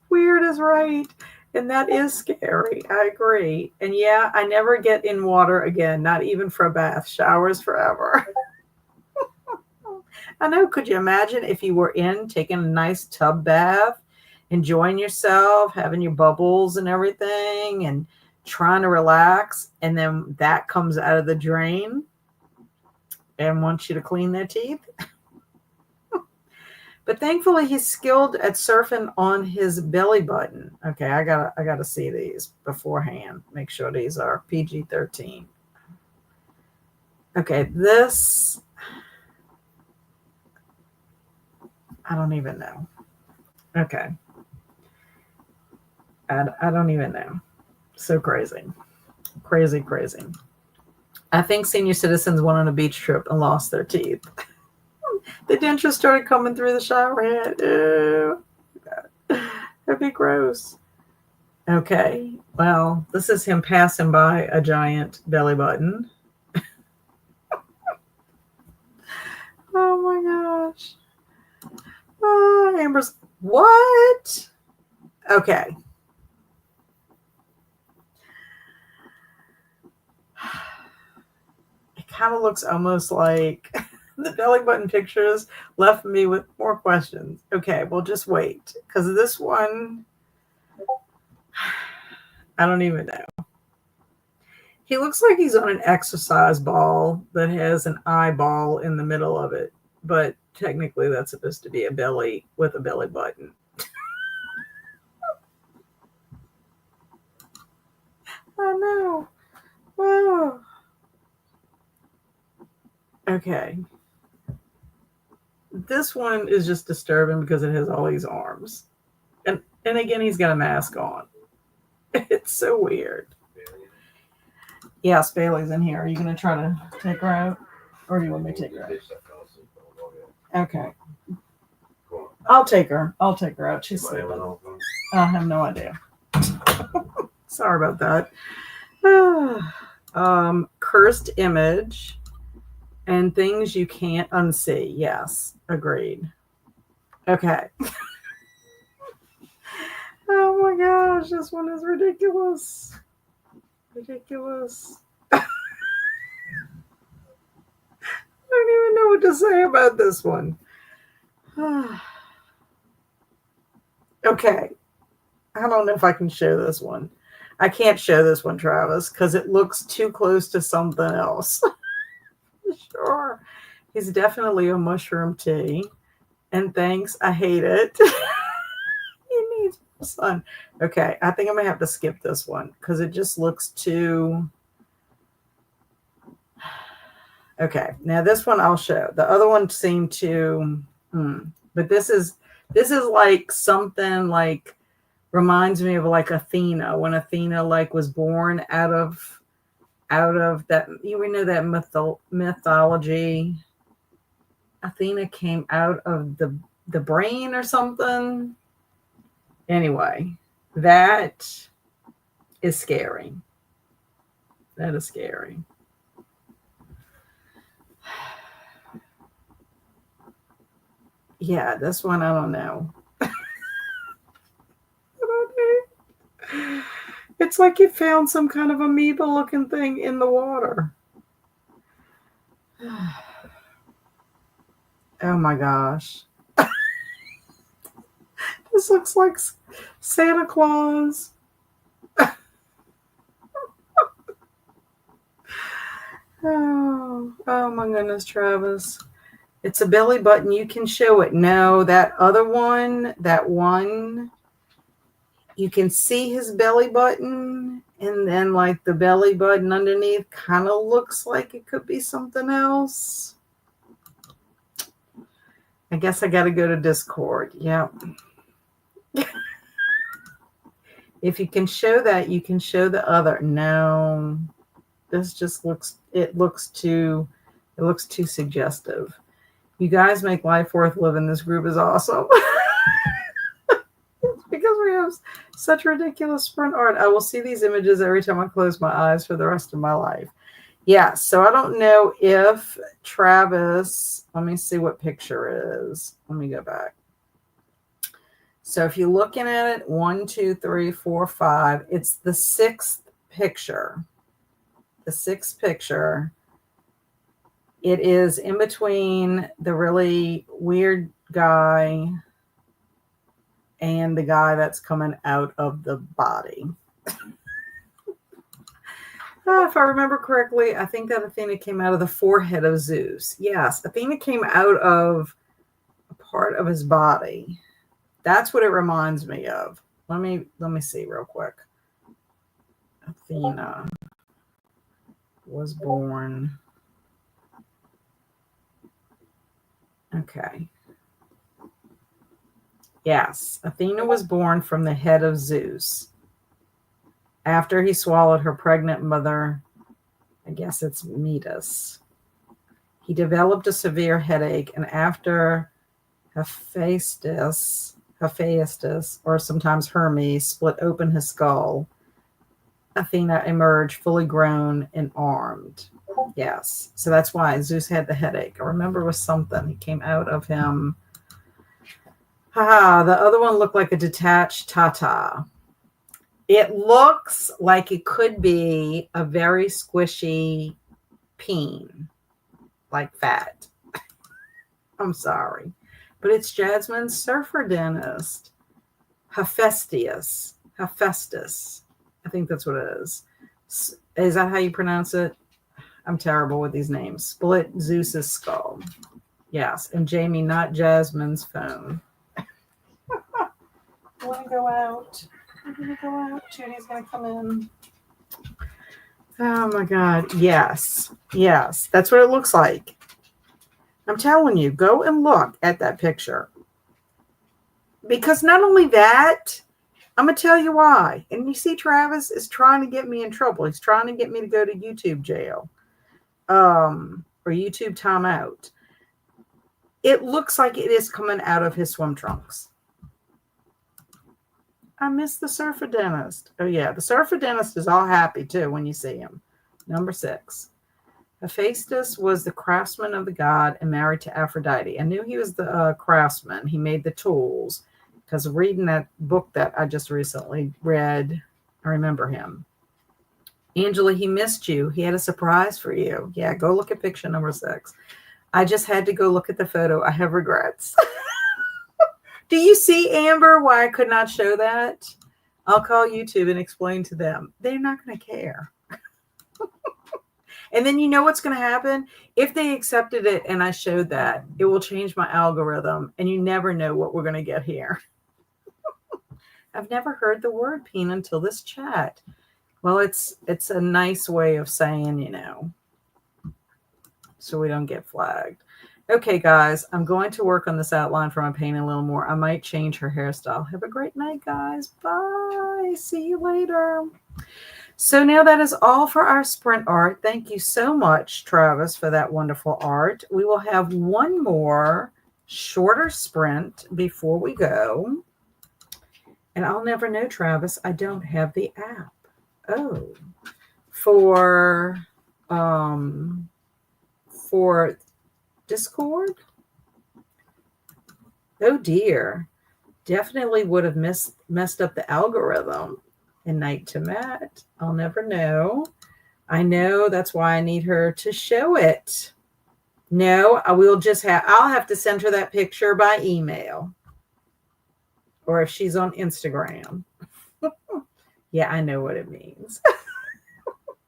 Weird is right. And that is scary. I agree. And yeah, I never get in water again, not even for a bath. Showers forever. I know. Could you imagine if you were taking a nice tub bath, enjoying yourself, having your bubbles and everything, and trying to relax, and then that comes out of the drain and wants you to clean their teeth? But thankfully, he's skilled at surfing on his belly button. Okay, I gotta see these beforehand. Make sure these are PG-13. Okay, this, I don't even know. Okay. I don't even know. So crazy. Crazy. I think senior citizens went on a beach trip and lost their teeth. The dentures started coming through the shower head. Ew. That'd be gross. Okay. Well, this is him passing by a giant belly button. Oh my gosh. Oh, Amber's, what? Okay. It kind of looks almost like the belly button pictures left me with more questions. Okay, well, just wait, because this one, I don't even know. He looks like he's on an exercise ball that has an eyeball in the middle of it, but technically that's supposed to be a belly with a belly button. I know. Oh. Okay. This one is just disturbing because it has all these arms. And again, he's got a mask on. It's so weird. Yes, Bailey's in here. Are you going to try to take her out? Or do you want me to take her out? Okay. I'll take her. I'll take her out. She's sleeping. I have no idea. Sorry about that. Cursed image and things you can't unsee. Yes, agreed. Okay. Oh my gosh, this one is ridiculous. Ridiculous. I don't even know what to say about this one. Okay. I don't know if I can show this one. I can't show this one, Travis, because it looks too close to something else. Sure. He's definitely a mushroom tea. And thanks, I hate it. He needs sun. Okay, I think I'm going to have to skip this one because it just looks too... Okay, now this one I'll show. The other one seemed to... But this is like something like... Reminds me of like Athena, when Athena like was born out of that, you know, that mythology. Athena came out of the brain or something. Anyway, that is scary. That is scary. Yeah, this one I don't know. It's like you found some kind of amoeba looking thing in the water. Oh my gosh. This looks like Santa Claus. Oh my goodness, Travis. It's a belly button. You can show it. No, that other one, you can see his belly button, and then like the belly button underneath kind of looks like it could be something else. I guess I got to go to Discord. Yep. If you can show that, you can show the other. No, this just looks too suggestive. You guys make life worth living. This group is awesome. Because we have such ridiculous sprint art. I will see these images every time I close my eyes for the rest of my life. Yeah, so I don't know if Travis, let me see what picture is. Let me go back. So if you're looking at it, 1, 2, 3, 4, 5, it's the sixth picture. The sixth picture. It is in between the really weird guy and the guy that's coming out of the body. If I remember correctly, I think that Athena came out of the forehead of Zeus. Yes, Athena came out of a part of his body. That's what it reminds me of. Let me see real quick. Athena was born. Okay. Yes, Athena was born from the head of Zeus. After he swallowed her pregnant mother, I guess it's Metis. He developed a severe headache, and after Hephaestus, or sometimes Hermes, split open his skull, Athena emerged fully grown and armed. Yes, so that's why Zeus had the headache. I remember it was something. He came out of him. The other one looked like a detached tata. It looks like it could be a very squishy peen, like fat. I'm sorry. But it's Jasmine's surfer dentist, Hephaestus. Hephaestus. I think that's what it is. Is that how you pronounce it? I'm terrible with these names. Split Zeus's skull. Yes. And Jamie, not Jasmine's phone. I want to go out. I'm going to go out. Judy's going to come in. Oh my God. Yes. Yes. That's what it looks like. I'm telling you, go and look at that picture. Because not only that, I'm going to tell you why. And you see, Travis is trying to get me in trouble. He's trying to get me to go to YouTube jail or YouTube timeout. It looks like it is coming out of his swim trunks. I miss the surfer dentist. Oh, yeah. The surfer dentist is all happy, too, when you see him. Number 6. Hephaestus was the craftsman of the god and married to Aphrodite. I knew he was the craftsman. He made the tools. Because reading that book that I just recently read, I remember him. Angela, he missed you. He had a surprise for you. Yeah, go look at picture number 6. I just had to go look at the photo. I have regrets. Do you see, Amber, why I could not show that? I'll call YouTube and explain to them. They're not going to care. And then you know what's going to happen? If they accepted it and I showed that, it will change my algorithm. And you never know what we're going to get here. I've never heard the word peen until this chat. Well, it's a nice way of saying, you know, so we don't get flagged. Okay, guys, I'm going to work on this outline for my paint a little more. I might change her hairstyle. Have a great night, guys. Bye. See you later. So now that is all for our sprint art. Thank you so much, Travis, for that wonderful art. We will have one more shorter sprint before we go. And I'll never know, Travis, I don't have the app. Oh, for Discord? Oh dear. Definitely would have messed up the algorithm. And night to Matt. I'll never know. I know that's why I need her to show it. No, I'll have to send her that picture by email. Or if she's on Instagram. Yeah, I know what it means.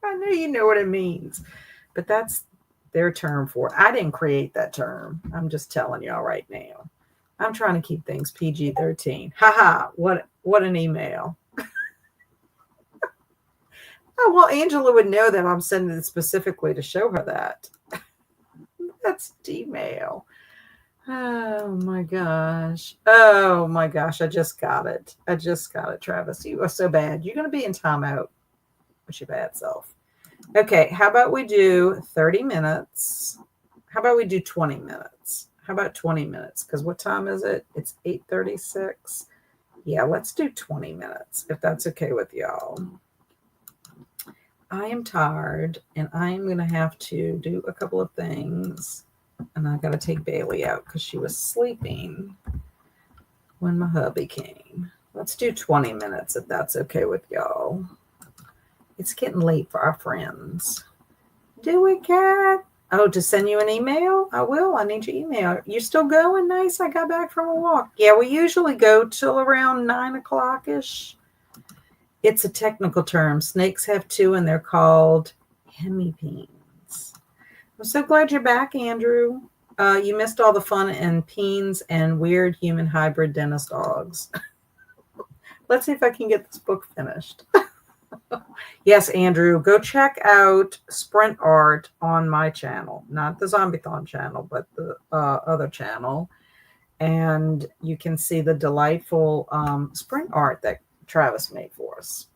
I know you know what it means. But that's their term for it. I didn't create that term. I'm just telling y'all right now. I'm trying to keep things PG-13. Haha, what an email. Oh, well, Angela would know that I'm sending it specifically to show her that. That's D-mail. Oh, my gosh. Oh, my gosh. I just got it. Travis. You are so bad. You're going to be in timeout with your bad self. Okay, how about we do 30 minutes? How about we do 20 minutes? How about 20 minutes? Because what time is it? It's 8:36. Yeah, let's do 20 minutes, if that's okay with y'all. I am tired, and I'm going to have to do a couple of things. And I got to take Bailey out because she was sleeping when my hubby came. Let's do 20 minutes, if that's okay with y'all. It's getting late for our friends. Do it, Kat. Oh, to send you an email? I will. I need your email. You're still going? Nice. I got back from a walk. Yeah, we usually go till around 9 o'clock-ish. It's a technical term. Snakes have 2, and they're called hemipenes. I'm so glad you're back, Andrew. You missed all the fun in peens and weird human hybrid dentist dogs. Let's see if I can get this book finished. Yes, Andrew, go check out Sprint Art on my channel. Not the Zombie-thon channel, but the other channel. And you can see the delightful Sprint Art that Travis made for us.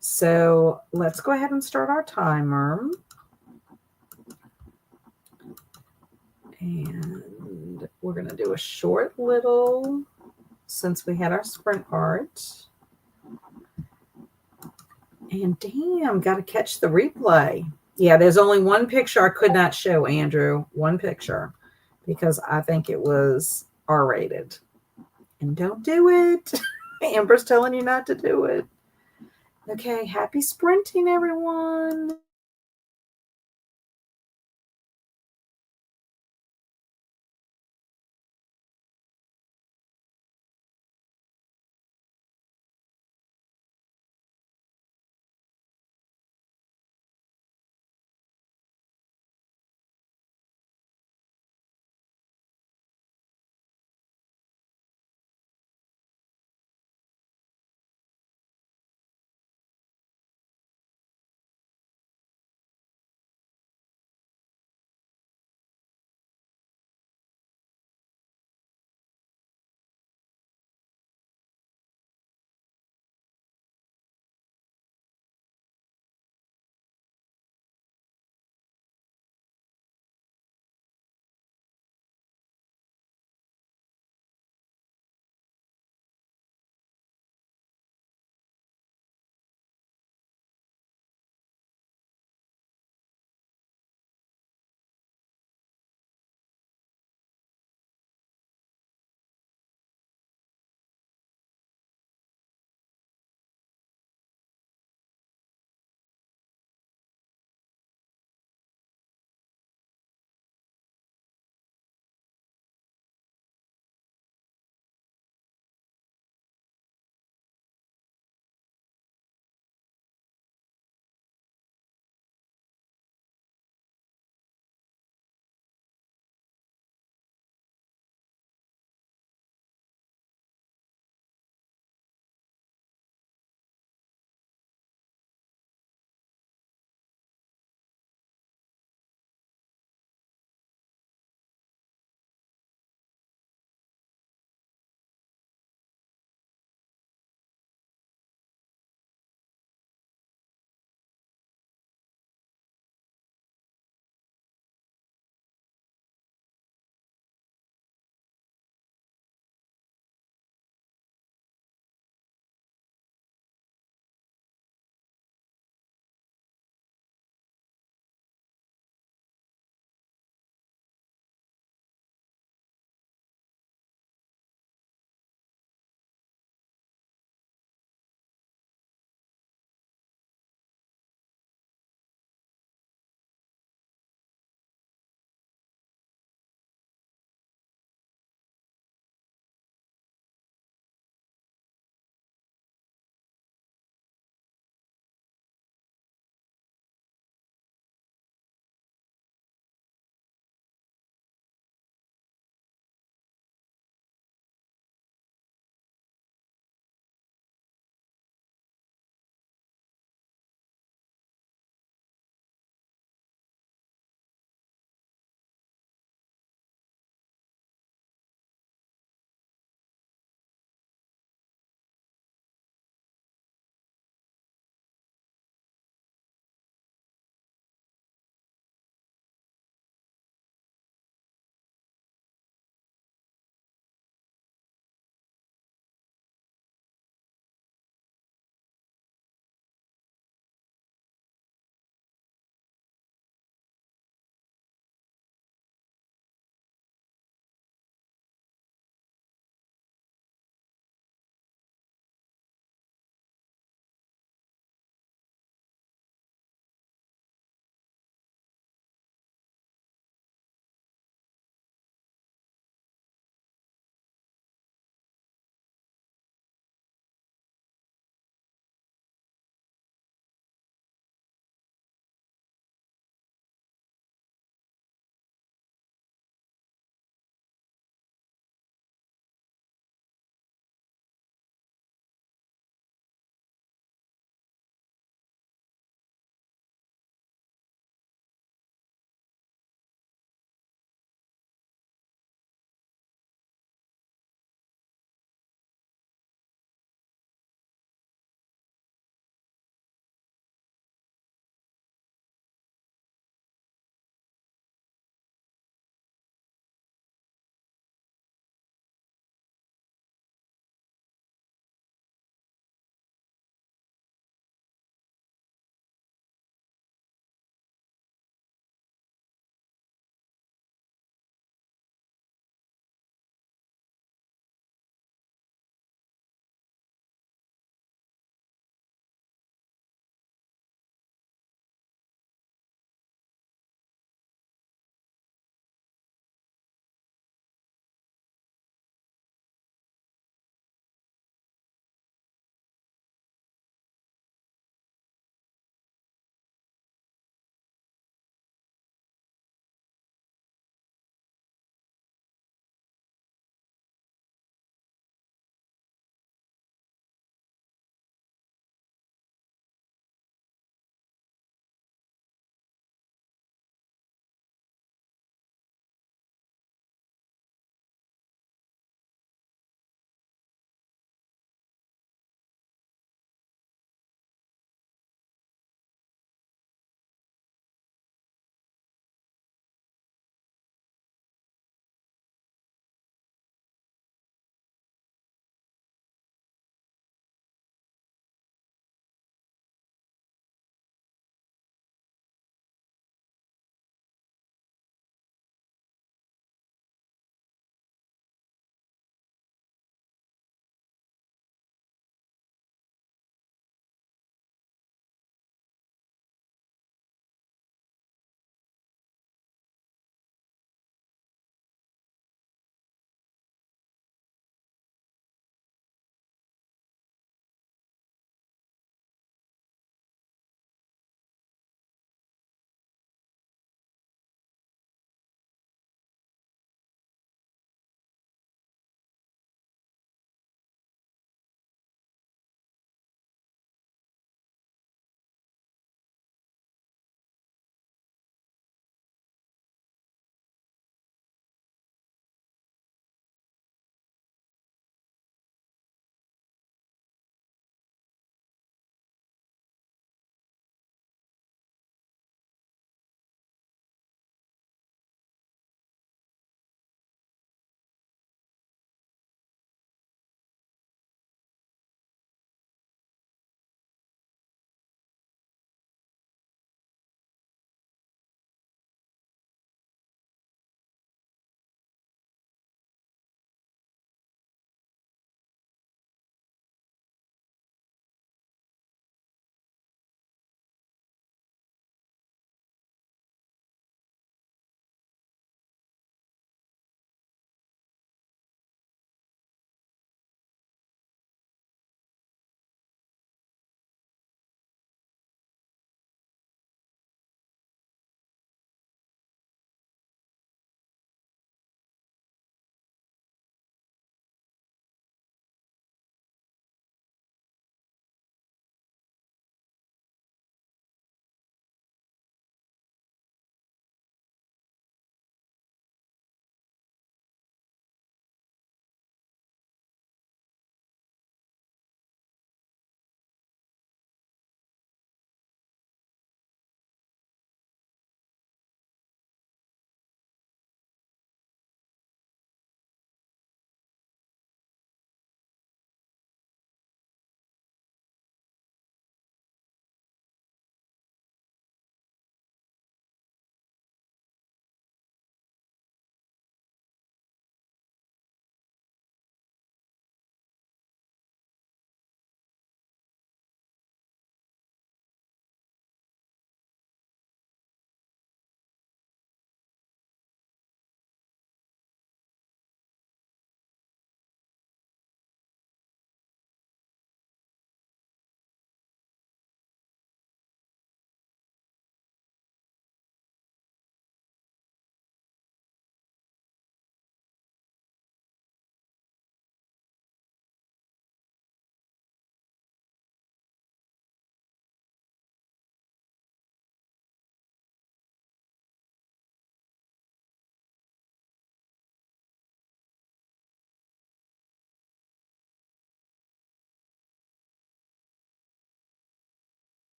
So let's go ahead and start our timer. And we're going to do a short little, since we had our Sprint Art. And damn, got to catch the replay. Yeah, there's only one picture I could not show, Andrew. One picture. Because I think it was R-rated. And don't do it. Amber's telling you not to do it. Okay, happy sprinting, everyone.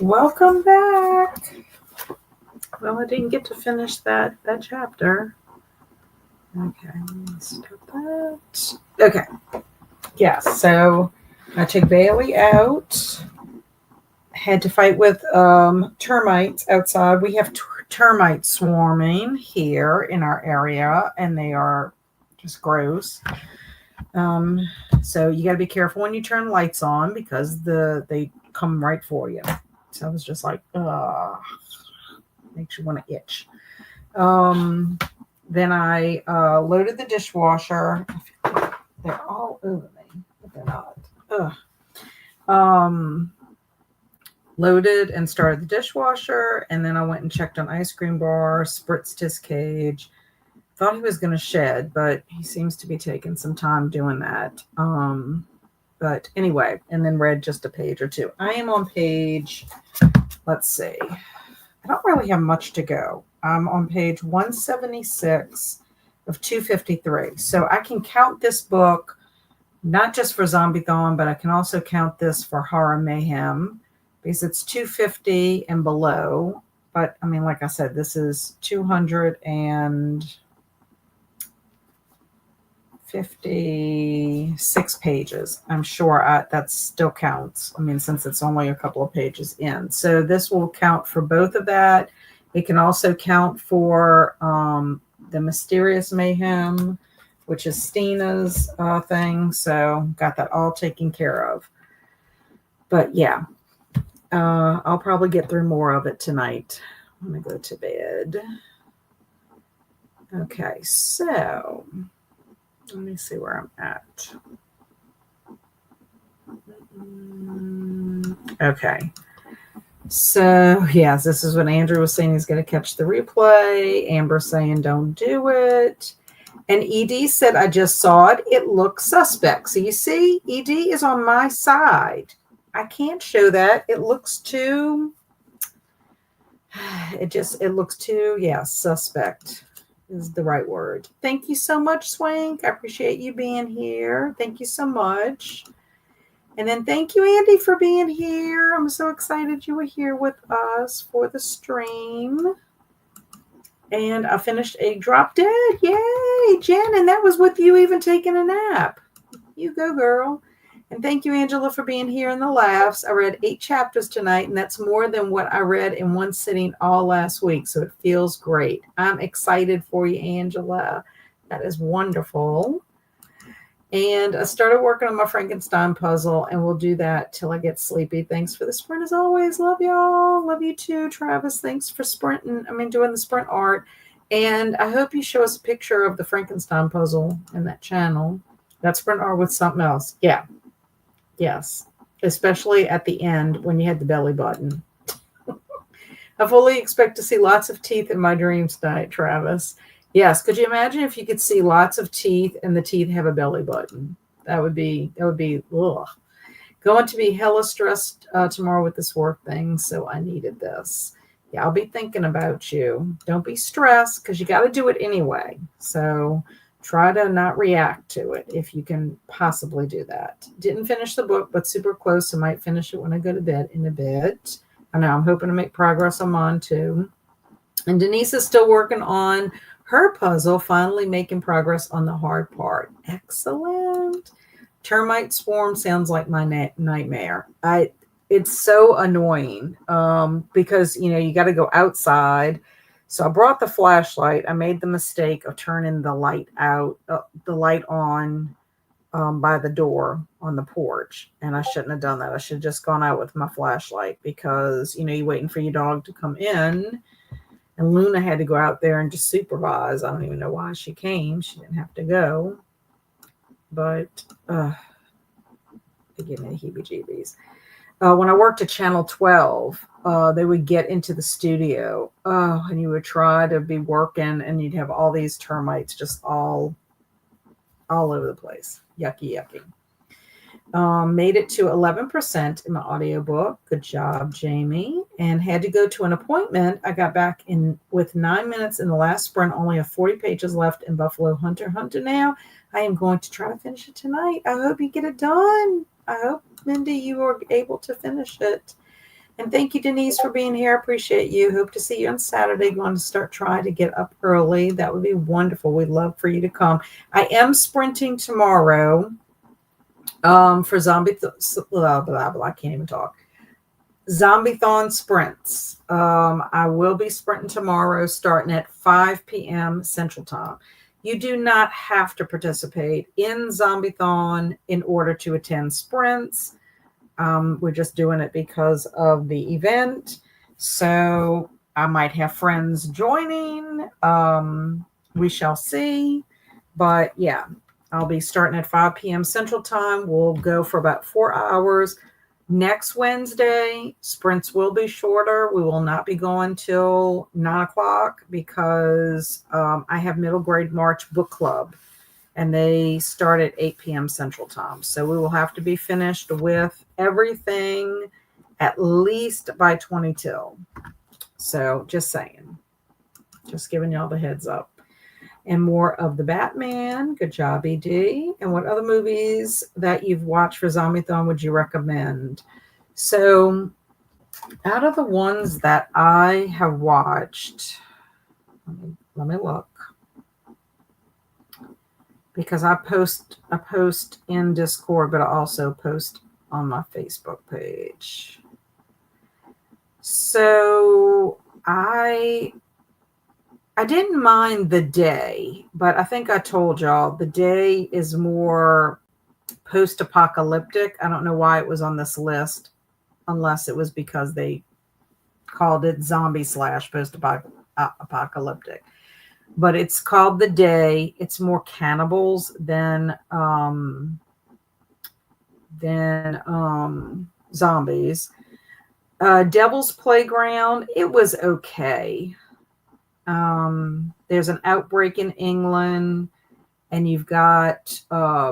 Welcome back. Well, I didn't get to finish that chapter. Okay, let's stop that. Okay. Yeah, so I took Bailey out. Had to fight with termites outside. We have termites swarming here in our area, and they are just gross. So you got to be careful when you turn lights on because they come right for you. So I was just like, makes you want to itch. Then I loaded the dishwasher. They're all over me, but they're not. Loaded and started the dishwasher, and then I went and checked on Ice Cream Bar, spritzed his cage. Thought he was going to shed, but he seems to be taking some time doing that. But anyway, and then read just a page or two. I am on page, let's see. I don't really have much to go. I'm on page 176 of 253. So I can count this book, not just for Zombie-thon, but I can also count this for Horror Mayhem because it's 250 and below. But I mean, like I said, this is 256 pages. I'm sure that still counts. I mean, since it's only a couple of pages in. So this will count for both of that. It can also count for the Mysterious Mayhem, which is Stina's thing. So got that all taken care of. But yeah, I'll probably get through more of it tonight when I go to bed. Okay, so let me see where I'm at. Okay. So, yes, this is what Andrew was saying. He's going to catch the replay. Amber saying, don't do it. And ED said, I just saw it. It looks suspect. So you see, ED is on my side. I can't show that. It looks too, suspect is the right word. Thank you so much, Swank. I appreciate you being here. Thank you so much. And then thank you, Andy, for being here. I'm so excited you were here with us for the stream. And I finished Egg Drop Dead. Yay, Jen. And that was with you even taking a nap. You go, girl. And thank you, Angela, for being here in the laughs. I read 8 chapters tonight, and that's more than what I read in one sitting all last week. So it feels great. I'm excited for you, Angela. That is wonderful. And I started working on my Frankenstein puzzle, and we'll do that till I get sleepy. Thanks for the sprint as always. Love y'all. Love you too, Travis. Thanks for doing the sprint art. And I hope you show us a picture of the Frankenstein puzzle in that channel. That sprint art with something else. Yeah. Yes. Especially at the end when you had the belly button. I fully expect to see lots of teeth in my dreams tonight, Travis. Yes. Could you imagine if you could see lots of teeth and the teeth have a belly button? That would be, ugh. Going to be hella stressed tomorrow with this work thing. So I needed this. Yeah, I'll be thinking about you. Don't be stressed because you got to do it anyway. So try to not react to it if you can possibly do that. Didn't finish the book, but super close. I might finish it when I go to bed in a bit. I know I'm hoping to make progress on mine too. And Denise is still working on her puzzle, finally making progress on the hard part. Excellent. Termite swarm sounds like my nightmare. It's so annoying because, you got to go outside. So I brought the flashlight. I made the mistake of turning the light on by the door on the porch. And I shouldn't have done that. I should have just gone out with my flashlight because, you're waiting for your dog to come in. And Luna had to go out there and just supervise. I don't even know why she came. She didn't have to go. But they give me the heebie-jeebies. When I worked at Channel 12, they would get into the studio and you would try to be working and you'd have all these termites just all over the place. Yucky, yucky. Made it to 11% in my audiobook. Good job, Jamie. And had to go to an appointment. I got back in with 9 minutes in the last sprint. Only have 40 pages left in Buffalo Hunter now. I am going to try to finish it tonight. I hope you get it done. I hope, Mindy, you are able to finish it. And thank you, Denise, for being here. I appreciate you. Hope to see you on Saturday. Going to start trying to get up early. That would be wonderful. We'd love for you to come. I am sprinting tomorrow for blah, blah, blah. I can't even talk. Zombie-thon sprints. I will be sprinting tomorrow starting at 5 p.m. Central Time. You do not have to participate in Zombie-thon in order to attend sprints. We're just doing it because of the event. So I might have friends joining. We shall see. But yeah, I'll be starting at 5 p.m. Central Time. We'll go for about 4 hours. Next Wednesday, sprints will be shorter. We will not be going till 9 o'clock because I have middle grade March book club and they start at 8 p.m. Central Time. So we will have to be finished with everything at least by 22. So just saying, just giving y'all the heads up. And more of the Batman. Good job, ED. And what other movies that you've watched for Zombie-thon would you recommend? So out of the ones that I have watched, let me look. Because I post in Discord, but I also post on my Facebook page. So I didn't mind The Day, but I think I told y'all The Day is more post-apocalyptic. I don't know why it was on this list, unless it was because they called it zombie / post-apocalyptic. But it's called The Day. It's more cannibals than zombies. Devil's Playground, it was okay. There's an outbreak in England, and you've got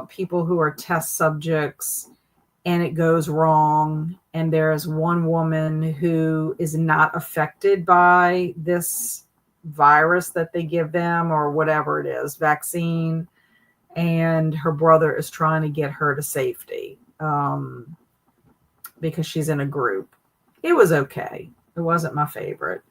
people who are test subjects, and it goes wrong. And there's one woman who is not affected by this virus that they give them or whatever it is, vaccine, and her brother is trying to get her to safety because she's in a group. It was okay. It wasn't my favorite.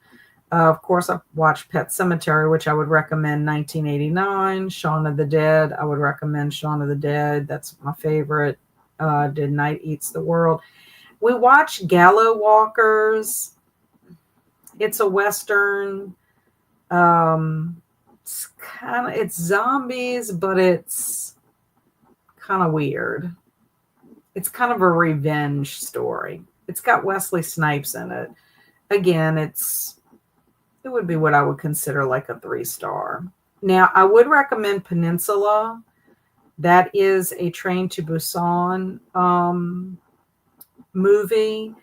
Of course, I watched Pet Sematary, which I would recommend. 1989. Shaun of the Dead, I would recommend Shaun of the Dead. That's my favorite. Did Night Eats the World. We watched Gallow Walkers. It's a Western. It's zombies, but it's kind of weird. It's kind of a revenge story. It's got Wesley Snipes in it. Again, it would be what I would consider like a 3-star. Now, I would recommend Peninsula. That is a Train to Busan movie.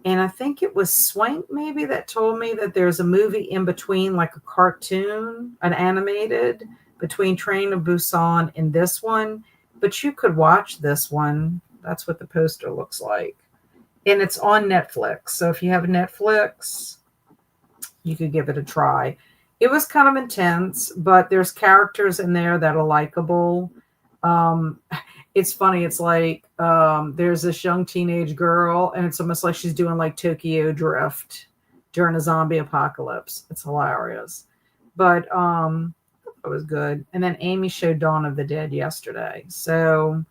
And I think it was Swank maybe that told me that there's a movie in between, like a cartoon, an animated, between Train to Busan and this one. But you could watch this one. That's what the poster looks like. And it's on Netflix. So if you have Netflix, you could give it a try. It was kind of intense, but there's characters in there that are likable. It's funny. It's like there's this young teenage girl, and it's almost like she's doing like Tokyo Drift during a zombie apocalypse. It's hilarious. But it was good. And then Amy showed Dawn of the Dead yesterday. So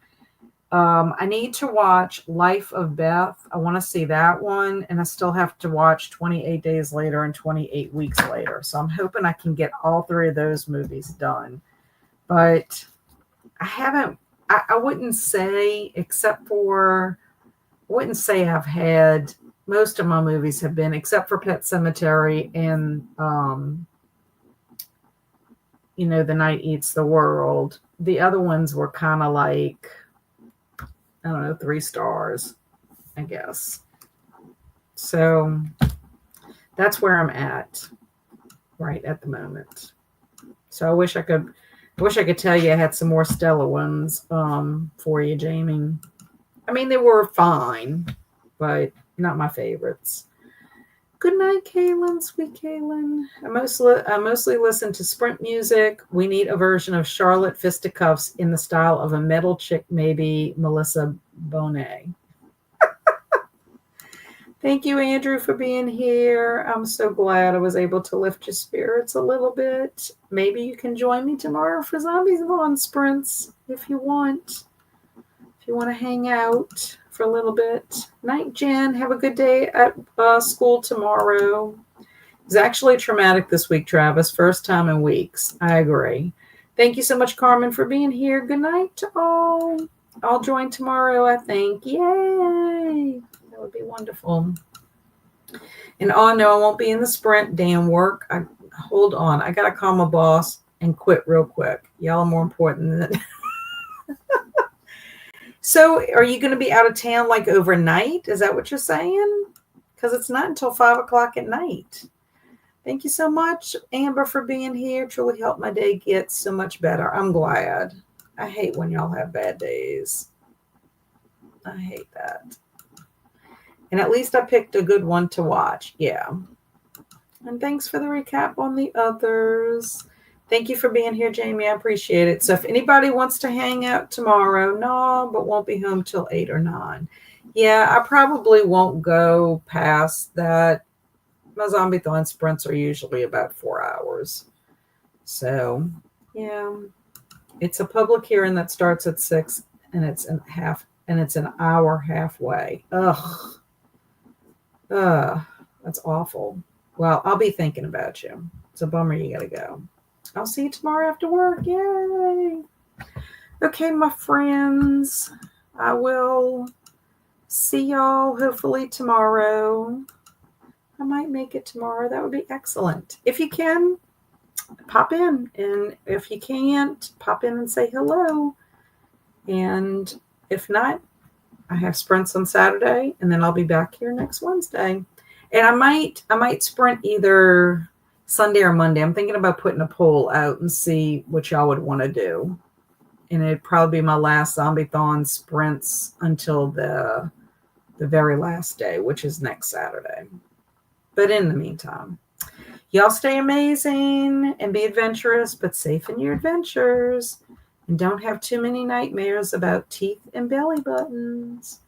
I need to watch Life of Beth. I want to see that one. And I still have to watch 28 Days Later and 28 Weeks Later. So I'm hoping I can get all 3 of those movies done. But I wouldn't say, I've had, most of my movies have been, except for Pet Sematary and, The Night Eats the World. The other ones were kind of like, I don't know, 3 stars, I guess. So that's where I'm at right at the moment. So I wish I could tell you I had some more stellar ones for you, Jamie. I mean, they were fine, but not my favorites. Good night, Kaylin, sweet Kaylin. I mostly listen to Sprint music. We need a version of Charlotte Fisticuffs in the style of a metal chick, maybe Melissa Bonet. Thank you, Andrew, for being here. I'm so glad I was able to lift your spirits a little bit. Maybe you can join me tomorrow for Zombies on Sprints if you want. If you want to hang out for a little bit. Night, Jen. Have a good day at school tomorrow. It's actually traumatic this week, Travis. First time in weeks. I agree. Thank you so much, Carmen, for being here. Good night to all. I'll join tomorrow, I think. Yay! That would be wonderful. And oh no, I won't be in the sprint. Damn work. Hold on. I gotta call my boss and quit real quick. Y'all are more important than So are you going to be out of town like overnight? Is that what you're saying? Because it's not until 5:00 at night. Thank you so much, Amber, for being here. Truly helped my day get so much better. I'm glad. I hate when y'all have bad days. I hate that. And at least I picked a good one to watch. Yeah. And thanks for the recap on the others. Thank you for being here, Jamie. I appreciate it. So if anybody wants to hang out tomorrow, no, but won't be home till 8 or 9. Yeah, I probably won't go past that. My zombie-thon sprints are usually about 4 hours. So, yeah. It's a public hearing that starts at 6 and it's an hour halfway. Ugh. That's awful. Well, I'll be thinking about you. It's a bummer you gotta go. I'll see you tomorrow after work. Yay. Okay, my friends. I will see y'all hopefully tomorrow. I might make it tomorrow. That would be excellent. If you can, pop in. And if you can't, pop in and say hello. And if not, I have sprints on Saturday, and then I'll be back here next Wednesday. And I might sprint either Sunday or Monday. I'm thinking about putting a poll out and see what y'all would want to do. And it'd probably be my last zombie-thon sprints until the very last day, which is next Saturday. But in the meantime, y'all stay amazing and be adventurous, but safe in your adventures. And don't have too many nightmares about teeth and belly buttons.